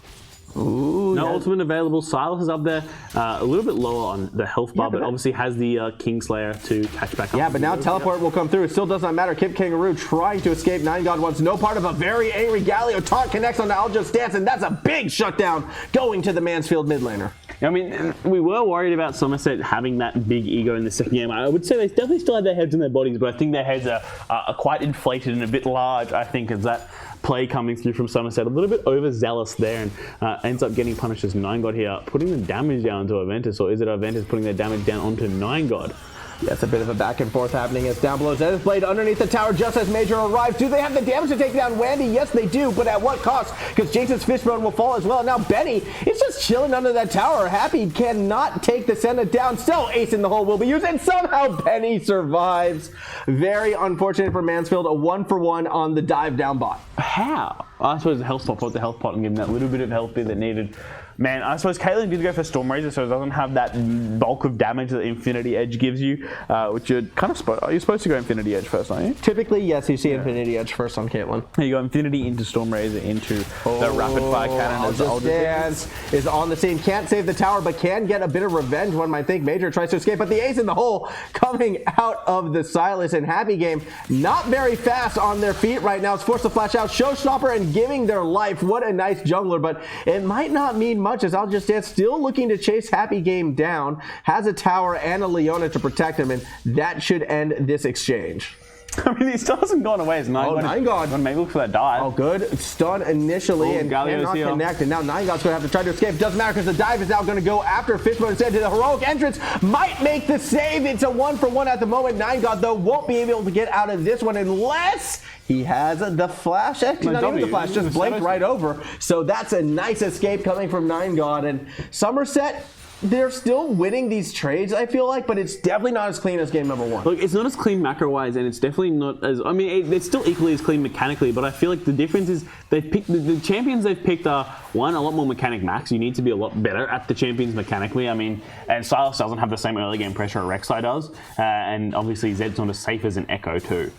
Ooh, no ultimate available. Sylas is up there, a little bit lower on the health bar, but obviously has the Kingslayer to catch back up. Yeah, but now teleport will come through. It still does not matter. Kipkangaroo trying to escape. 9God wants no part of a very angry Galio. Taunt connects on the Aljastance, and that's a big shutdown going to the Mansfield mid laner. I mean, we were worried about Somerset having that big ego in the second game. I would say they definitely still had their heads in their bodies, but I think their heads are quite inflated and a bit large, I think, as that play coming through from Somerset. A little bit overzealous there, and ends up getting punished as 9God here, putting the damage down to Arventus, or is it Arventus putting their damage down onto 9God? Yeah, it's a bit of a back and forth happening as down below Zenith Blade underneath the tower just as MAJØR arrives. Do they have the damage to take down Wendy? Yes, they do, but at what cost? Because Jinx's Fishbone will fall as well. Now Benny is just chilling under that tower. Happy cannot take the Senna down. Still ace in the hole will be used, and somehow Benny survives. Very unfortunate for Mansfield. A 1-for-1 on the dive down bot. How? I suppose the health pot, put the health pot and give him that little bit of health that needed. Man, I suppose Caitlyn did go for Storm Razor, so it doesn't have that bulk of damage that Infinity Edge gives you, which you're kind of you're supposed to go Infinity Edge first, aren't you? Typically, yes, you see Infinity Edge first on Caitlyn. You go Infinity into Storm Razor into the Rapid Fire Cannon. Just Dance is on the scene. Can't save the tower, but can get a bit of revenge. One might think MAJØR tries to escape, but the ace in the hole coming out of the Sylas and Happy Game. Not very fast on their feet right now. It's forced to flash out. Showstopper and giving their life. What a nice jungler, but it might not mean much as I'll just dance still looking to chase Happy Game down. Has a tower and a Leona to protect him, and that should end this exchange. I mean, he still hasn't gone away. It's 9God. Maybe look for that dive. Oh, good. Stun initially and cannot connect. And now 9God's going to have to try to escape. Doesn't matter because the dive is now going to go after Fishbonez instead. The heroic entrance might make the save. It's a 1-for-1 at the moment. 9God, though, won't be able to get out of this one unless he has the flash. Actually, not even the flash, just blinked right over. So that's a nice escape coming from 9God. And Somerset, they're still winning these trades, I feel like, but it's definitely not as clean as game number 1. Look, it's not as clean macro-wise, and it's definitely not as... I mean, it's still equally as clean mechanically, but I feel like the difference is they've picked... The champions they've picked are, one, a lot more mechanic max. You need to be a lot better at the champions mechanically. I mean, and Sylas doesn't have the same early game pressure Rek'Sai does, and obviously Zedd's not as safe as an Ekko too.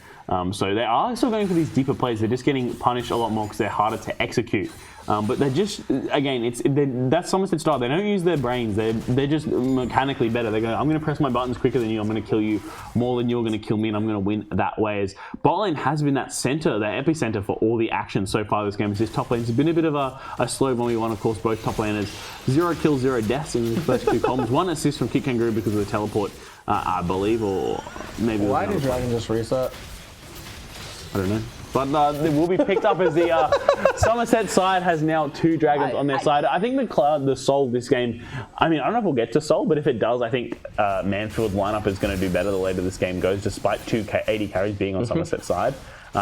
So they are still going for these deeper plays. They're just getting punished a lot more because they're harder to execute. But they're just, again, that's Somerset style. They don't use their brains. They're just mechanically better. They go, I'm going to press my buttons quicker than you. I'm going to kill you more than you're going to kill me, and I'm going to win that way. As bot lane has been that center, that epicenter for all the action so far this game. This top lane has been a bit of a slow 1v1. Of course, both top laners 0 kills, 0 deaths in the first 2 columns. 1 assist from Kipkangaroo because of the teleport, I believe, or maybe. Why did Dragon just reset? I don't know. But they will be picked up as the Somerset side has now 2 dragons on their side. I think the Soul this game, I mean, I don't know if we'll get to Soul, but if it does, I think Mansfield's lineup is going to do better the later this game goes, despite 2 AD carries being on Somerset's side.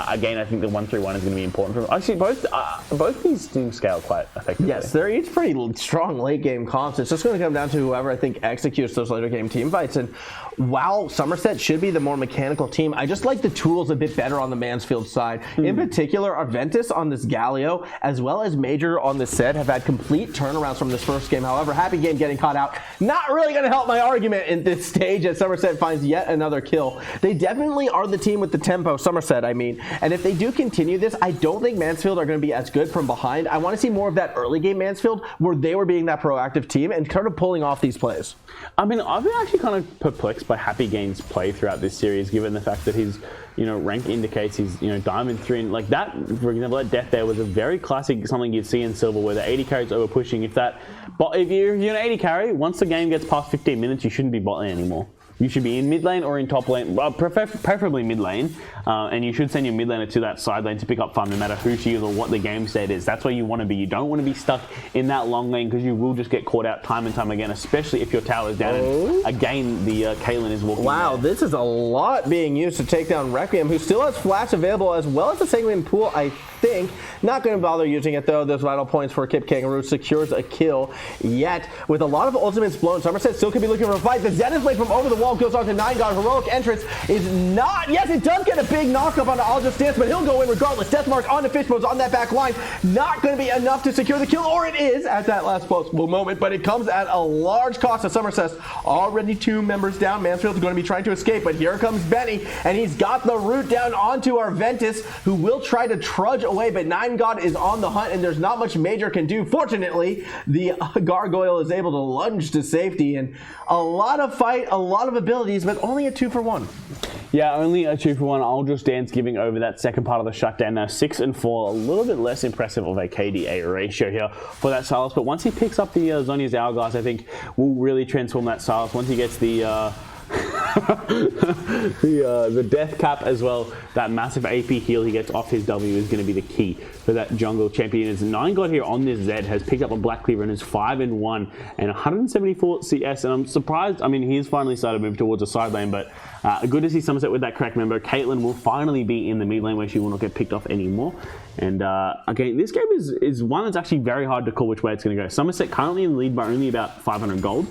Again, I think the 1-3-1 is going to be important for them. Actually, both these teams scale quite effectively. Yes, they're each pretty strong late game comps. It's just going to come down to whoever I think executes those later game team fights. And while Somerset should be the more mechanical team, I just like the tools a bit better on the Mansfield side. In particular, Arventus on this Galio, as well as MAJØR on this Sett, have had complete turnarounds from this first game. However, Happy Game getting caught out, not really going to help my argument in this stage as Somerset finds yet another kill. They definitely are the team with the tempo, Somerset, I mean. And if they do continue this, I don't think Mansfield are going to be as good from behind. I want to see more of that early game Mansfield where they were being that proactive team and kind of pulling off these plays. I mean, I've been actually kind of perplexed by Happy Game's play throughout this series, given the fact that his, rank indicates he's, Diamond 3. And like that, for example, that death there was a very classic something you'd see in Silver where the 80 carries over pushing. But if you're an 80 carry, once the game gets past 15 minutes, you shouldn't be bot lane anymore. You should be in mid lane or in top lane, preferably mid lane, and you should send your mid laner to that side lane to pick up farm no matter who she is or what the game state is. That's where you want to be. You don't want to be stuck in that long lane because you will just get caught out time and time again, especially if your tower is down and again the Caitlyn is walking. Wow, there. This is a lot being used to take down Requiem, who still has flash available as well as the Sanguine Pool, I think. Not going to bother using it though. Those vital points for Kipkangaroo secures a kill. Yet, with a lot of ultimates blown, Somerset still could be looking for a fight. The Zenith blade from over the wall goes on to 9God. Heroic entrance is not. Yes, it does get a big knockup onto I'll Just Dance, but he'll go in regardless. Death mark onto Fishbonez on that back line. Not going to be enough to secure the kill, or it is at that last possible moment, but it comes at a large cost to Somerset. Already 2 members down. Mansfield's going to be trying to escape, but here comes Benny, and he's got the route down onto Arventus, who will try to trudge away, but 9God is on the hunt, and there's not much MAJØR can do. Fortunately, the Gargoyle is able to lunge to safety, and a lot of fight, a lot of abilities, but only a 2-for-1. Yeah, only a 2-for-1. I'll Just Dance giving over that second part of the shutdown now. 6 and 4, a little bit less impressive of a KDA ratio here for that Sylas. But once he picks up the Zhonya's Hourglass, I think will really transform that Sylas. Once he gets the the death cap as well, that massive AP heal he gets off his W is going to be the key for that jungle champion. As 9God here on this Zed has picked up a Black Cleaver and is 5-1 and 174 CS, and I'm surprised. I mean, he's finally started to move towards the side lane, but good to see Somerset with that correct member. Caitlyn will finally be in the mid lane where she will not get picked off anymore. And again, this game is one that's actually very hard to call which way it's going to go. Somerset currently in the lead by only about 500 gold.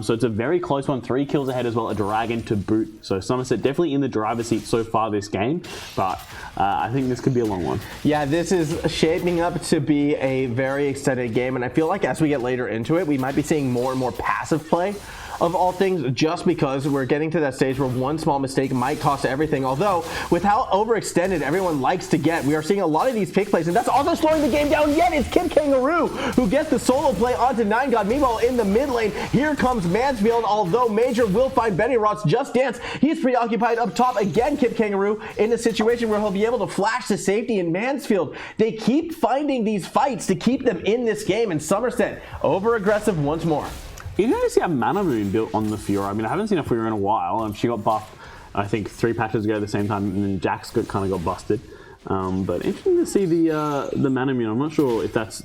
So it's a very close one. 3 kills ahead as well, a dragon to boot. So Somerset definitely in the driver's seat so far this game. but I think this could be a long one. Yeah, this is shaping up to be a very extended game, and I feel like as we get later into it, we might be seeing more and more passive play of all things, just because we're getting to that stage where one small mistake might cost everything. Although, with how overextended everyone likes to get, we are seeing a lot of these pick plays, and that's also slowing the game down. Yet it's Kipkangaroo who gets the solo play onto 9God. Meanwhile, in the mid lane, here comes Mansfield. Although MAJØR will find Benny Roth's Just Dance, he's preoccupied up top again. Kipkangaroo in a situation where he'll be able to flash to safety in Mansfield. They keep finding these fights to keep them in this game, and Somerset over aggressive once more. You can see a mana moon built on the Fiora. I mean, I haven't seen a Fiora in a while. She got buffed, I think, 3 patches ago at the same time, and then Jax kind of got busted. But interesting to see the mana moon. I'm not sure if that's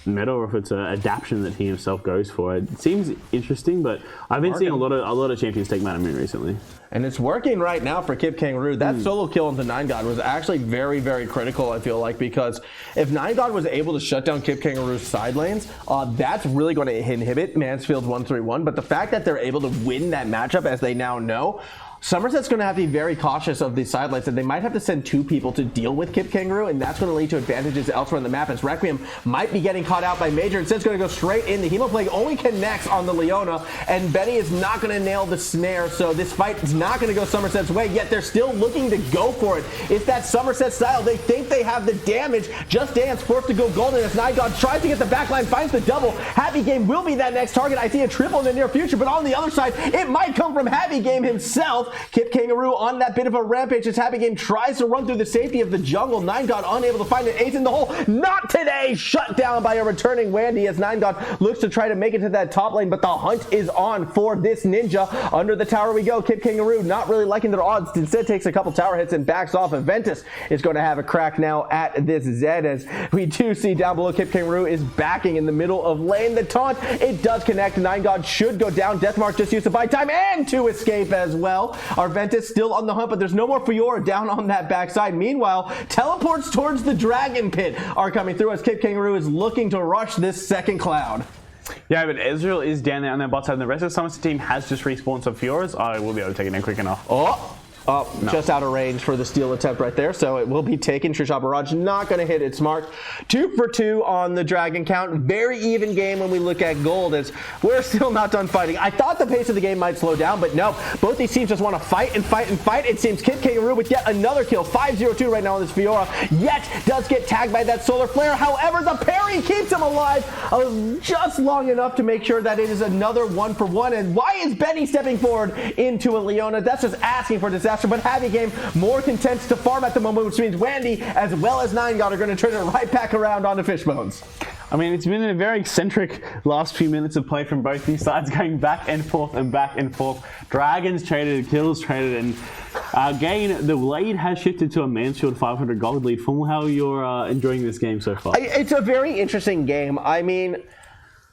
meta or if it's an adaptation that he himself goes for. It seems interesting, but I've been seeing a lot of champions take mana moon recently. And it's working right now for Kipkangaroo. That solo kill into 9God was actually very, very critical, I feel like, because if 9God was able to shut down Kipkangaroo's side lanes, that's really going to inhibit Mansfield's 1-3-1. But the fact that they're able to win that matchup, as they now know, Somerset's going to have to be very cautious of these side lanes, and they might have to send 2 people to deal with Kipkangaroo, and that's going to lead to advantages elsewhere in the map, as Requiem might be getting caught out by MAJØR. Instead, it's going to go straight in. The Hemoplague only connects on the Leona, and Benny is not going to nail the snare, so this fight is not going to go Somerset's way, yet they're still looking to go for it. It's that Somerset style. They think they have the damage. Just Dance forced to go golden as 9God tries to get the backline, finds the double. Happy Game will be that next target. I see a triple in the near future, but on the other side, it might come from Happy Game himself. Kipkangaroo on that bit of a rampage as Happy Game tries to run through the safety of the jungle. 9God unable to find an ace in the hole. Not today! Shut down by a returning Wandy as 9God looks to try to make it to that top lane, but the hunt is on for this ninja. Under the tower we go. Kipkangaroo not really liking their odds. Instead takes a couple tower hits and backs off. Arventus is going to have a crack now at this Zed, as we do see down below Kipkangaroo is backing in the middle of lane. The taunt, it does connect. 9God should go down. Deathmark just used to buy time and to escape as well. Arventus still on the hunt, but there's no more Fiora down on that backside. Meanwhile, teleports towards the dragon pit are coming through as Kipkangaroo is looking to rush this second cloud. Yeah, but Ezreal is down there on their bot side, and the rest of the Somerset team has just respawned some Fioras. I will be able to take it in quick enough. Just out of range for the steal attempt right there, so it will be taken. Trishop Barrage not going to hit its mark. 2 for 2 on the dragon count. Very even game when we look at gold, as we're still not done fighting. I thought the pace of the game might slow down, but no. Both these teams just want to fight and fight and fight. It seems Kipkangaroo with yet another kill. 5-0-2 right now on this Fiora, yet does get tagged by that solar flare. However, the parry keeps him alive just long enough to make sure that it is another 1-for-1. And why is Benny stepping forward into a Leona? That's just asking for disaster. But Happy Game more content to farm at the moment, which means Wandy as well as 9God are going to turn it right back around onto Fishbonez. I mean, it's been a very eccentric last few minutes of play from both these sides, going back and forth and back and forth. Dragons traded, kills traded, and again, the lead has shifted to a Mansfield 500 gold lead. Full, how you're enjoying this game so far? It's a very interesting game. I mean,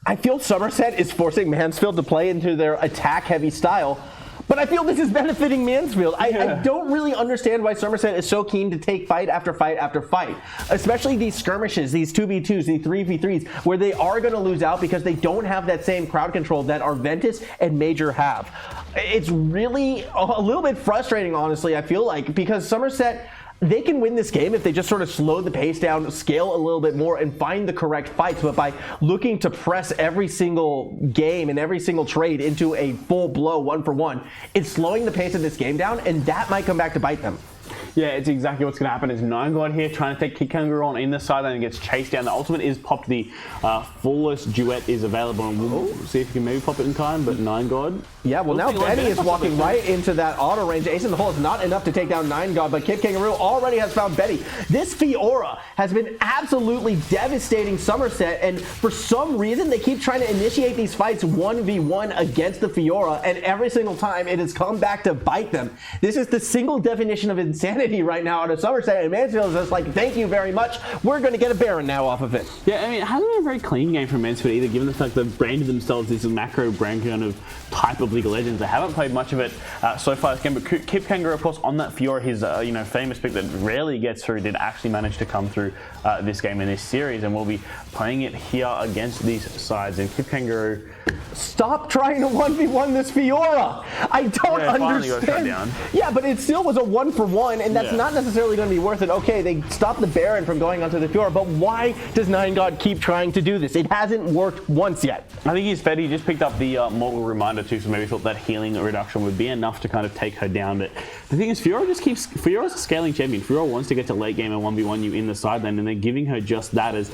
I feel Somerset is forcing Mansfield to play into their attack-heavy style. But I feel this is benefiting Mansfield. I don't really understand why Somerset is so keen to take fight after fight after fight. Especially these skirmishes, these 2v2s, these 3v3s, where they are going to lose out because they don't have that same crowd control that Arventus and MAJØR have. It's really a little bit frustrating, honestly, I feel like, because Somerset, they can win this game if they just sort of slow the pace down, scale a little bit more, and find the correct fights. But by looking to press every single game and every single trade into a full blow 1-for-1, it's slowing the pace of this game down, and that might come back to bite them. Yeah, it's exactly what's going to happen. Is 9God here trying to take Kipkangaroo on in the sideline and gets chased down. The ultimate is popped. The fullest duet is available, and we'll see if you can maybe pop it in time. But 9God. Yeah, well, now Benny is walking right into that auto range. Ace in the hole is not enough to take down 9God, but Kipkangaroo already has found Benny. This Fiora has been absolutely devastating Somerset, and for some reason, they keep trying to initiate these fights 1v1 against the Fiora, and every single time it has come back to bite them. This is the single definition of insanity right now out of Somerset, and Mansfield is just like, thank you very much. We're going to get a Baron now off of it. Yeah, I mean, it hasn't been a very clean game from Mansfield either, given the fact they've branded themselves as a macro brand kind of type of League of Legends. They haven't played much of it so far this game, but Kipkangaroo, of course, on that Fiora, his famous pick that rarely gets through, did actually manage to come through this game in this series, and we'll be playing it here against these sides. And Kipkangaroo, stop trying to 1v1 this Fiora. I don't understand. Got shut down. Yeah, but it still was a 1-for-1, and that's not necessarily going to be worth it. Okay, they stopped the Baron from going onto the Fiora, but why does 9God keep trying to do this? It hasn't worked once yet. I think he's fed. He just picked up the Mortal Reminder too, so maybe thought that healing reduction would be enough to kind of take her down. But the thing is, Fiora's a scaling champion. Fiora wants to get to late game and 1v1 you in the side lane, and they're giving her just that, as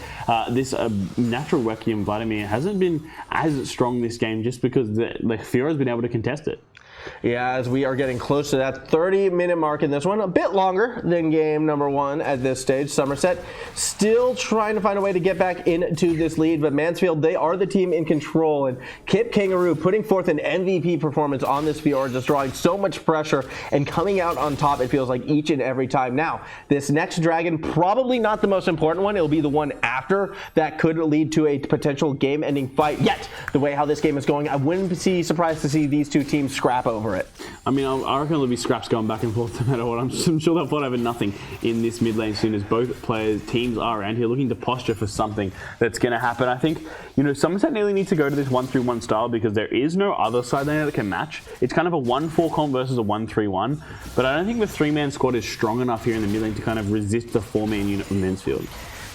this natural Requiem Vladimir hasn't been as strong this game just because Fiora's been able to contest it. Yeah, as we are getting close to that 30-minute mark in this one, a bit longer than game number 1 at this stage. Somerset still trying to find a way to get back into this lead, but Mansfield, they are the team in control, and Kipkangaroo putting forth an MVP performance on this Fiora, just drawing so much pressure and coming out on top, it feels like, each and every time. Now, this next dragon, probably not the most important one. It'll be the one after that could lead to a potential game-ending fight. Yet, the way how this game is going, I wouldn't be surprised to see these two teams scrap over it. I mean, I reckon there'll be scraps going back and forth no matter what. I'm sure they'll fight over nothing in this mid lane soon, as both teams are around here looking to posture for something that's going to happen. I think, Somerset nearly needs to go to this 1-3-1 style because there is no other side lane that can match. It's kind of a 1-4 comp versus a 1-3-1, but I don't think the 3-man squad is strong enough here in the mid lane to kind of resist the 4-man unit from Mansfield.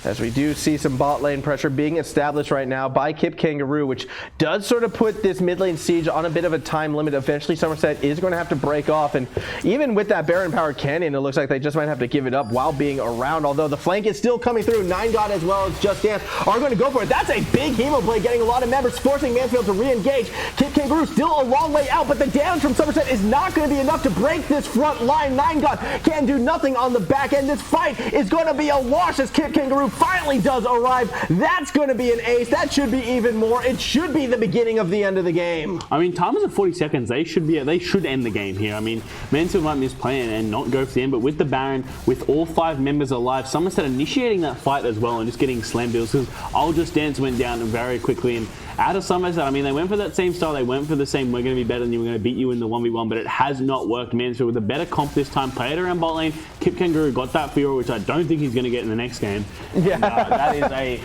As we do see some bot lane pressure being established right now by Kipkangaroo, which does sort of put this mid lane siege on a bit of a time limit. Eventually, Somerset is going to have to break off, and even with that Baron powered cannon, it looks like they just might have to give it up while being around, although the flank is still coming through. 9God as well as Just Dance are going to go for it. That's a big hemo play, getting a lot of members, forcing Mansfield to re-engage. Kipkangaroo still a long way out, but the damage from Somerset is not going to be enough to break this front line. 9God can do nothing on the back end. This fight is going to be a wash as Kipkangaroo finally does arrive. That's going to be an ace. That should be even more. It should be the beginning of the end of the game. I mean, time is at 40 seconds. They should end the game here. I mean, Mansfield might misplay and not go for the end, but with the Baron, with all 5 members alive, Somerset initiating that fight as well and just getting slam deals, because I'll Just Dance went down very quickly. And out of Somerset, I mean, they went for that same style. They went for the same, we're going to be better than you, we're going to beat you in the 1v1, but it has not worked. Mansfield with a better comp this time, played around bot lane. Kipkangaroo got that Fiora, which I don't think he's going to get in the next game. Yeah. And, that is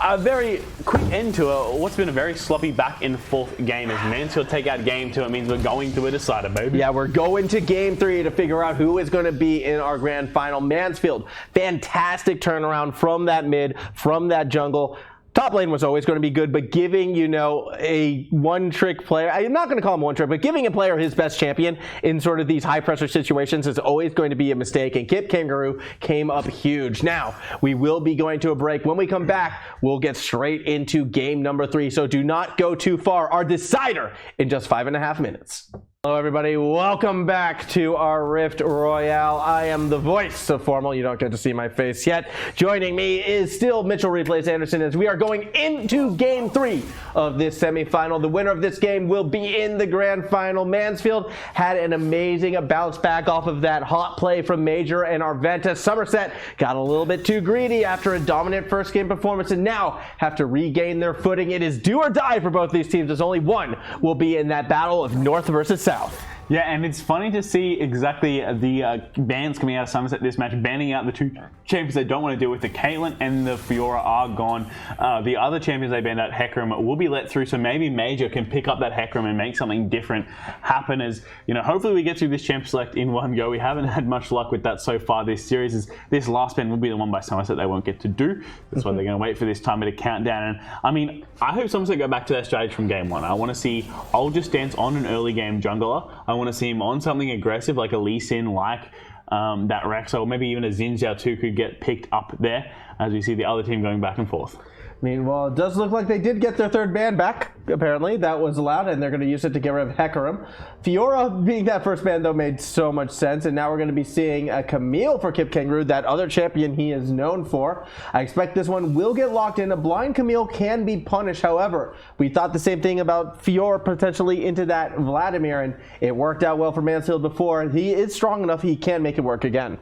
a very quick end to what's been a very sloppy back and forth game. As Mansfield take out game 2, it means we're going to a decider, baby. Yeah, we're going to game 3 to figure out who is going to be in our grand final. Mansfield, fantastic turnaround from that mid, from that jungle. Top lane was always going to be good, but giving, a one-trick player, I'm not going to call him one-trick, but giving a player his best champion in sort of these high-pressure situations is always going to be a mistake, and Kipkangaroo came up huge. Now, we will be going to a break. When we come back, we'll get straight into game number 3, so do not go too far. Our decider in just 5.5 minutes. Hello everybody, welcome back to our Rift Royale. I am the voice of Formal. You don't get to see my face yet. Joining me is still Mitchell Replays Anderson as we are going into game 3 of this semifinal. The winner of this game will be in the grand final. Mansfield had an amazing bounce back off of that hot play from MAJØR and Arventus. Somerset got a little bit too greedy after a dominant first game performance and now have to regain their footing. It is do or die for both these teams as only one will be in that battle of North versus South. Yeah, and it's funny to see exactly the bans coming out of Somerset this match, banning out the 2 champions they don't want to deal with. The Caitlyn and the Fiora are gone. The other champions they banned out, Hecarim, will be let through, so maybe MAJØR can pick up that Hecarim and make something different happen. As hopefully we get through this champ select in one go. We haven't had much luck with that so far this series. As this last ban will be the one by Somerset they won't get to do. That's why they're going to wait for this timer to count down. And I mean, I hope Somerset go back to their strategy from game 1. I want to see I'll Just Dance on an early game jungler. I want to see him on something aggressive like a Lee Sin, like that Rek'Sai, or maybe even a Xin Zhao too could get picked up there as we see the other team going back and forth. Meanwhile, it does look like they did get their 3rd ban back. Apparently, that was allowed, and they're going to use it to get rid of Hecarim. Fiora being that first ban, though, made so much sense, and now we're going to be seeing a Camille for Kipkangaroo, that other champion he is known for. I expect this one will get locked in. A blind Camille can be punished, however. We thought the same thing about Fiora potentially into that Vladimir, and it worked out well for Mansfield before. He is strong enough, he can make it work again.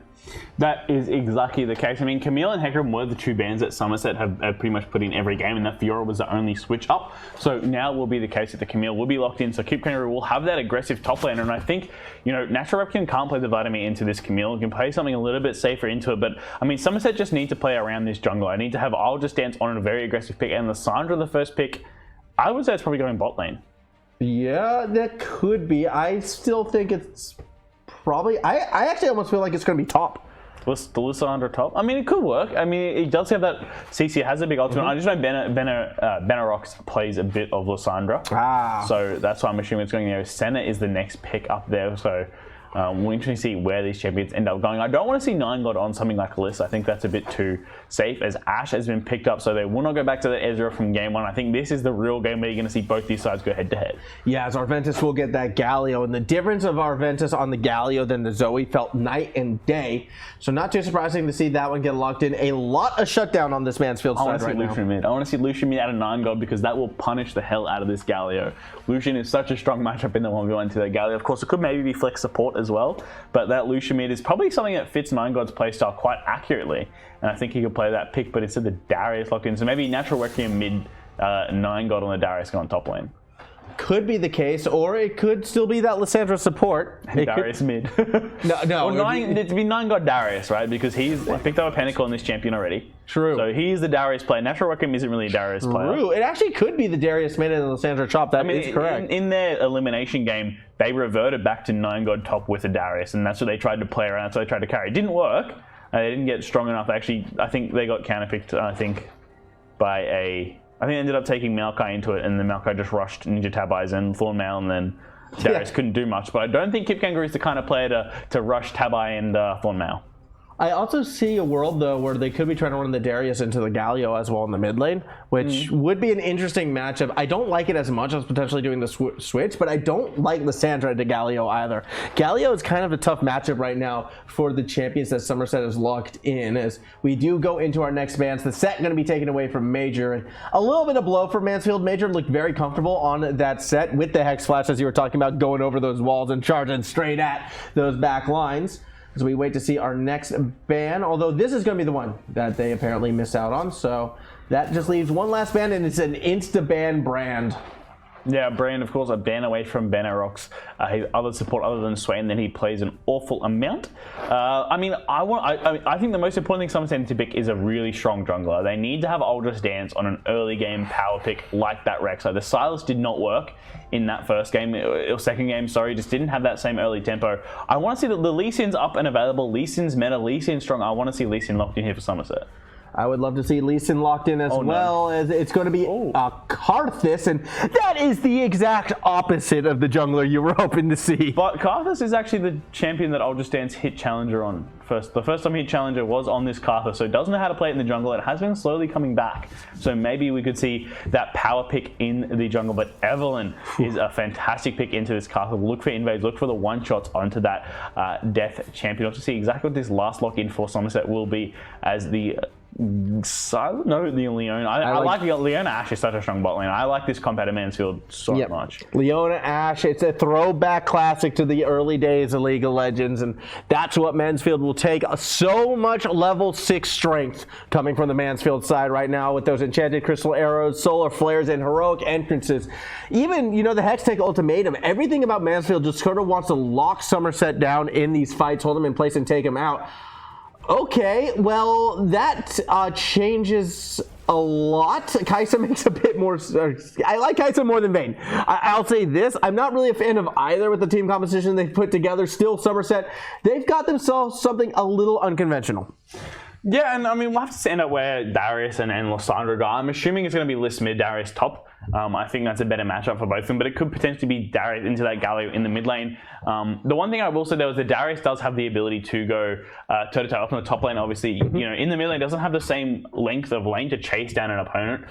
That is exactly the case. I mean, Camille and Hecarim were the 2 bans that Somerset have pretty much put in every game, and that Fiora was the only switch up. So now will be the case that the Camille will be locked in, so Kipkangaroo will have that aggressive top laner, and I think, Natural Requiem can't play the Vladimir into this Camille. It can play something a little bit safer into it, but I mean, Somerset just need to play around this jungle. I need to have I'll Just Dance on a very aggressive pick, and Lissandra the first pick, I would say it's probably going bot lane. Yeah, that could be. I still think it's probably. I actually almost feel like it's going to be top. Was the Lissandra top? I mean, it could work. I mean, it does have that. CC has a big ultimate. I just know Benarox plays a bit of Lissandra. So that's why I'm assuming it's going there. Senna is the next pick up there. So we're interested to see where these champions end up going. I don't want to see 9God on something like Liss. I think that's a bit too safe, as Ashe has been picked up, so they will not go back to the Ezreal from game one. I think this is the real game where you're going to see both these sides go head to head. Yeah, as Arventus will get that Galio, and the difference of Arventus on the Galio than the Zoe felt night and day. So not too surprising to see that one get locked in. A lot of shutdown on this Mansfield side right now. I want to see Lucian mid out of 9God because that will punish the hell out of this Galio. Lucian is such a strong matchup in the 1v1 to the Galio. Of course, it could maybe be flex support as well, but that Lucian mid is probably something that fits 9God's playstyle quite accurately, and I think he could play that pick, but instead the Darius locked in, so maybe natural Requiem mid 9God on the Darius going top lane. Could be the case, or it could still be that Lissandra support. Darius mid. No. Well, it'd be 9God Darius, right? Because he's picked up a Pinnacle in this champion already. True. So he's the Darius player. Natural Requiem isn't really a Darius player. True. It actually could be the Darius mid and the Lissandra chop. That is correct. In their elimination game, they reverted back to 9God top with a Darius, and that's what they tried to play around. That's what they tried to carry. It didn't work. They didn't get strong enough. Actually, I think they got counterpicked, by a... I think they ended up taking Maokai into it, and then Maokai just rushed Ninja Tabais and Thornmail, and then Darius couldn't do much. But I don't think Kipkangaroo is the kind of player to rush Tabai and Thornmail. I also see a world, though, where they could be trying to run the Darius into the Galio as well in the mid lane, which would be an interesting matchup. I don't like it as much as potentially doing the switch, but I don't like Lissandra to Galio either. Galio is kind of a tough matchup right now for the champions that Somerset is locked in, as we do go into our next bans. The Sett going to be taken away from MAJØR, and a little bit of blow for Mansfield. MAJØR looked very comfortable on that Sett with the Hex Flash, as you were talking about, going over those walls and charging straight at those back lines. As we wait to see our next ban, although this is going to be the one that they apparently missed out on. So that just leaves one last ban, and it's an insta-ban Brand. Yeah, Brand, of course, a ban away from Benarox. His other support other than Swain, then he plays an awful amount. I think the most important thing Somerset need to pick is a really strong jungler. They need to have Aldous Dance on an early game power pick like that Rek'Sai. The Sylas did not work in that first game, or second game, sorry, just didn't have that same early tempo. I want to see that the Lee Sin's up and available, Lee Sin's meta, Lee Sin strong. I want to see Lee Sin locked in here for Somerset. I would love to see Lee Sin locked in as well. As it's going to be Karthus, and that is the exact opposite of the jungler you were hoping to see. But Karthus is actually the champion that Aldous Dance hit Challenger on first. The first time he hit Challenger was on this Karthus, so it doesn't know how to play it in the jungle. It has been slowly coming back, so maybe we could see that power pick in the jungle. But Evelynn is a fantastic pick into this Karthus. Look for invades, look for the one-shots onto that death champion. We'll have to see exactly what this last lock in for Somerset will be, as the the Leona. I like Leona Ashe is such a strong bot lane. I like this comp out of Mansfield so much. Leona Ashe, it's a throwback classic to the early days of League of Legends, and that's what Mansfield will take. So much level 6 strength coming from the Mansfield side right now with those enchanted crystal arrows, solar flares, and heroic entrances. Even, the Hextech ultimatum, everything about Mansfield just sort of wants to lock Somerset down in these fights, hold them in place, and take them out. Okay, well, that changes a lot. Kai'Sa makes a bit more... I like Kai'Sa more than Vayne. I'll say this. I'm not really a fan of either with the team composition they've put together. Still, Somerset, they've got themselves something a little unconventional. Yeah, and we'll have to stand up where Darius and Lissandra go. I'm assuming it's going to be Liss mid, Darius top. I think that's a better matchup for both of them, but it could potentially be Darius into that Galio in the mid lane. The one thing I will say though is that Darius does have the ability to go toe-to-toe up in the top lane. Obviously, in the mid lane doesn't have the same length of lane to chase down an opponent,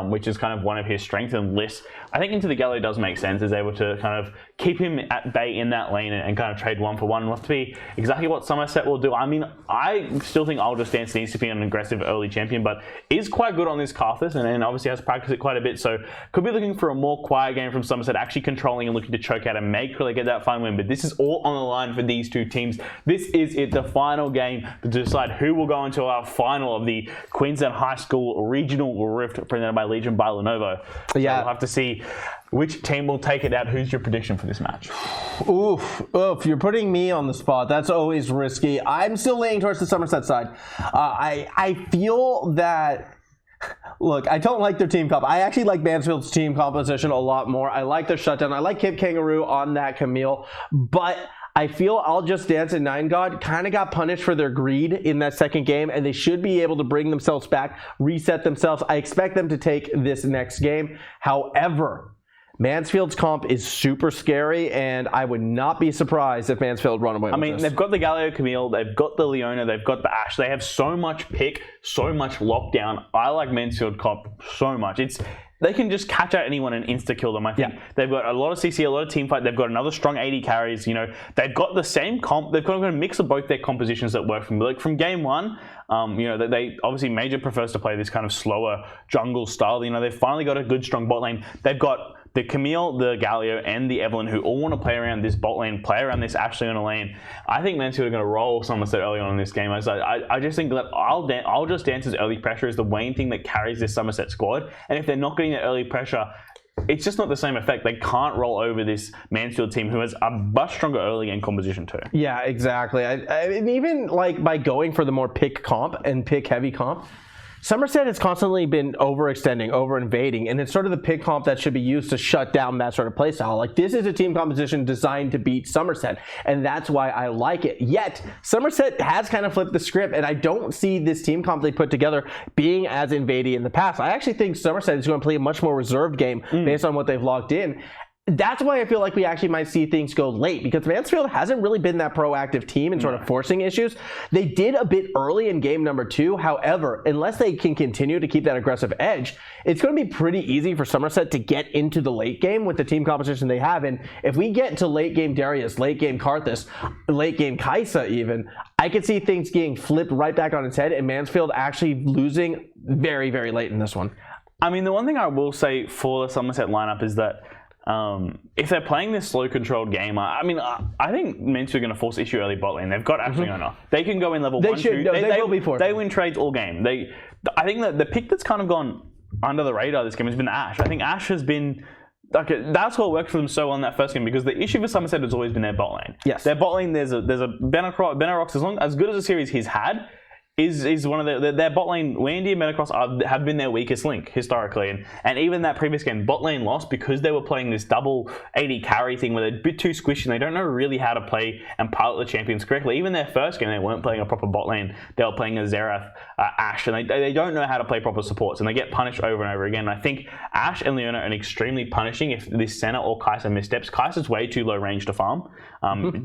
which is kind of one of his strengths. And Liss, I think into the Galio does make sense, is able to kind of keep him at bay in that lane and kind of trade one for one. We'll have to be exactly what Somerset will do. I still think Aldous Dance needs to be an aggressive early champion, but is quite good on this Karthus, and obviously has practiced it quite a bit, so could be looking for a more quiet game from Somerset, actually controlling and looking to choke out and make sure they get that final win. But this is all on the line for these two teams. This is it, the final game to decide who will go into our final of the Queensland High School Regional Rift presented by Legion by Lenovo. So we'll have to see which team will take it out. Who's your prediction for this match? Oof, you're putting me on the spot. That's always risky. I'm still leaning towards the Somerset side. I feel that... Look, I don't like their team comp. I actually like Mansfield's team composition a lot more. I like their shutdown. I like Kipkangaroo on that Camille, but I feel I'll Just Dance and Nine God kind of got punished for their greed in that second game, and they should be able to bring themselves back, reset themselves. I expect them to take this next game. However, Mansfield's comp is super scary, and I would not be surprised if Mansfield run away with this. They've got the Galio, Camille, they've got the Leona, they've got the Ashe. They have so much pick, so much lockdown. I like Mansfield comp so much. They can just catch out anyone and insta-kill them. I think they've got a lot of CC, a lot of team fight. They've got another strong 80 carries. You know, they've got the same comp. They've got a mix of both their compositions that work from game one. You know, they obviously MAJØR prefers to play this kind of slower jungle style. You know, they've finally got a good strong bot lane. They've got the Camille, the Galio, and the Evelynn, who all want to play around this bot lane, play around this Ashe Leona lane. I think Mansfield are going to roll Somerset early on in this game. I just think that I'll Just Dance's early pressure is the main thing that carries this Somerset squad. And if they're not getting that early pressure, it's just not the same effect. They can't roll over this Mansfield team, who has a much stronger early game composition too. Yeah, exactly. And even like by going for the more pick comp and pick heavy comp, Somerset has constantly been overextending, over-invading, and it's sort of the pick comp that should be used to shut down that sort of playstyle. Like, this is a team composition designed to beat Somerset, and that's why I like it. Yet, Somerset has kind of flipped the script, and I don't see this team comp they put together being as invading in the past. I actually think Somerset is going to play a much more reserved game based on what they've logged in. That's why I feel like we actually might see things go late, because Mansfield hasn't really been that proactive team in sort of forcing issues. They did a bit early in game number 2. However, unless they can continue to keep that aggressive edge, it's going to be pretty easy for Somerset to get into the late game with the team composition they have. And if we get to late game Darius, late game Karthus, late game Kai'Sa even, I could see things getting flipped right back on its head and Mansfield actually losing very, very late in this one. I mean, the one thing I will say for the Somerset lineup is that if they're playing this slow controlled game, I think Mansfield are going to force issue early bot lane. They've got Ashe Leona. They can go in level 1, 2. They will be forced. They win trades all game. I think that the pick that's kind of gone under the radar this game has been Ashe. I think Ashe has been... that's what worked for them so well in that first game, because the issue for Somerset has always been their bot lane. Yes. Their bot lane, there's a Benarox, as good as a series he's had, is one of their bot lane. Wandy and Metacross have been their weakest link historically, and even that previous game, bot lane lost because they were playing this double 80 carry thing where they're a bit too squishy and they don't know really how to play and pilot the champions correctly. Even their first game, they weren't playing a proper bot lane. They were playing a Xerath, Ashe, and they don't know how to play proper supports, and they get punished over and over again. And I think Ashe and Leona are extremely punishing if this Senna or Kai'Sa missteps. Kai'Sa's way too low range to farm.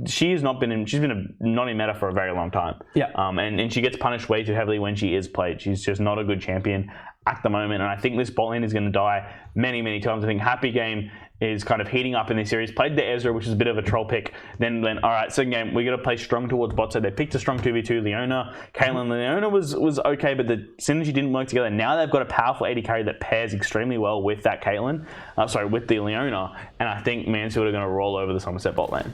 She's been not in meta for a very long time. Yeah. And she gets punished way too heavily when she is played. She's just not a good champion at the moment, and I think this bot lane is going to die many, many times. I think Happy Game is kind of heating up in this series. Played the Ezreal, which is a bit of a troll pick. Then all right, second game, we got to play strong towards bot side. They picked a strong 2v2, Leona. Caitlyn, Leona was okay, but the synergy didn't work together. Now they've got a powerful 80 carry that pairs extremely well with that Caitlyn. With the Leona, and I think Mansfield are going to roll over the Somerset bot lane.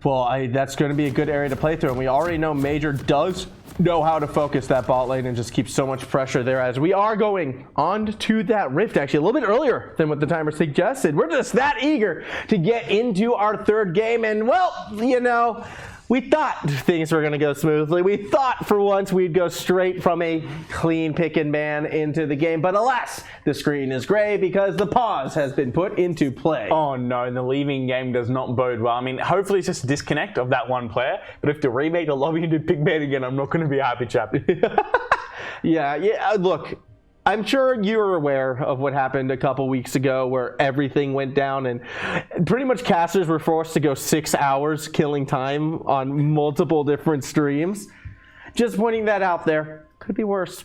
Well, that's going to be a good area to play through, and we already know MAJØR does know how to focus that bot lane and just keep so much pressure there, as we are going on to that rift actually a little bit earlier than what the timer suggested. We're just that eager to get into our third game, and well, you know, we thought things were going to go smoothly. We thought for once we'd go straight from a clean pick and ban into the game. But alas, the screen is gray because the pause has been put into play. Oh no, and the leaving game does not bode well. I mean, hopefully it's just a disconnect of that one player. But if to remake the lobby and do pick ban again, I'm not going to be a happy chap. Yeah, look. I'm sure you're aware of what happened a couple weeks ago where everything went down and pretty much casters were forced to go 6 hours killing time on multiple different streams. Just pointing that out there. Could be worse.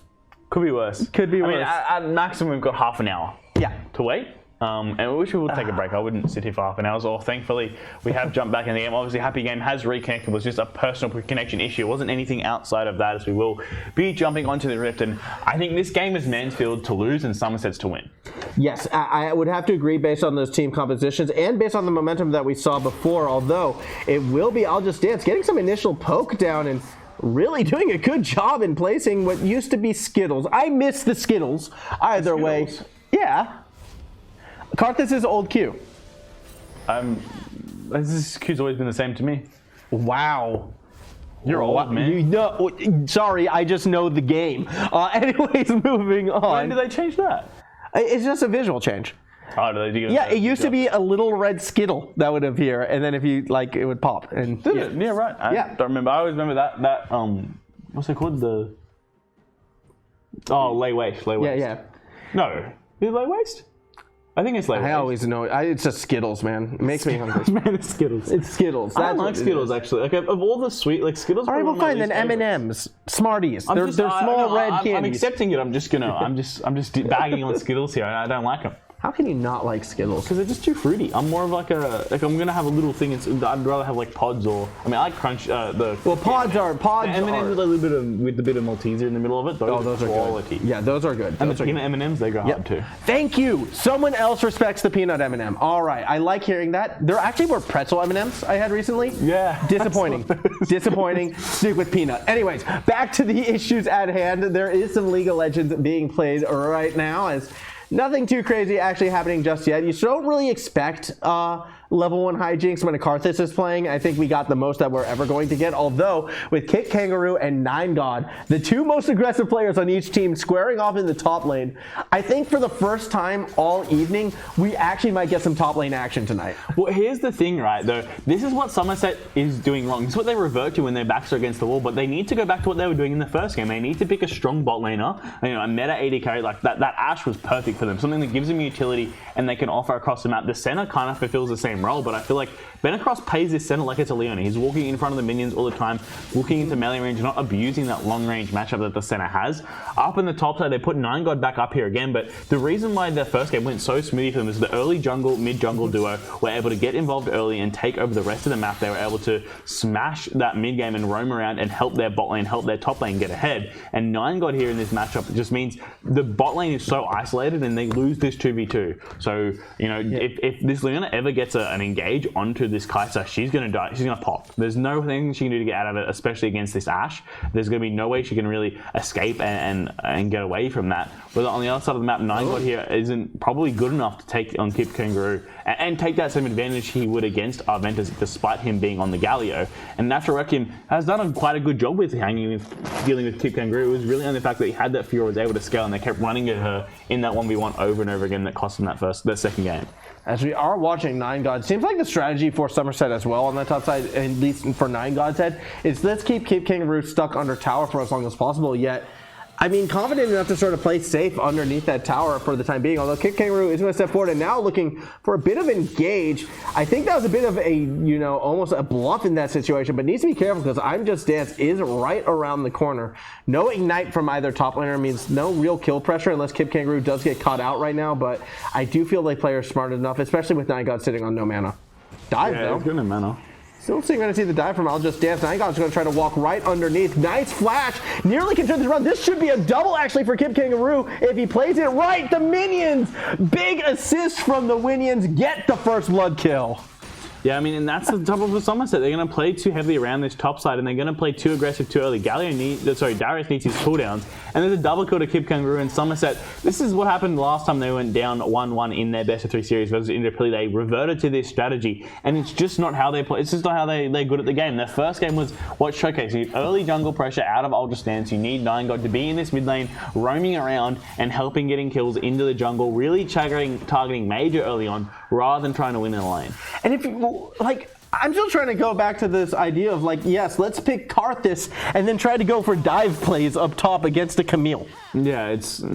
Could be worse. Could be worse. I mean, at maximum, we've got half an hour to wait. And we wish we would take a break. I wouldn't sit here for half an hour. So thankfully, we have jumped back in the game. Obviously, Happy Game has reconnected. It was just a personal connection issue. It wasn't anything outside of that, as we will be jumping onto the Rift. And I think this game is Mansfield to lose and Somerset's to win. Yes, I would have to agree based on those team compositions and based on the momentum that we saw before, although it will be I'll Just Dance getting some initial poke down and really doing a good job in placing what used to be Skittles. I miss the Skittles. Either way. Yeah. Karthus' old Q. This Q's always been the same to me. Wow. You're old, man. Sorry, I just know the game. Anyways, moving on. When did they change that? It's just a visual change. Oh, do they do Yeah, it used to be a little red Skittle that would appear, and then if you like, it would pop. And Did it? Yeah, right. I don't remember. I always remember that what's it called? Lay waste. Yeah. No, is it lay waste? I think it's lay waste. I always know. It's just Skittles, man. It makes me hungry. Man, it's Skittles. It's Skittles. I don't like Skittles actually. Like of all the sweet, like Skittles. All right, well, fine. Then M&Ms, Smarties. They're small red candies. I'm accepting it. I'm just bagging on Skittles here. I don't like them. How can you not like Skittles? Because they're just too fruity. I'm more of I'm gonna have a little thing. I'd rather have like pods or I mean I like Crunch. Pods are M&Ms with a little bit of a bit of Malteser in the middle of it. Those are quality. Good. Yeah, those are good. And the peanut M&Ms they go hard too. Thank you. Someone else respects the peanut M&M. All right, I like hearing that. There actually were pretzel M&Ms I had recently. Yeah. Disappointing. Disappointing. Stick with peanut. Anyways, back to the issues at hand. There is some League of Legends being played right now as nothing too crazy actually happening just yet. You don't really expect level 1 hijinks when a Karthus is playing. I think we got the most that we're ever going to get. Although, with Kipkangaroo and 9God, the two most aggressive players on each team squaring off in the top lane, I think for the first time all evening, we actually might get some top lane action tonight. Well, here's the thing, right, though. This is what Somerset is doing wrong. This is what they revert to when their backs are against the wall, but they need to go back to what they were doing in the first game. They need to pick a strong bot laner, a meta AD carry. Like that Ashe was perfect for them. Something that gives them utility and they can offer across the map. The center kind of fulfills the same role, but I feel like Benacross plays this center like it's a Leona. He's walking in front of the minions all the time, looking into melee range, not abusing that long range matchup that the center has. Up in the top side, they put 9God back up here again, but the reason why their first game went so smoothly for them is the early jungle, mid-jungle duo were able to get involved early and take over the rest of the map. They were able to smash that mid game and roam around and help their bot lane, help their top lane get ahead. And 9God here in this matchup just means the bot lane is so isolated and they lose this 2v2. So, if this Leona ever gets an engage onto this Kai'Sa, she's going to die. She's going to pop. There's nothing she can do to get out of it, especially against this Ashe. There's going to be no way she can really escape and get away from that. But on the other side of the map, 9God here isn't probably good enough to take on Kipkangaroo and take that same advantage he would against Arventus despite him being on the Galio. And Natural Requiem has done quite a good job with dealing with Kipkangaroo. It was really only the fact that he had that Fiora was able to scale and they kept running at her in that 1v1 over and over again that cost him that second game. As we are watching 9God, seems like the strategy for Somerset as well on that top side, at least for 9God's head, is let's keep Kipkangaroo stuck under tower for as long as possible, yet I mean, confident enough to sort of play safe underneath that tower for the time being, although Kipkangaroo is going to step forward and now looking for a bit of engage. I think that was a bit of a, almost a bluff in that situation, but needs to be careful because I'm Just Dance is right around the corner. No ignite from either top laner means no real kill pressure unless Kipkangaroo does get caught out right now, but I do feel like players smart enough, especially with 9God sitting on no mana. Dive though. He's gonna mana. Still think we're going to see the dive from I'll Just Dance. 9God's going to try to walk right underneath. Nice flash. Nearly can turn this run. This should be a double, actually, for Kipkangaroo if he plays it right. The minions. Big assist from the minions. Get the first blood kill. Yeah, I mean, and that's the trouble with Somerset. They're going to play too heavily around this top side, and they're going to play too aggressive too early. Darius needs his cooldowns, and there's a double kill to Kipkangaroo and Somerset. This is what happened last time they went down 1-1 in their best of 3 series versus Interplay. They reverted to this strategy, and it's just not how they play. It's just not how they're good at the game. Their first game was what showcased. You need early jungle pressure out of I'll Just Dance. You need 9God to be in this mid lane, roaming around and helping getting kills into the jungle, really targeting MAJØR early on rather than trying to win in the lane. And if you I'm still trying to go back to this idea of yes, let's pick Karthus and then try to go for dive plays up top against a Camille. Yeah, it's. I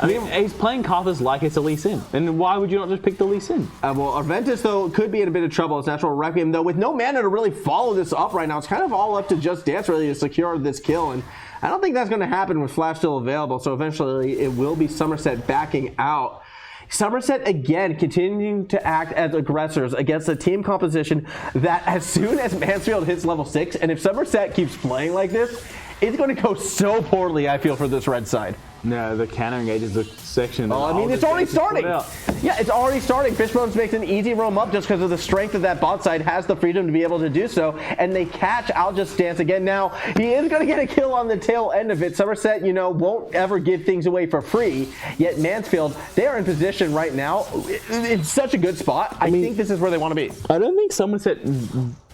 mean, he's playing Karthus like it's a Lee Sin. And why would you not just pick the Lee Sin? Well, Arventus, though, could be in a bit of trouble. It's Natural Requiem, though, with no mana to really follow this up right now. It's kind of all up to Just Dance, really, to secure this kill. And I don't think that's going to happen with Flash still available. So eventually, it will be Somerset backing out. Somerset, again, continuing to act as aggressors against a team composition that as soon as Mansfield hits level 6, and if Somerset keeps playing like this, it's going to go so poorly, I feel, for this red side. No, the counter engages the section. Oh, I mean, it's already starting. Yeah, it's already starting. Fishbonez makes an easy roam up just because of the strength of that bot side, has the freedom to be able to do so, and they catch I'll Just Dance again. Now, he is going to get a kill on the tail end of it. Somerset, won't ever give things away for free, yet Mansfield, they are in position right now. It's such a good spot. I think this is where they want to be. I don't think Somerset...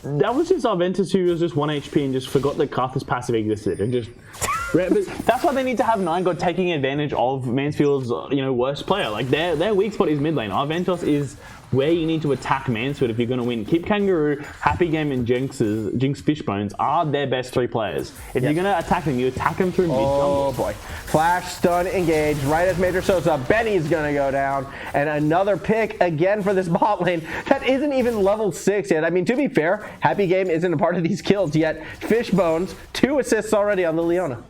That was just Arventus who was just 1 HP and just forgot that Karthus passive existed and just But that's why they need to have NineGod taking advantage of Mansfield's worst player. Like their weak spot is mid lane. Arventus is where you need to attack Mansfield if you're going to win. Kipkangaroo, Happy Game, and Jinx Fishbonez are their best 3 players. If you're going to attack them, you attack them through mid-jungle. Oh boy. Flash, stun, engage. Right as MAJØR shows up, Benny's going to go down. And another pick again for this bot lane that isn't even level 6 yet. I mean, to be fair, Happy Game isn't a part of these kills yet. Fishbonez, 2 assists already on the Leona.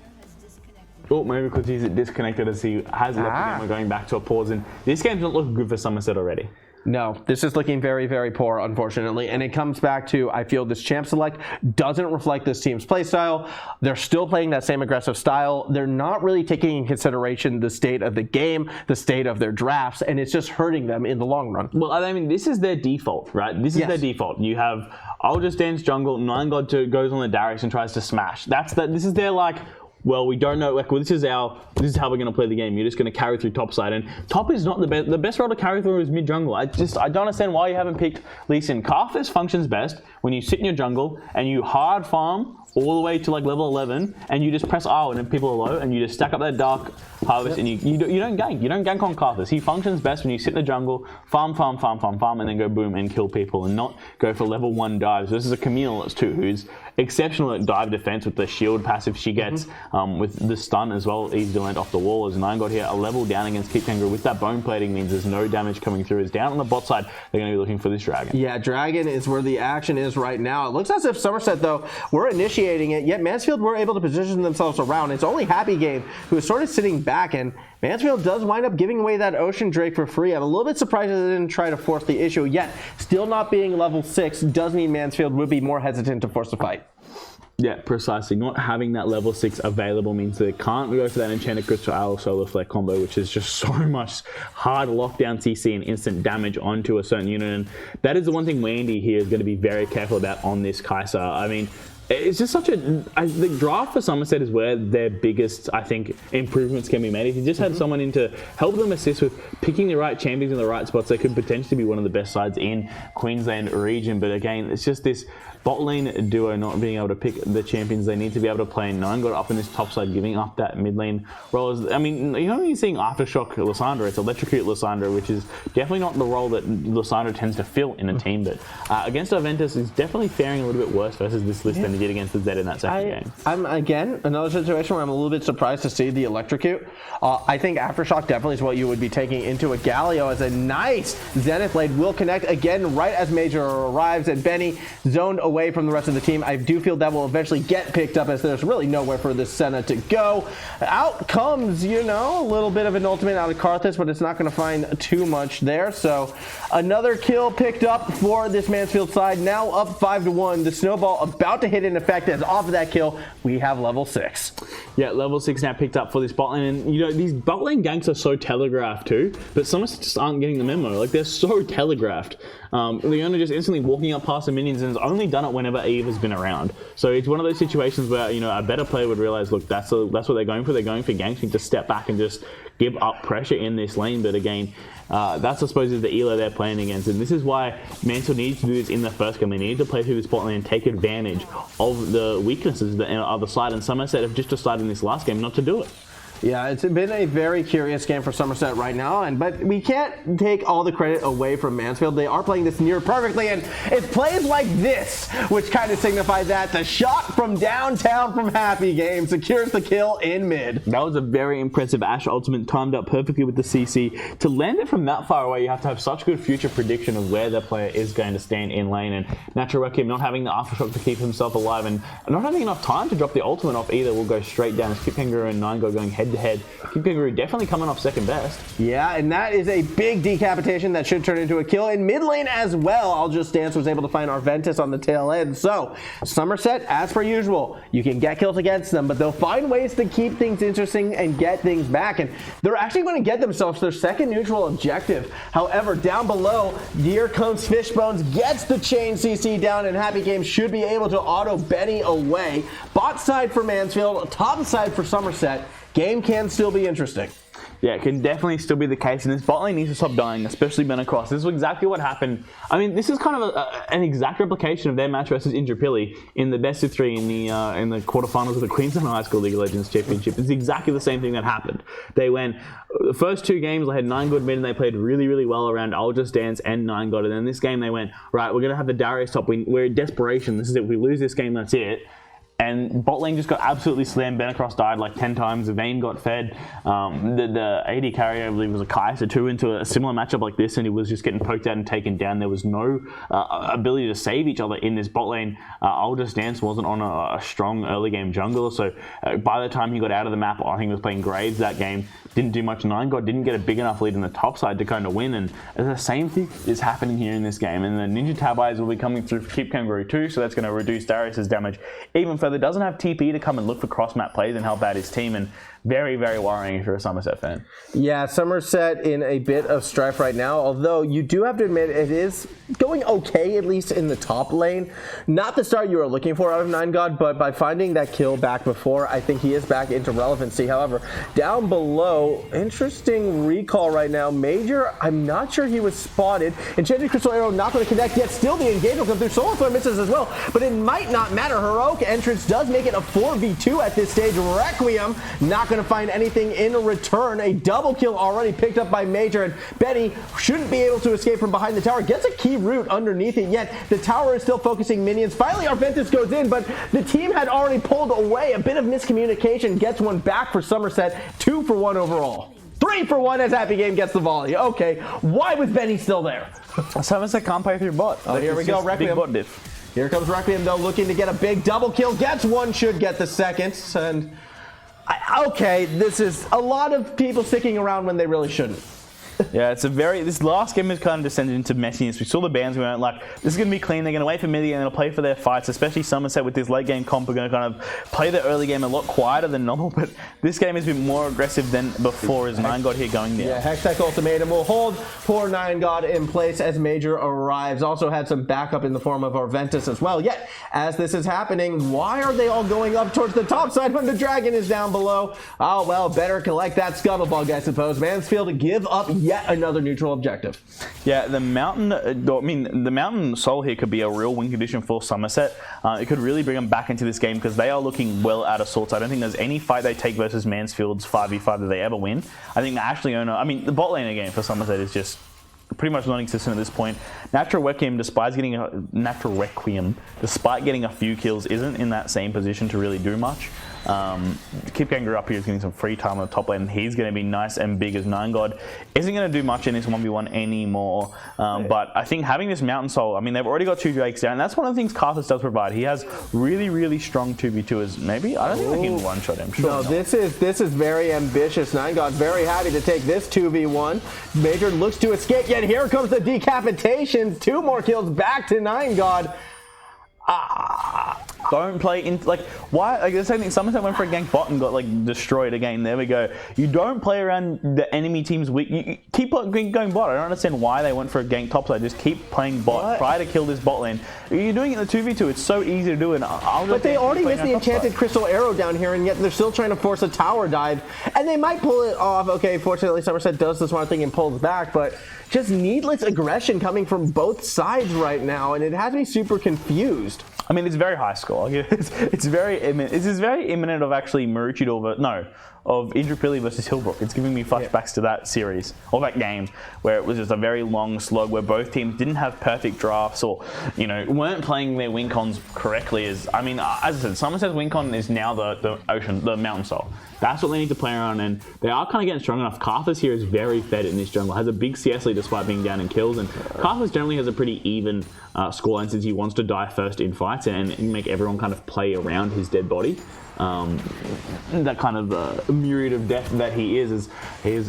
Oh, maybe because he's disconnected as he has left the game. We're going back to a pause. And this game's not looking good for Somerset already. No, this is looking very, very poor, unfortunately. And it comes back to, I feel this champ select doesn't reflect this team's play style. They're still playing that same aggressive style. They're not really taking in consideration the state of the game, the state of their drafts, and it's just hurting them in the long run. Well, I mean, this is their default, right? This is their default. You have, I'll just dance jungle, NineGod goes on the Darius and tries to smash. This is their well, we don't know. This is how we're going to play the game. You're just going to carry through top side, and top is not the best. The best role to carry through is mid jungle. I don't understand why you haven't picked Lee Sin. Karthus functions best when you sit in your jungle and you hard farm all the way to level 11, and you just press R when people are low, and you just stack up that dark harvest, and you don't gank. You don't gank on Karthus. He functions best when you sit in the jungle, farm, and then go boom and kill people, and not go for level 1 dives. This is a Camille that's 2, who's exceptional at dive defense with the shield passive she gets, with the stun as well, easy to land off the wall. As NineGod here, a level down against Kipkangaroo with that bone plating means there's no damage coming through. It's down on the bot side. They're going to be looking for this dragon. Yeah, dragon is where the action is right now. It looks as if Somerset, though, were initiating it, yet Mansfield were able to position themselves around. It's only Happy Game who is sort of sitting back, and Mansfield does wind up giving away that Ocean Drake for free. I'm a little bit surprised that they didn't try to force the issue, yet still not being level 6 does mean Mansfield would be more hesitant to force the fight. Yeah, precisely. Not having that level 6 available means they can't go for that Enchanted Crystal Owl Solar Flare combo, which is just so much hard lockdown CC and instant damage onto a certain unit. And that is the one thing Wendy here is going to be very careful about on this Kai'Sa. I mean, it's just such the draft for Somerset is where their biggest, I think, improvements can be made. If you just had someone in to help them assist with picking the right champions in the right spots, they could potentially be one of the best sides in Queensland region. But again, it's just this bot lane duo not being able to pick the champions they need to be able to play. NineGod up in this top side, giving up that mid lane role. I mean, you're only seeing Aftershock Lissandra. It's Electrocute Lissandra, which is definitely not the role that Lissandra tends to fill in a team. But against Arventus, is definitely faring a little bit worse versus this list than he did against the Zed in that second game. I'm, again, another situation where I'm a little bit surprised to see the Electrocute. I think Aftershock definitely is what you would be taking into a Galio, as a nice Zenith Blade will connect again right as MAJØR arrives, and Benny zoned away from the rest of the team. I do feel that will eventually get picked up, as there's really nowhere for this Senna to go. Out comes, a little bit of an ultimate out of Karthus, but it's not going to find too much there. So another kill picked up for this Mansfield side, now up 5-1. The snowball about to hit in effect, as off of that kill, we have level 6. Yeah, level 6 now picked up for this bot lane, and these bot lane ganks are so telegraphed too, but some of us just aren't getting the memo. They're so telegraphed. Leona just instantly walking up past the minions, and has only done it whenever Eve has been around. So it's one of those situations where a better player would realize, look, that's what they're going for. They're going for ganks. You need to step back and just give up pressure in this lane. But again, that's I suppose is the elo they're playing against, and this is why Mansfield needed to do this in the first game. They needed to play through this bot lane and take advantage of the weaknesses that are other side. And Somerset have just decided in this last game not to do it. Yeah, it's been a very curious game for Somerset right now, but we can't take all the credit away from Mansfield. They are playing this near perfectly, and it's plays like this which kind of signify that the shot from downtown from Happy Game secures the kill in mid. That was a very impressive Ashe ultimate, timed up perfectly with the CC. To land it from that far away, you have to have such good future prediction of where the player is going to stand in lane, and natural Requiem not having the aftershock to keep himself alive, and not having enough time to drop the ultimate off either, will go straight down as Kipkangaroo and NineGod going head to head. Kipkangaroo definitely coming off second best. Yeah, and that is a big decapitation that should turn into a kill in mid lane as well. I'll Just Dance was able to find Arventus on the tail end. So Somerset, as per usual, you can get kills against them, but they'll find ways to keep things interesting and get things back, and they're actually going to get themselves their second neutral objective. However, down below, here comes Fishbonez, gets the chain CC down, and Happy Game should be able to auto Benny away. Bot side for Mansfield, top side for Somerset. Game can still be interesting. Yeah, it can definitely still be the case, and this bot lane needs to stop dying, especially Ben across. This is exactly what happened. I mean, this is kind of an exact replication of their match versus Intrapilli in the best of 3 in the quarterfinals of the Queensland High School League of Legends Championship. It's exactly the same thing that happened. They went, the first 2 games, they had 9 good mid, and they played really, really well around I'll Just Dance and 9 God, and then this game they went, right, we're going to have the Darius top. We're in desperation. This is it. If we lose this game, that's it. And bot lane just got absolutely slammed. Ben across died like 10 times. The Vayne got fed. The AD carrier, I believe, was a Kai'Sa too, into a similar matchup like this, and he was just getting poked out and taken down. There was no ability to save each other in this bot lane. I'll Just Dance wasn't on a strong early game jungler, so by the time he got out of the map, I think he was playing Graves that game. Didn't do much. 9 God didn't get a big enough lead in the top side to kind of win, and the same thing is happening here in this game. And the Ninja Tab Eyes will be coming through for Kipkangaroo too, so that's going to reduce Darius' damage even further. Doesn't have TP to come and look for cross-map plays and help out his team, and very, very worrying if you're a Somerset fan. Yeah, Somerset in a bit of strife right now, although you do have to admit it is going okay, at least in the top lane. Not the start you were looking for out of 9 God, but by finding that kill back before, I think he is back into relevancy. However, down below, interesting recall right now. MAJØR, I'm not sure he was spotted. Enchanted Crystal Arrow not going to connect yet. Still the engage will come through. Solar Flare misses as well, but it might not matter. Heroic entrance does make it a 4v2 at this stage. Requiem not going to find anything in return. A double kill already picked up by MAJØR, and Benny shouldn't be able to escape from behind the tower. Gets a key root underneath it, yet the tower is still focusing minions. Finally, Arventus goes in, but the team had already pulled away. A bit of miscommunication gets one back for Somerset. 2 for 1 overall. 3 for 1 as Happy Game gets the volley. Okay, why was Benny still there? Somerset can't play through bot. Oh, here we go, Requiem. Big bot diff. Here comes Requiem, though, looking to get a big double kill. Gets one, should get the second. And okay, this is a lot of people sticking around when they really shouldn't. Yeah, this last game has kind of descended into messiness. We saw the bans, we went like, this is going to be clean, they're going to wait for mid and they'll play for their fights, especially Somerset with this late game comp are going to kind of play the early game a lot quieter than normal, but this game has been more aggressive than before as 9 God here going there. Yeah, Hextech Ultimatum will hold poor 9 God in place as MAJØR arrives. Also had some backup in the form of Arventus as well. Yet, as this is happening, why are they all going up towards the top side when the dragon is down below? Oh, well, better collect that scuttlebug, I suppose. Mansfield give up yet another neutral objective. Yeah, the mountain, the mountain soul here could be a real win condition for Somerset. It could really bring them back into this game because they are looking well out of sorts. I don't think there's any fight they take versus Mansfield's 5v5 that they ever win. I think the Leona, the bot lane game for Somerset is just pretty much non-existent at this point. Natural Requiem, despite getting a few kills, isn't in that same position to really do much. Kipkangaroo up here is getting some free time on the top lane, and he's going to be nice and big as 9 God. Isn't going to do much in this 1v1 anymore, but I think having this Mountain Soul, they've already got 2 Drakes down, and that's one of the things Karthus does provide. He has really, really strong 2v2s. Maybe? I don't think they can one-shot him. Sure no, this is very ambitious. 9 God very happy to take this 2v1. MAJØR looks to escape, yet here comes the decapitation. 2 more kills back to 9 God. Don't play in, why, the same thing, Somerset went for a gank bot and got, destroyed again. There we go. You don't play around the enemy team's weak, you keep going bot. I don't understand why they went for a gank topside. Just keep playing bot. What? Try to kill this bot lane. You're doing it in the 2v2, it's so easy to do, and but they already missed the enchanted crystal arrow down here, and yet they're still trying to force a tower dive, and they might pull it off. Okay, fortunately Somerset does the smart thing and pulls back, but just needless aggression coming from both sides right now, and it has me super confused. It's very high score. It's very imminent. This is very imminent of actually Maroochydore, of Intrapilli versus Hillbrook. It's giving me flashbacks to that series, or that game, where it was just a very long slog where both teams didn't have perfect drafts or, weren't playing their win cons correctly. As I said, Somerset's win con is now the Mountain Soul. That's what they need to play around, and they are kind of getting strong enough. Karthus here is very fed in this jungle, has a big CS lead despite being down in kills, and Karthus generally has a pretty even scoreline since he wants to die first in fights and make everyone kind of play around his dead body. That kind of myriad of death that he is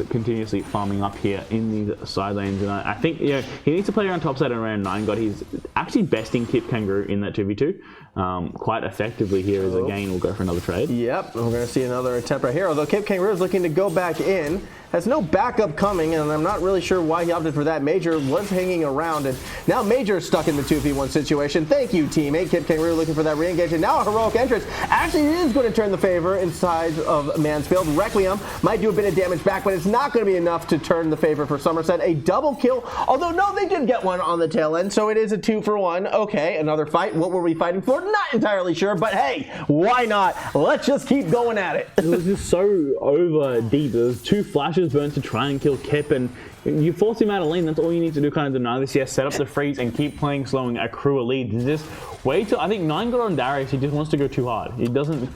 continuously farming up here in these side lanes, and I think he needs to play around topside and around 9 God. He's actually besting Kipkangaroo in that 2v2 quite effectively here. As again, we'll go for another trade. Yep, we're going to see another attempt right here. Although Kipkangaroo is looking to go back in, has no backup coming, and I'm not really sure why he opted for that. MAJØR was hanging around, and now MAJØR is stuck in the 2v1 situation. Thank you, teammate. Kipkangaroo looking for that re-engage, and now a heroic entrance actually is going to turn the favor inside of Mansfield. Requiem might do a bit of damage back, but it's not going to be enough to turn the favor for Somerset. A double kill, although no, they did get one on the tail end, so it is a 2-for-1. Okay, another fight. What were we fighting for? Not entirely sure, but hey, why not? Let's just keep going at it. It was just so over deep. There's 2 flashes burned to try and kill Kip, and you force him out of lane. That's all you need to do, kind of deny this. Yes, set up the freeze and keep playing slow and accrue a lead. It's just way too. I think 9 got on Darius. He just wants to go too hard. He doesn't.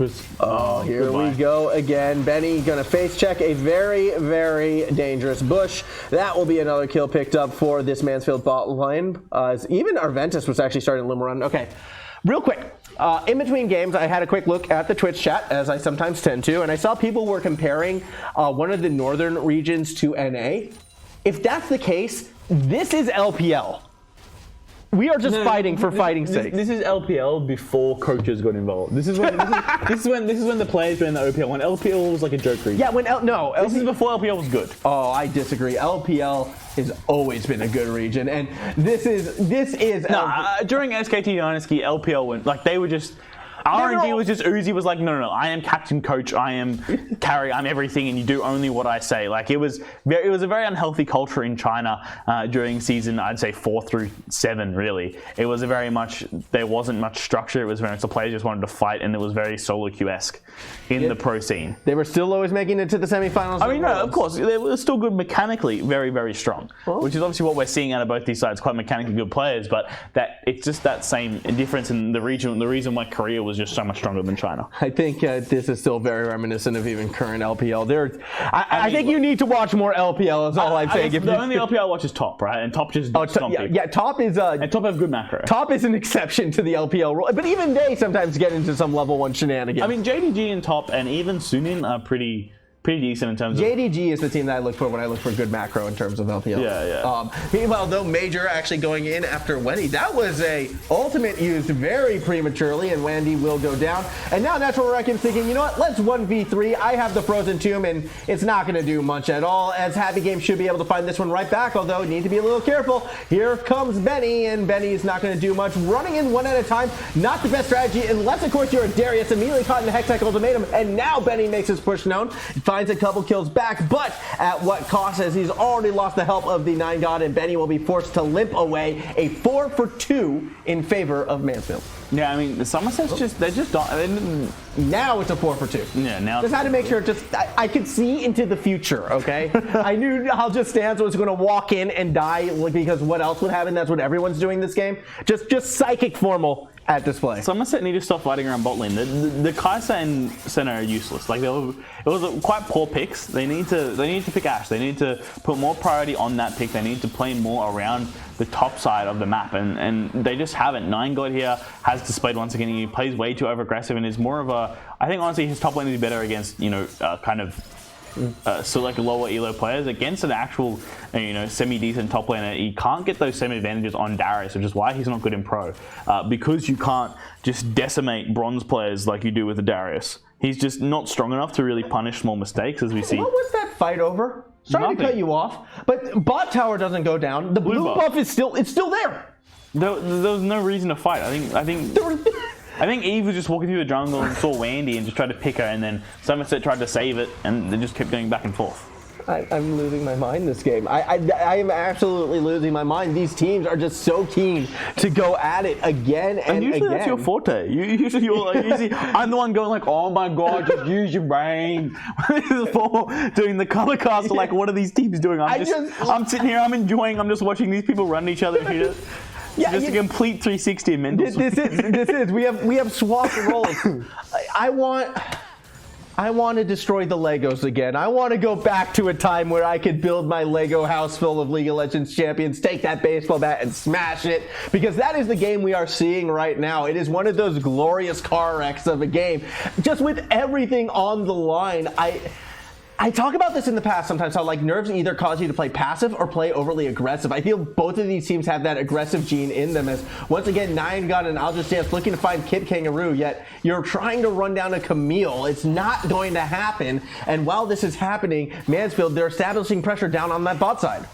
Here we go again. Benny gonna face check a very, very dangerous bush. That will be another kill picked up for this Mansfield bot lane. Even Arventus was actually starting to limb run. Okay, real quick. In between games, I had a quick look at the Twitch chat, as I sometimes tend to, and I saw people were comparing one of the northern regions to NA. If that's the case, this is LPL. We are just fighting for fighting's sake. This is LPL before coaches got involved. This is when this is when the players were in the OPL. When LPL was like a joke region. Yeah, this is before LPL was good. Oh, I disagree. LPL has always been a good region, and this is during SKT Dynasty, LPL went like they were just. RNG was just Uzi was like, no, I am captain coach, I am carry, I'm everything, and you do only what I say. Like it was a very unhealthy culture in China during season, I'd say 4 through 7. Really, it was there wasn't much structure. It was very much the players just wanted to fight, and it was very solo queue-esque in the pro scene. They were still always making it to the semifinals. I mean, no, of course they were still good mechanically, very, very strong, which is obviously what we're seeing out of both these sides. Quite mechanically good players, but that it's just that same difference in the region. The reason why Korea was just so much stronger than China. I think this is still very reminiscent of even current LPL. I think you need to watch more LPL. Is all I'm saying. The only LPL I watch is Top, right? And Top just Top is and Top have good macro. Top is an exception to the LPL rule, but even they sometimes get into some level 1 shenanigans. I mean, JDG and Top and even Sunin are pretty decent in terms of... JDG is the team that I look for when I look for good macro in terms of LPL. Yeah. Meanwhile, though, MAJØR actually going in after Wendy, that was a ultimate used very prematurely, and Wendy will go down. And now Natural Reckion's thinking, you know what, let's 1v3. I have the Frozen Tomb, and it's not going to do much at all, as Happy Game should be able to find this one right back, although need to be a little careful. Here comes Benny, and Benny is not going to do much. Running in one at a time, not the best strategy, unless, of course, you're a Darius, immediately caught in the Hextech ultimatum, and now Benny makes his push known. Finds a couple kills back, but at what cost, as he's already lost the help of the 9 God, and Benny will be forced to limp away. A 4-for-2 in favor of Mansfield. Yeah, I mean, the Somerset's they didn't. Now it's a 4-for-2. Yeah, now just had to make sure. I could see into the future. Okay, I knew how Just Stance was going to walk in and die, because what else would happen? That's what everyone's doing this game. Just psychic formal at display. Somerset need to stop fighting around bot lane. The Kai'Sa and Senna are useless. Like it was quite poor picks. They need to pick Ashe. They need to put more priority on that pick. They need to play more around the top side of the map, and they just haven't. 9 God here has displayed once again. He plays way too over aggressive and is more of a. I think honestly his top lane is better against kind of so like lower elo players. Against an actual semi-decent top laner, he can't get those same advantages on Darius, which is why he's not good in pro, because you can't just decimate bronze players like you do with the Darius. He's just not strong enough to really punish small mistakes, as we see. What was that fight over? Sorry to cut you off, but bot tower doesn't go down. The blue buff is still there. There was no reason to fight. I think Eve was just walking through the jungle and saw Wendy and just tried to pick her, and then Somerset tried to save it, and they just kept going back and forth. I'm losing my mind this game. I am absolutely losing my mind. These teams are just so keen to go at it again and usually again. That's your forte. Usually I'm the one going like, oh my god, just use your brain. Doing the color cast, like, what are these teams doing? I'm sitting here, I'm enjoying, I'm just watching these people run each other. Just a complete 360 in mental. This is. We have swapped roles. I want to destroy the Legos again. I want to go back to a time where I could build my Lego house full of League of Legends champions, take that baseball bat and smash it, because that is the game we are seeing right now. It is one of those glorious car wrecks of a game, just with everything on the line. I talk about this in the past sometimes, how like nerfs either cause you to play passive or play overly aggressive. I feel both of these teams have that aggressive gene in them, as once again, Nine God and I'll Just Dance looking to find Kipkangaroo, yet you're trying to run down a Camille. It's not going to happen. And while this is happening, Mansfield, they're establishing pressure down on that bot side.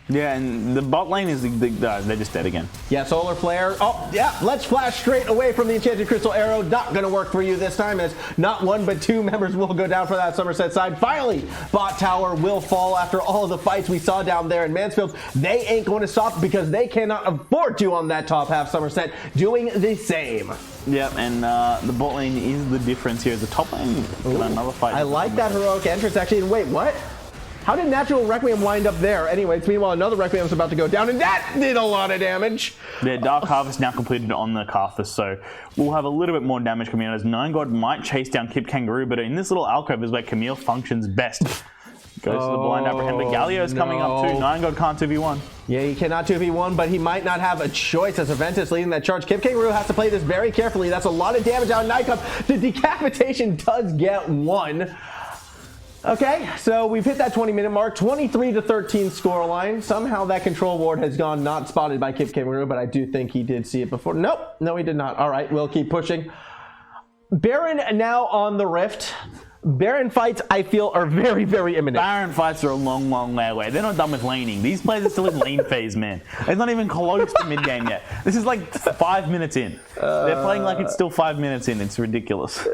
Yeah, and the bot lane is they're just dead again. Yeah, Solar Flare. Oh, yeah, let's flash straight away from the Enchanted Crystal Arrow. Not going to work for you this time, as not one but two members will go down for that Somerset side. Finally, bot tower will fall after all of the fights we saw down there in Mansfield. They ain't going to stop because they cannot afford to on that top half. Somerset doing the same. Yeah, and the bot lane is the difference here. The top lane got another fight. I like that heroic entrance, actually. And wait, what? How did natural Requiem wind up there? Anyways, meanwhile, another Requiem's about to go down, and that did a lot of damage. The Dark Harvest now completed on the Karthus, so we'll have a little bit more damage coming out, as Nine God might chase down Kipkangaroo, but in this little alcove is where Camille functions best. Goes to the blind apprehend, but Galio's coming up too. Nine God can't 2v1. Yeah, he cannot 2v1, but he might not have a choice as Arventus leading that charge. Kipkangaroo has to play this very carefully. That's a lot of damage out of Nightcup. The decapitation does get one. Okay, so we've hit that 20-minute mark, 23-13 scoreline. Somehow that control ward has gone not spotted by Kipkangaroo, but I do think he did see it before. Nope, no he did not. All right, we'll keep pushing. Baron now on the Rift. Baron fights, I feel, are very, very imminent. Baron fights are a long, long way away. They're not done with laning. These players are still in lane phase, man. It's not even close to mid-game yet. This is like 5 minutes in. They're playing like it's still 5 minutes in. It's ridiculous.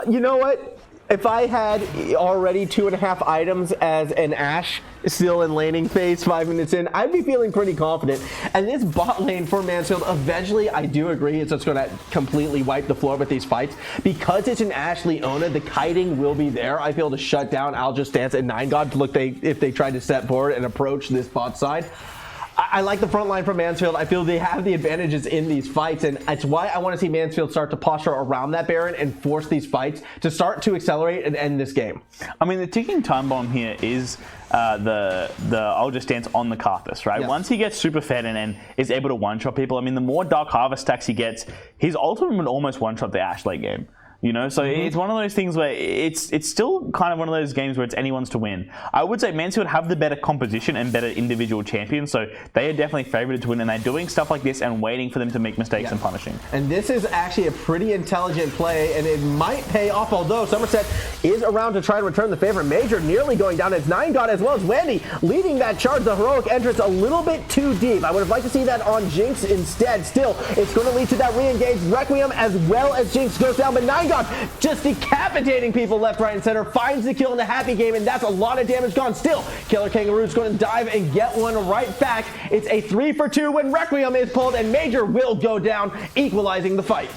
You know what? If I had already 2.5 items as an Ashe still in laning phase 5 minutes in, I'd be feeling pretty confident. And this bot lane for Mansfield, eventually, I do agree, it's just going to completely wipe the floor with these fights. Because it's an Ashe Leona, the kiting will be there. I feel to shut down I'll Just Dance and Nine God if they try to step forward and approach this bot side. I like the front line for Mansfield. I feel they have the advantages in these fights, and it's why I want to see Mansfield start to posture around that Baron and force these fights to start to accelerate and end this game. I mean, the ticking time bomb here is the I'll Just Dance on the Karthus, right? Yes. Once he gets super fed and is able to one-shot people, I mean, the more Dark Harvest stacks he gets, his ultimate would almost one-shot the Ashe late game. You know, so it's one of those things where it's still kind of one of those games where it's anyone's to win. I would say Mansfield have the better composition and better individual champions, so they are definitely favoured to win, and they're doing stuff like this and waiting for them to make mistakes and punishing. And this is actually a pretty intelligent play, and it might pay off, although Somerset is around to try and return the favor. MAJØR nearly going down as Nine God, as well as Wendy leading that charge. The heroic entrance a little bit too deep. I would have liked to see that on Jinxs instead. Still, it's going to lead to that re-engage. Requiem as well as Jinxs goes down, but Nine God just decapitating people left, right, and center, finds the kill in the happy game, and that's a lot of damage gone. Still, Killer Kangaroo's going to dive and get one right back. It's a 3-for-2 when Requiem is pulled, and MAJØR will go down, equalizing the fight.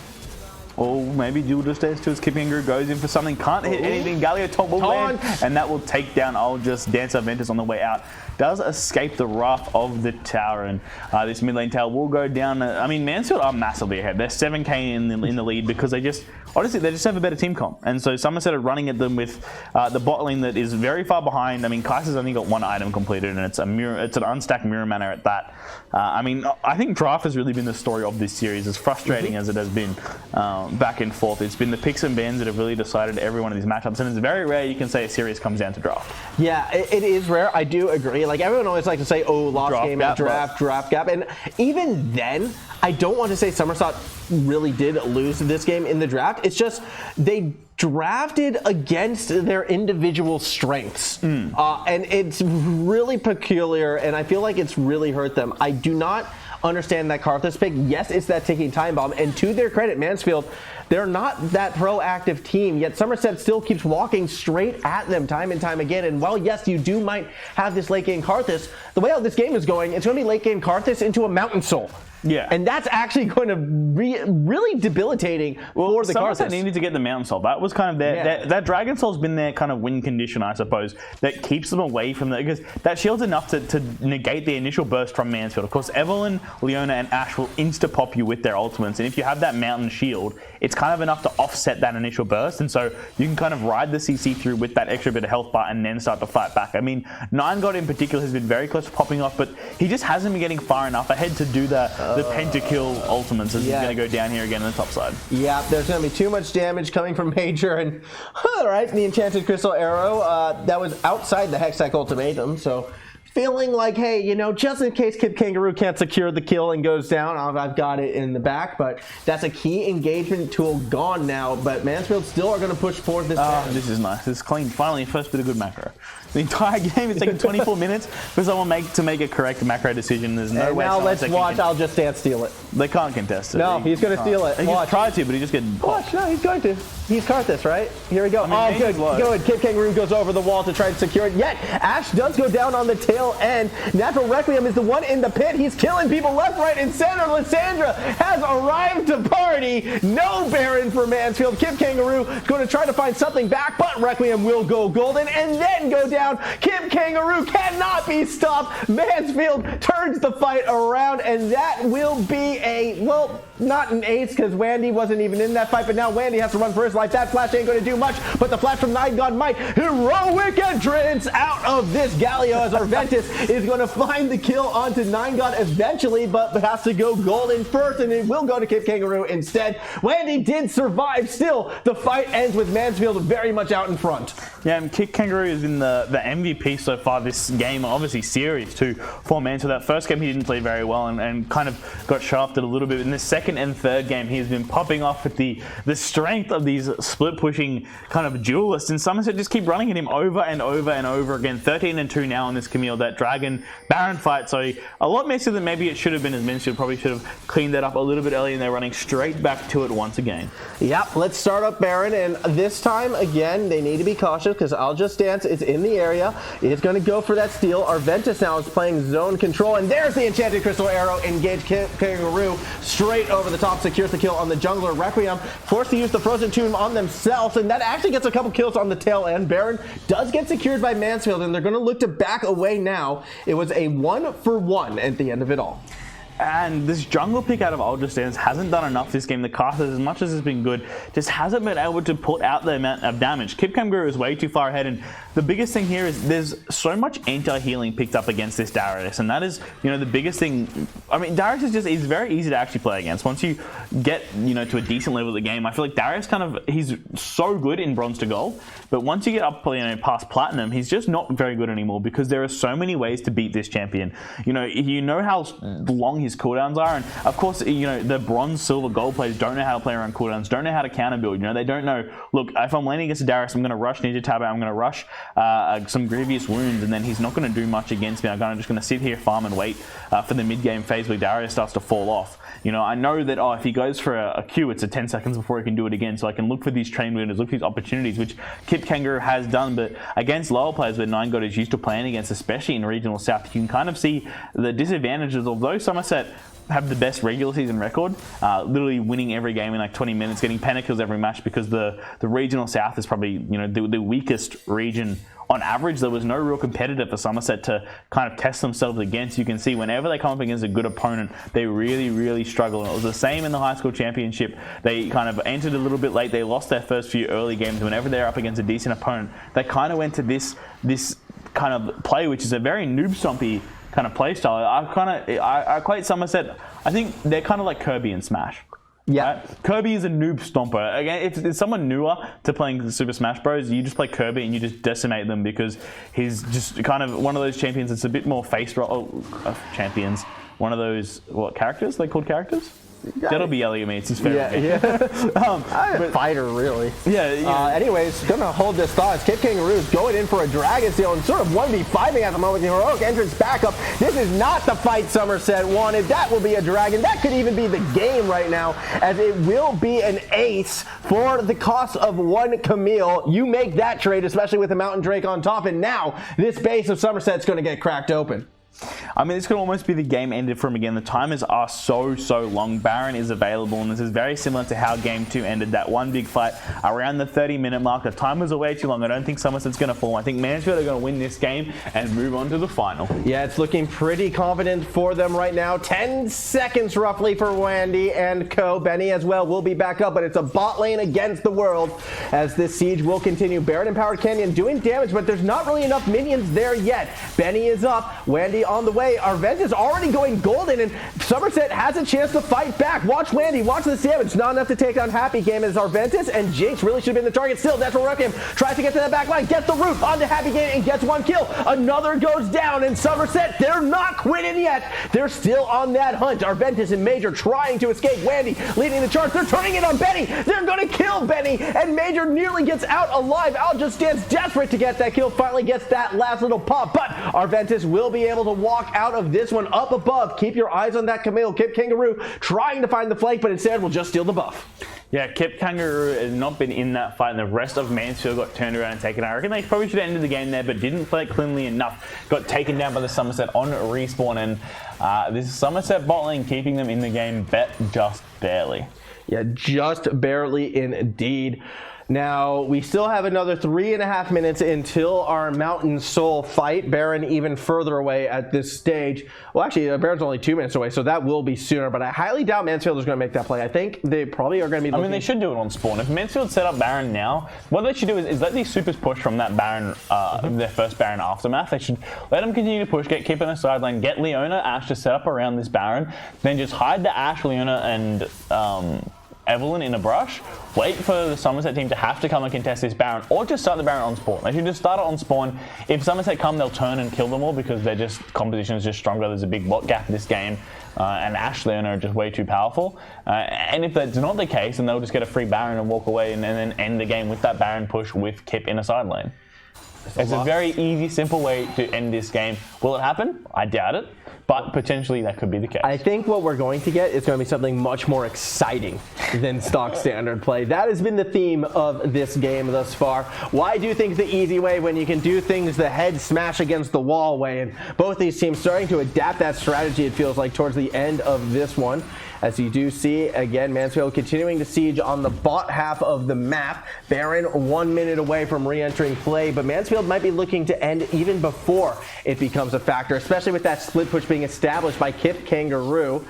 Or maybe Dual Just Dance to his Kipkangaroo goes in for something, can't hit anything. Galio top will land, and that will take down I'll Just Dance Arventus on the way out. Does escape the wrath of the tower, and this mid lane tower will go down. I mean, Mansfield are massively ahead. They're 7k in the lead because they just have a better team comp. And so Somerset are running at them with the bot lane that is very far behind. I mean, Kaiser's only got one item completed, and it's an unstacked mirror mana at that. I mean, I think draft has really been the story of this series, as frustrating as it has been back and forth. It's been the picks and bans that have really decided every one of these matchups, and it's very rare you can say a series comes down to draft. Yeah, it is rare. I do agree. Like, everyone always likes to say, oh, lost Draft game, gap, draft gap. And even then, I don't want to say Somerset really did lose this game in the draft. It's just they drafted against their individual strengths. And it's really peculiar, and I feel like it's really hurt them. I do not understand that Karthus pick. Yes, it's that ticking time bomb, and to their credit, Mansfield, they're not that proactive team, yet Somerset still keeps walking straight at them time and time again. And while, yes, you might have this late game Karthus, the way how this game is going, it's going to be late game Karthus into a Mountain Soul. Yeah. And that's actually going to be really debilitating for the Somerset Karthus. needed to get the Mountain Soul. That was kind of that Dragon Soul's been their kind of win condition, I suppose, that keeps them away from the, because that shield's enough to negate the initial burst from Mansfield. Of course, Evelynn, Leona, and Ashe will insta-pop you with their ultimates, and if you have that Mountain Shield, it's kind of enough to offset that initial burst, and so you can kind of ride the CC through with that extra bit of health bar and then start to fight back. I mean, Nine God in particular has been very close to popping off, but he just hasn't been getting far enough ahead to do the the pentakill ultimates is Yeah. going to go down here again on the top side. Yeah, there's going to be too much damage coming from MAJØR, and alright, the Enchanted Crystal Arrow, that was outside the Hextech Ultimatum, so feeling like, hey, you know, just in case Kipkangaroo can't secure the kill and goes down, I've got it in the back, but that's a key engagement tool gone now, but Mansfield still are going to push forward this game. This is nice. This is clean. Finally, first bit of good macro. The entire game is taking 24 minutes for someone to make a correct macro decision. There's no And way. now let's someone's watch I'll Just Dance steal it. They can't contest it. No, he's going to steal it. He Watch. just tried to, but he just get Watch, no, he's going to. He's Karthus, right? Here we go. mean, Good. Good. Kipkangaroo goes over the wall to try and secure it. Yet, Ashe does go down on the tail end. Natural Requiem is the one in the pit. He's killing people left, right, and center. Lissandra has arrived to party. No Baron for Mansfield. Kipkangaroo is going to try to find something back, but Requiem will go golden and then go down. Kipkangaroo cannot be stopped. Mansfield turns the fight around, and that will be a, well, not an ace because Wandy wasn't even in that fight, but now Wandy has to run for his life. That flash ain't going to do much, but the flash from Nightgod might. Heroic entrance out of this Galio as Arventus is going to find the kill onto Nightgod eventually, but has to go golden first, and it will go to Kipkangaroo instead. Wandy did survive still. The fight ends with Mansfield very much out in front. Yeah, and Kipkangaroo has been the MVP so far this game, obviously series too, for Mansfield. That first game he didn't play very well and kind of got shafted a little bit. In the second and third game, he's been popping off with the strength of these split pushing kind of duelists, and Somerset just keep running at him over and over and over again. 13-2 now on this Camille, that Dragon Baron fight, so a lot messier than maybe it should have been, as Mansfield probably should have cleaned that up a little bit earlier, and they're running straight back to it once again. Yep, let's start up Baron, and this time, again, they need to be cautious because I'll Just Dance is in the area. It's going to go for that steal. Arventus now is playing zone control, and there's the Enchanted Crystal Arrow. Engage Kipkangaroo straight over the top, secures the kill on the jungler. Requiem forced to use the Frozen Tomb on themselves, and that actually gets a couple kills on the tail end. Baron does get secured by Mansfield, and they're going to look to back away now. It was a 1-for-1 at the end of it all. And this jungle pick out of I'll Just Dance hasn't done enough this game. The Karthus, as much as it's been good, just hasn't been able to put out the amount of damage. Kipkangaroo is way too far ahead, and the biggest thing here is there's so much anti-healing picked up against this Darius, and that is, you know, the biggest thing. I mean, Darius is very easy to actually play against. Once you get, you know, to a decent level of the game, I feel like Darius he's so good in bronze to gold, but once you get up, you know, past platinum, he's just not very good anymore because there are so many ways to beat this champion. You know how long his cooldowns are, and of course, you know, the bronze, silver, gold players don't know how to play around cooldowns, don't know how to counter build. You know, they don't know, look, if I'm laning against Darius, I'm going to rush Ninja Tab, I'm going to rush some grievous wounds, and then he's not going to do much against me. I'm just going to sit here, farm, and wait for the mid-game phase where Darius starts to fall off. You know, I know that, if he goes for a Q, it's a 10 seconds before he can do it again, so I can look for these train winners, look for these opportunities, which Kipkangaroo has done, but against lower players where Nightgod is used to playing against, especially in Regional South, you can kind of see the disadvantages. Although Somerset have the best regular season record, literally winning every game in like 20 minutes, getting pentakills every match, because the Regional South is probably, you know, the weakest region. On average, there was no real competitor for Somerset to kind of test themselves against. You can see whenever they come up against a good opponent, they really, really struggle. And it was the same in the high school championship. They kind of entered a little bit late. They lost their first few early games. Whenever they're up against a decent opponent, they kind of went to this kind of play, which is a very noob stompy kind of play style. I equate Somerset, I think they're kind of like Kirby in Smash. Yeah, right? Kirby is a noob stomper. Again, if it's someone newer to playing Super Smash Bros, you just play Kirby and you just decimate them because he's just kind of one of those champions that's a bit more face roll champions. One of those, what, characters? They called characters? That'll be Elliot, mate. It's his favorite. Yeah. Fighter, really. Yeah. Anyways, gonna hold this thought. As Kipkangaroo is going in for a Dragon Steal and sort of 1v5ing at the moment. The heroic entrance backup. This is not the fight Somerset wanted. That will be a Dragon. That could even be the game right now, as it will be an ace for the cost of one Camille. You make that trade, especially with the Mountain Drake on top, and now this base of Somerset's gonna get cracked open. I mean, this could almost be the game ended for him again. The timers are so long. Baron is available, and this is very similar to how Game 2 ended. That one big fight around the 30-minute mark. The timers are way too long. I don't think Somerset's going to fall. I think Mansfield are going to win this game and move on to the final. Yeah, it's looking pretty confident for them right now. 10 seconds roughly for Wandy and co. Benny as well will be back up, but it's a bot lane against the world as this siege will continue. Baron Empowered Canyon doing damage, but there's not really enough minions there yet. Benny is up. Wandy on the away. Arventus already going golden, and Somerset has a chance to fight back. Watch Landy, watch the damage. Not enough to take down happpy. Game as Arventus and Jinxs really should have been the target. Still, that's where Requiem tries to get to the back line, gets the root onto happpy Game and gets one kill. Another goes down, and Somerset, they're not quitting yet. They're still on that hunt. Arventus and MAJØR trying to escape. Landy leading the charge. They're turning it on Benny. They're going to kill Benny, and MAJØR nearly gets out alive. Al just stands desperate to get that kill. Finally gets that last little pop, but Arventus will be able to walk out of this one up above. Keep your eyes on that Camille. Kipkangaroo trying to find the flank, but instead will just steal the buff. Yeah, Kipkangaroo has not been in that fight, and the rest of Mansfield got turned around and taken out. I reckon they probably should have ended the game there, but didn't play it cleanly enough. Got taken down by the Somerset on respawn, and this Somerset bot lane keeping them in the game, bet just barely. Yeah, just barely indeed. Now, we still have another 3.5 minutes until our Mountain Soul fight. Baron even further away at this stage. Well, actually, Baron's only 2 minutes away, so that will be sooner. But I highly doubt Mansfield is going to make that play. I think they probably are going to be looking... I mean, they should do it on spawn. If Mansfield set up Baron now, what they should do is let these supers push from that Baron, their first Baron aftermath. They should let them continue to push, get Kip in the sideline, get Leona, Ashe to set up around this Baron, then just hide the Ashe, Leona, and... Evelynn in a brush, wait for the Somerset team to have to come and contest this Baron, or just start the Baron on spawn. They should just start it on spawn. If Somerset come, they'll turn and kill them all because their composition is just stronger. There's a big bot gap in this game, and Ashe, Leona are just way too powerful. And if that's not the case, then they'll just get a free Baron and walk away and then end the game with that Baron push with Kip in a side lane. It's a very easy, simple way to end this game. Will it happen? I doubt it. But potentially that could be the case. I think what we're going to get is going to be something much more exciting than stock standard play. That has been the theme of this game thus far. Why do things the easy way when you can do things the head smash against the wall way? And both these teams starting to adapt that strategy, it feels like, towards the end of this one. As you do see, again, Mansfield continuing to siege on the bot half of the map. Baron 1 minute away from re-entering play, but Mansfield might be looking to end even before it becomes a factor, especially with that split push being established by Kipkangaroo.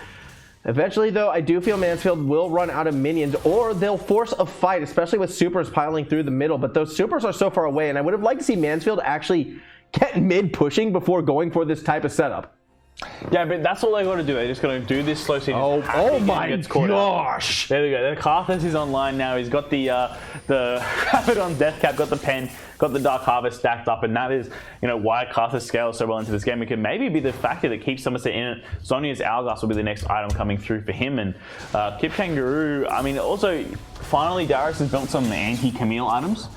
Eventually, though, I do feel Mansfield will run out of minions, or they'll force a fight, especially with supers piling through the middle. But those supers are so far away, and I would have liked to see Mansfield actually get mid pushing before going for this type of setup. Yeah, but that's all they got to do. They're just going to do this slow seed. Oh my gosh! There we go. The Karthus is online now. He's got the Rapid on Death Cap, got the pen, got the Dark Harvest stacked up, and that is, why Karthus scales so well into this game. It could maybe be the factor that keeps Somerset in it. Zhonya's Hourglass will be the next item coming through for him, and Kipkangaroo. I mean, also finally Darius has built some anti-Camille items.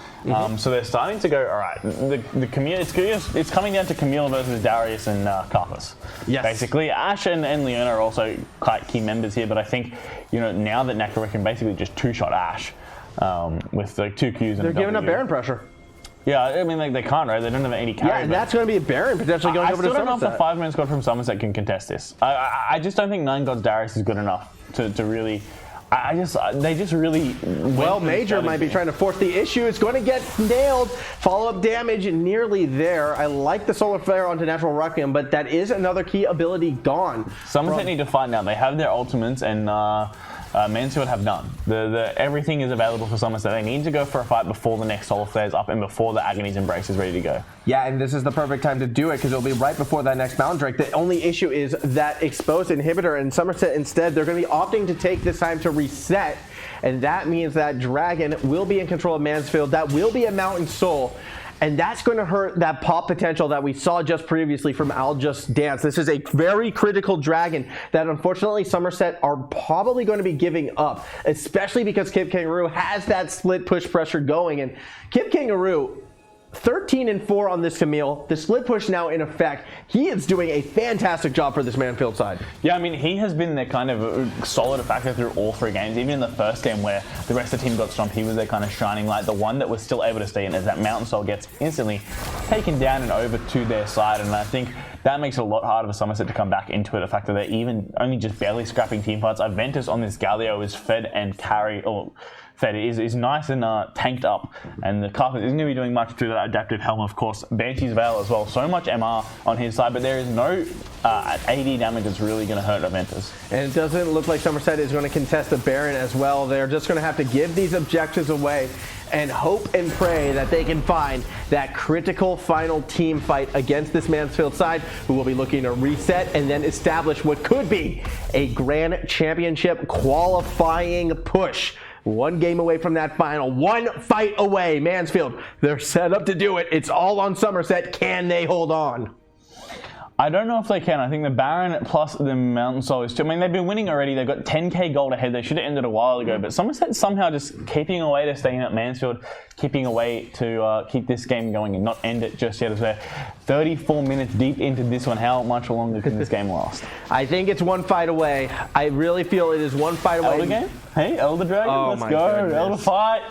So they're starting to go, all right, the Camille, it's coming down to Camille versus Darius and Karthus. Yes. Basically, Ashe and Leona are also quite key members here, but I think, now that Necro can basically just two-shot Ashe with like 2 Qs and they're giving up Baron pressure. Yeah, I mean, they can't, right? They don't have any carry. Yeah, and that's going to be a Baron potentially going over to Somerset. I still don't know if the 5-man squad from Somerset can contest this. I just don't think 9 Gods Darius is good enough to really... they just really... Well, MAJØR might be trying to force the issue. It's going to get nailed. Follow-up damage nearly there. I like the Solar Flare onto Natural Requiem, but that is another key ability gone. Somerset need to fight now. They have their ultimates, and Mansfield have none. Everything is available for Somerset. They need to go for a fight before the next Solar Flare is up and before the Agony's Embrace is ready to go. Yeah, and this is the perfect time to do it because it'll be right before that next Mountain Drake. The only issue is that exposed inhibitor, and Somerset instead, they're going to be opting to take this time to reset, and that means that Dragon will be in control of Mansfield. That will be a Mountain Soul. And that's going to hurt that pop potential that we saw just previously from I'll Just Dance. This is a very critical Dragon that unfortunately Somerset are probably going to be giving up, especially because Kipkangaroo has that split push pressure going. And Kipkangaroo, 13-4 on this Camille. The split push now in effect. He is doing a fantastic job for this Mansfield side. Yeah, I mean, he has been their kind of solid factor through all 3 games. Even in the first game where the rest of the team got stomped, he was their kind of shining light. The one that was still able to stay in as that Mountain Soul gets instantly taken down and over to their side. And I think that makes it a lot harder for Somerset to come back into it. The fact that they're even only just barely scrapping team fights. Arventus on this Galio is fed Sett is nice and tanked up, and the Karthus isn't going to be doing much through that adaptive helm, of course. Banshee's Veil as well, so much MR on his side, but there is no at 80 damage that's really going to hurt Arventus. And it doesn't look like Somerset is going to contest the Baron as well. They're just going to have to give these objectives away and hope and pray that they can find that critical final team fight against this Mansfield side, who will be looking to reset and then establish what could be a Grand Championship qualifying push. One game away from that final, one fight away. Mansfield, they're set up to do it. It's all on Somerset. Can they hold on? I don't know if they can. I think the Baron plus the Mountain Soul is too. I mean, they've been winning already. They've got 10k gold ahead. They should have ended a while ago. But Somerset somehow just keeping away to staying at Mansfield, keeping away to keep this game going and not end it just yet. As they're 34 minutes deep into this one. How much longer can this game last? I think it's one fight away. I really feel it is one fight away. Elder game? Hey, Elder Dragon, let's go. Goodness. Elder fight.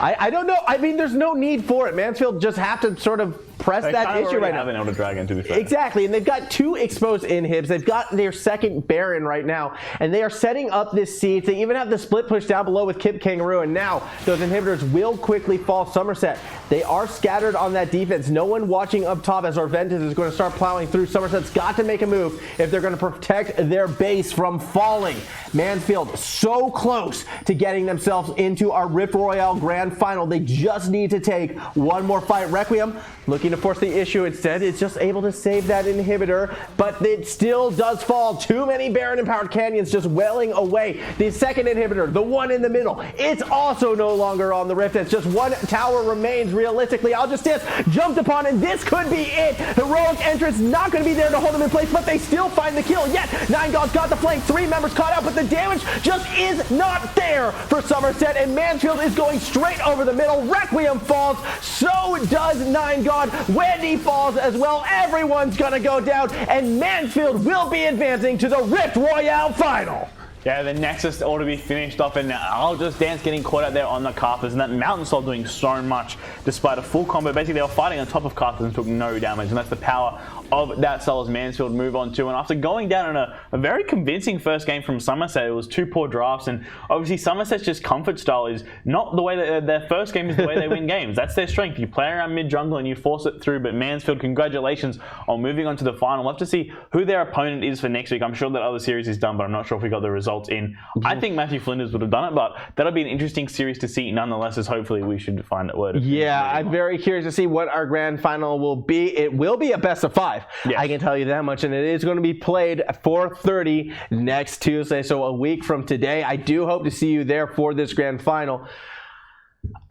I don't know. I mean, there's no need for it. Mansfield just have to sort of press that issue right now. Have an Elder Dragon, to be fair. Exactly, and they've got 2 exposed inhibs. They've got their second Baron right now, and they are setting up this siege. They even have the split push down below with Kipkangaroo, and now those inhibitors will quickly fall Somerset. They are scattered on that defense. No one watching up top as Arventus is going to start plowing through. Somerset's got to make a move if they're going to protect their base from falling. Mansfield so close to getting themselves into our Rift Royale Grand Final. They just need to take one more fight. Requiem looking to force the issue. Instead, it's just able to save that inhibitor, but it still does fall. Too many Baron Empowered Canyons just welling away. The second inhibitor, the one in the middle, it's also no longer on the Rift. It's just one tower remains. Realistically, Algistus jumped upon, and this could be it. Heroic entrance not going to be there to hold them in place, but they still find the kill. Yet, 9God's got the flank. 3 members caught out, but the damage just is not there for Somerset, and Mansfield is going straight over the middle. Requiem falls, so does 9God. Wendy falls as well. Everyone's gonna go down, and Mansfield will be advancing to the Rift Royale Final. Yeah, the Nexus ought to be finished off, and I'll just dance getting caught out there on the Karthus, and that Mountain Soul doing so much despite a full combo. Basically, they were fighting on top of Karthus and took no damage, and that's the power of that style as Mansfield move on to. And after going down in a very convincing first game from Somerset, it was 2 poor drafts, and obviously Somerset's just comfort style is not the way that their first game is the way they win games. That's their strength. You play around mid jungle and you force it through, but Mansfield, congratulations on moving on to the final. We'll have to see who their opponent is for next week. I'm sure that other series is done, but I'm not sure if we got the results in. I think Matthew Flinders would have done it, but that'll be an interesting series to see nonetheless, as hopefully we should find a word. Yeah, I'm very curious to see what our grand final will be. It will be a best of 5. Yes. I can tell you that much, and it is going to be played at 4:30 next Tuesday, so a week from today. I do hope to see you there for this grand final.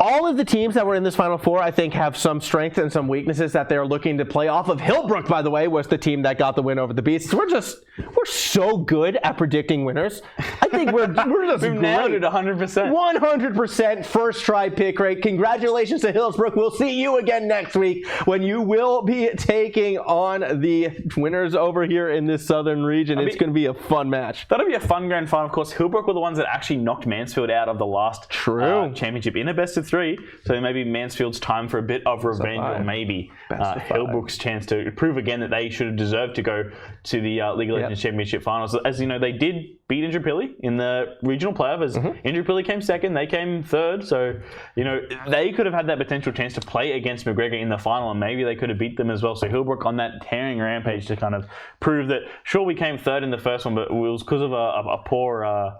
All of the teams that were in this Final Four, I think, have some strengths and some weaknesses that they're looking to play off of. Hillbrook, by the way, was the team that got the win over the Beasts. We're so good at predicting winners. I think we're just We've nailed it 100%. 100% first try pick rate. Congratulations to Hillsbrook. We'll see you again next week when you will be taking on the winners over here in this southern region. It's going to be a fun match. That'll be a fun grand final. Of course, Hillbrook were the ones that actually knocked Mansfield out of the last championship in a best of 3. So maybe Mansfield's time for a bit of revenge, or maybe Hillbrook's chance to prove again that they should have deserved to go to the League of Legends Championship Finals. As you know, they did beat Indrapilli in the regional playoff. As Indrapilli came second, they came third. So, you know, they could have had that potential chance to play against McGregor in the final, and maybe they could have beat them as well. So Hillbrook on that tearing rampage to kind of prove that, sure, we came third in the first one, but it was because of a poor,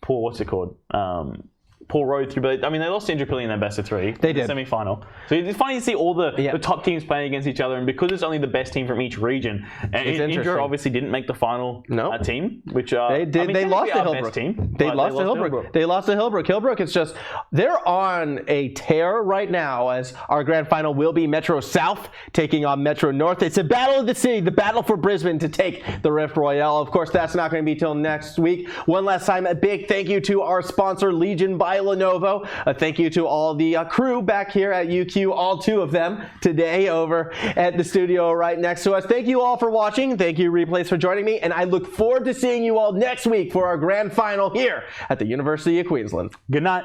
what's it called? Poor road through, but I mean, they lost to Indrapilli in their best of 3. They did. Semi-final. So it's funny to see all the top teams playing against each other, and because it's only the best team from each region, and Indra obviously didn't make the final team, which they did. They lost to Hillbrook. They lost to Hillbrook. They lost to Hillbrook. Hillbrook, it's just, they're on a tear right now, as our grand final will be Metro South taking on Metro North. It's a battle of the city, the battle for Brisbane to take the Rift Royale. Of course, that's not going to be till next week. One last time, a big thank you to our sponsor, Legion by Lenovo. A thank you to all the crew back here at UQ, all 2 of them today over at the studio right next to us. Thank you all for watching. Thank you, Replays, for joining me, and I look forward to seeing you all next week for our grand final here at the University of Queensland. Good night.